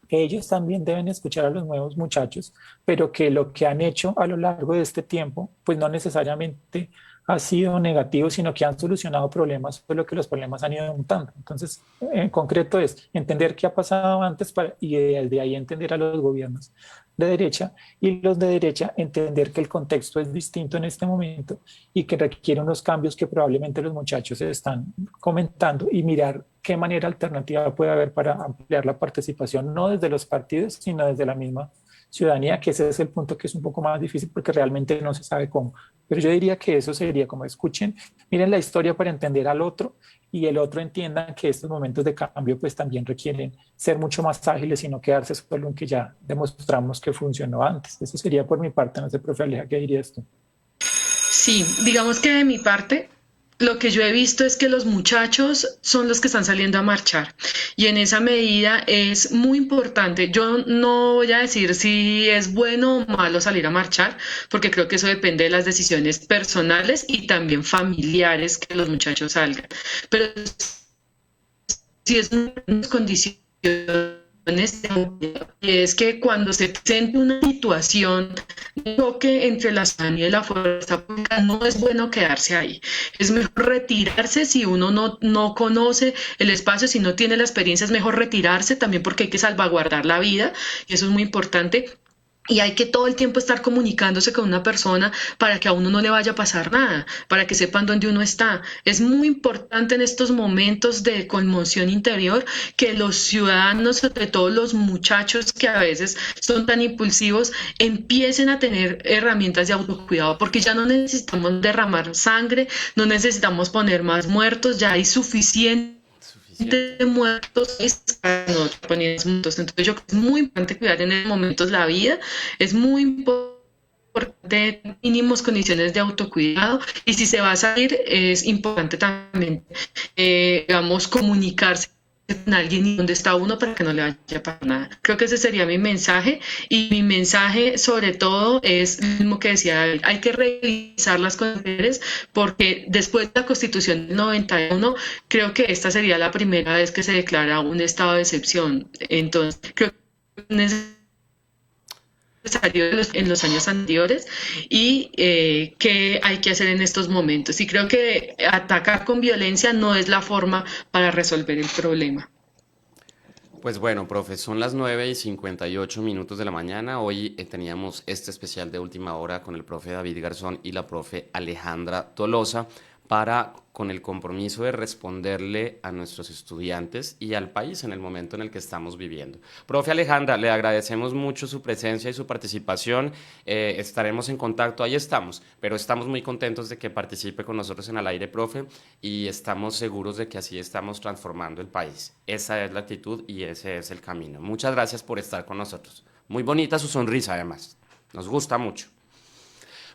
Ellos también deben escuchar a los nuevos muchachos, pero que lo que han hecho a lo largo de este tiempo, pues no necesariamente ha sido negativo, sino que han solucionado problemas, por lo que los problemas han ido mutando. Entonces, en concreto es entender qué ha pasado antes y desde ahí entender a los gobiernos de derecha y los de derecha entender que el contexto es distinto en este momento y que requiere unos cambios que probablemente los muchachos están comentando y mirar qué manera alternativa puede haber para ampliar la participación, no desde los partidos, sino desde la misma ciudadanía, que ese es el punto que es un poco más difícil porque realmente no se sabe cómo. Pero yo diría que eso sería como escuchen, miren la historia para entender al otro y el otro entienda que estos momentos de cambio pues también requieren ser mucho más ágiles y no quedarse solo en que ya demostramos que funcionó antes. Eso sería por mi parte, no sé, profe Aleja, ¿qué dirías tú? Sí, digamos que de mi parte, lo que yo he visto es que los muchachos son los que están saliendo a marchar y en esa medida es muy importante. Yo no voy a decir si es bueno o malo salir a marchar, porque creo que eso depende de las decisiones personales y también familiares que los muchachos salgan. Pero si es unas condiciones, y es que cuando se presente una situación de choque entre la ciudadanía y la fuerza pública, no es bueno quedarse ahí. Es mejor retirarse si uno no conoce el espacio, si no tiene la experiencia, es mejor retirarse también porque hay que salvaguardar la vida y eso es muy importante. Y hay que todo el tiempo estar comunicándose con una persona para que a uno no le vaya a pasar nada, para que sepan dónde uno está. Es muy importante en estos momentos de conmoción interior que los ciudadanos, sobre todo los muchachos que a veces son tan impulsivos, empiecen a tener herramientas de autocuidado, porque ya no necesitamos derramar sangre, no necesitamos poner más muertos, ya hay suficiente de muertos, entonces yo creo que es muy importante cuidar en esos momentos la vida, es muy importante mínimos condiciones de autocuidado y si se va a salir es importante también digamos comunicarse con alguien y dónde está uno para que no le vaya a pasar nada. Creo que ese sería mi mensaje y mi mensaje sobre todo es lo mismo que decía David, hay que revisar las constituciones porque después de la Constitución del 91 creo que esta sería la primera vez que se declara un estado de excepción. Entonces creo que es necesario en los años anteriores y qué hay que hacer en estos momentos. Y creo que atacar con violencia no es la forma para resolver el problema. Pues bueno, profe, son las 9:58 de la mañana. Hoy teníamos este especial de última hora con el profe David Garzón y la profe Alejandra Tolosa con el compromiso de responderle a nuestros estudiantes y al país en el momento en el que estamos viviendo. Profe Alejandra, le agradecemos mucho su presencia y su participación. Estaremos en contacto, ahí estamos, pero estamos muy contentos de que participe con nosotros en Al Aire, profe, y estamos seguros de que así estamos transformando el país. Esa es la actitud y ese es el camino. Muchas gracias por estar con nosotros. Muy bonita su sonrisa, además. Nos gusta mucho.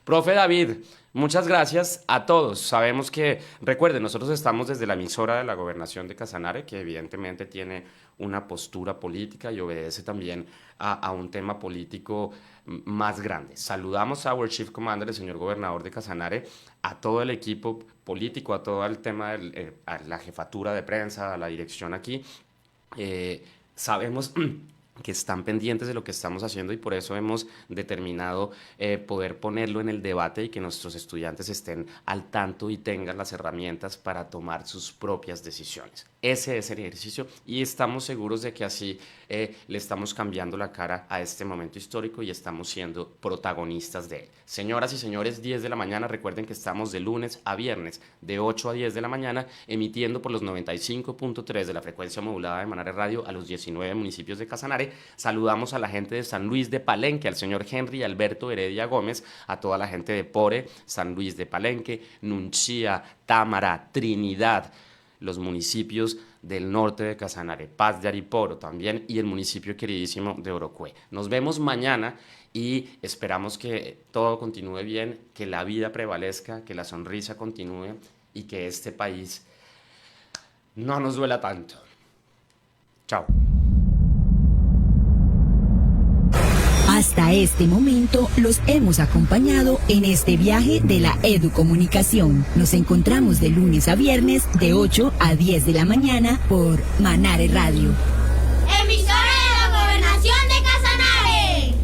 Profe David, muchas gracias a todos. Sabemos que, recuerden, nosotros estamos desde la emisora de la Gobernación de Casanare, que evidentemente tiene una postura política y obedece también a un tema político más grande. Saludamos a Our Chief Commander, el señor gobernador de Casanare, a todo el equipo político, a todo el tema, a la jefatura de prensa, a la dirección aquí. Sabemos que están pendientes de lo que estamos haciendo y por eso hemos determinado poder ponerlo en el debate y que nuestros estudiantes estén al tanto y tengan las herramientas para tomar sus propias decisiones. Ese es el ejercicio y estamos seguros de que así le estamos cambiando la cara a este momento histórico y estamos siendo protagonistas de él. Señoras y señores, 10 de la mañana, recuerden que estamos de lunes a viernes, de 8 a 10 de la mañana, emitiendo por los 95.3 de la frecuencia modulada de Manare Radio a los 19 municipios de Casanare Casanare. Saludamos a la gente de San Luis de Palenque, al señor Henry Alberto Heredia Gómez, a toda la gente de Pore, San Luis de Palenque, Nunchía, Támara, Trinidad, los municipios del norte de Casanare, Paz de Ariporo también, y el municipio queridísimo de Orocue. Nos vemos mañana y esperamos que todo continúe bien, que la vida prevalezca, que la sonrisa continúe y que este país no nos duela tanto. Chao. Hasta este momento los hemos acompañado en este viaje de la educomunicación. Nos encontramos de lunes a viernes de 8 a 10 de la mañana por Manare Radio. Emisora de la Gobernación de Casanare.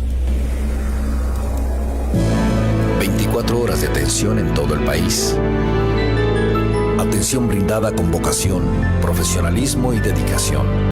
24 horas de atención en todo el país. Atención brindada con vocación, profesionalismo y dedicación.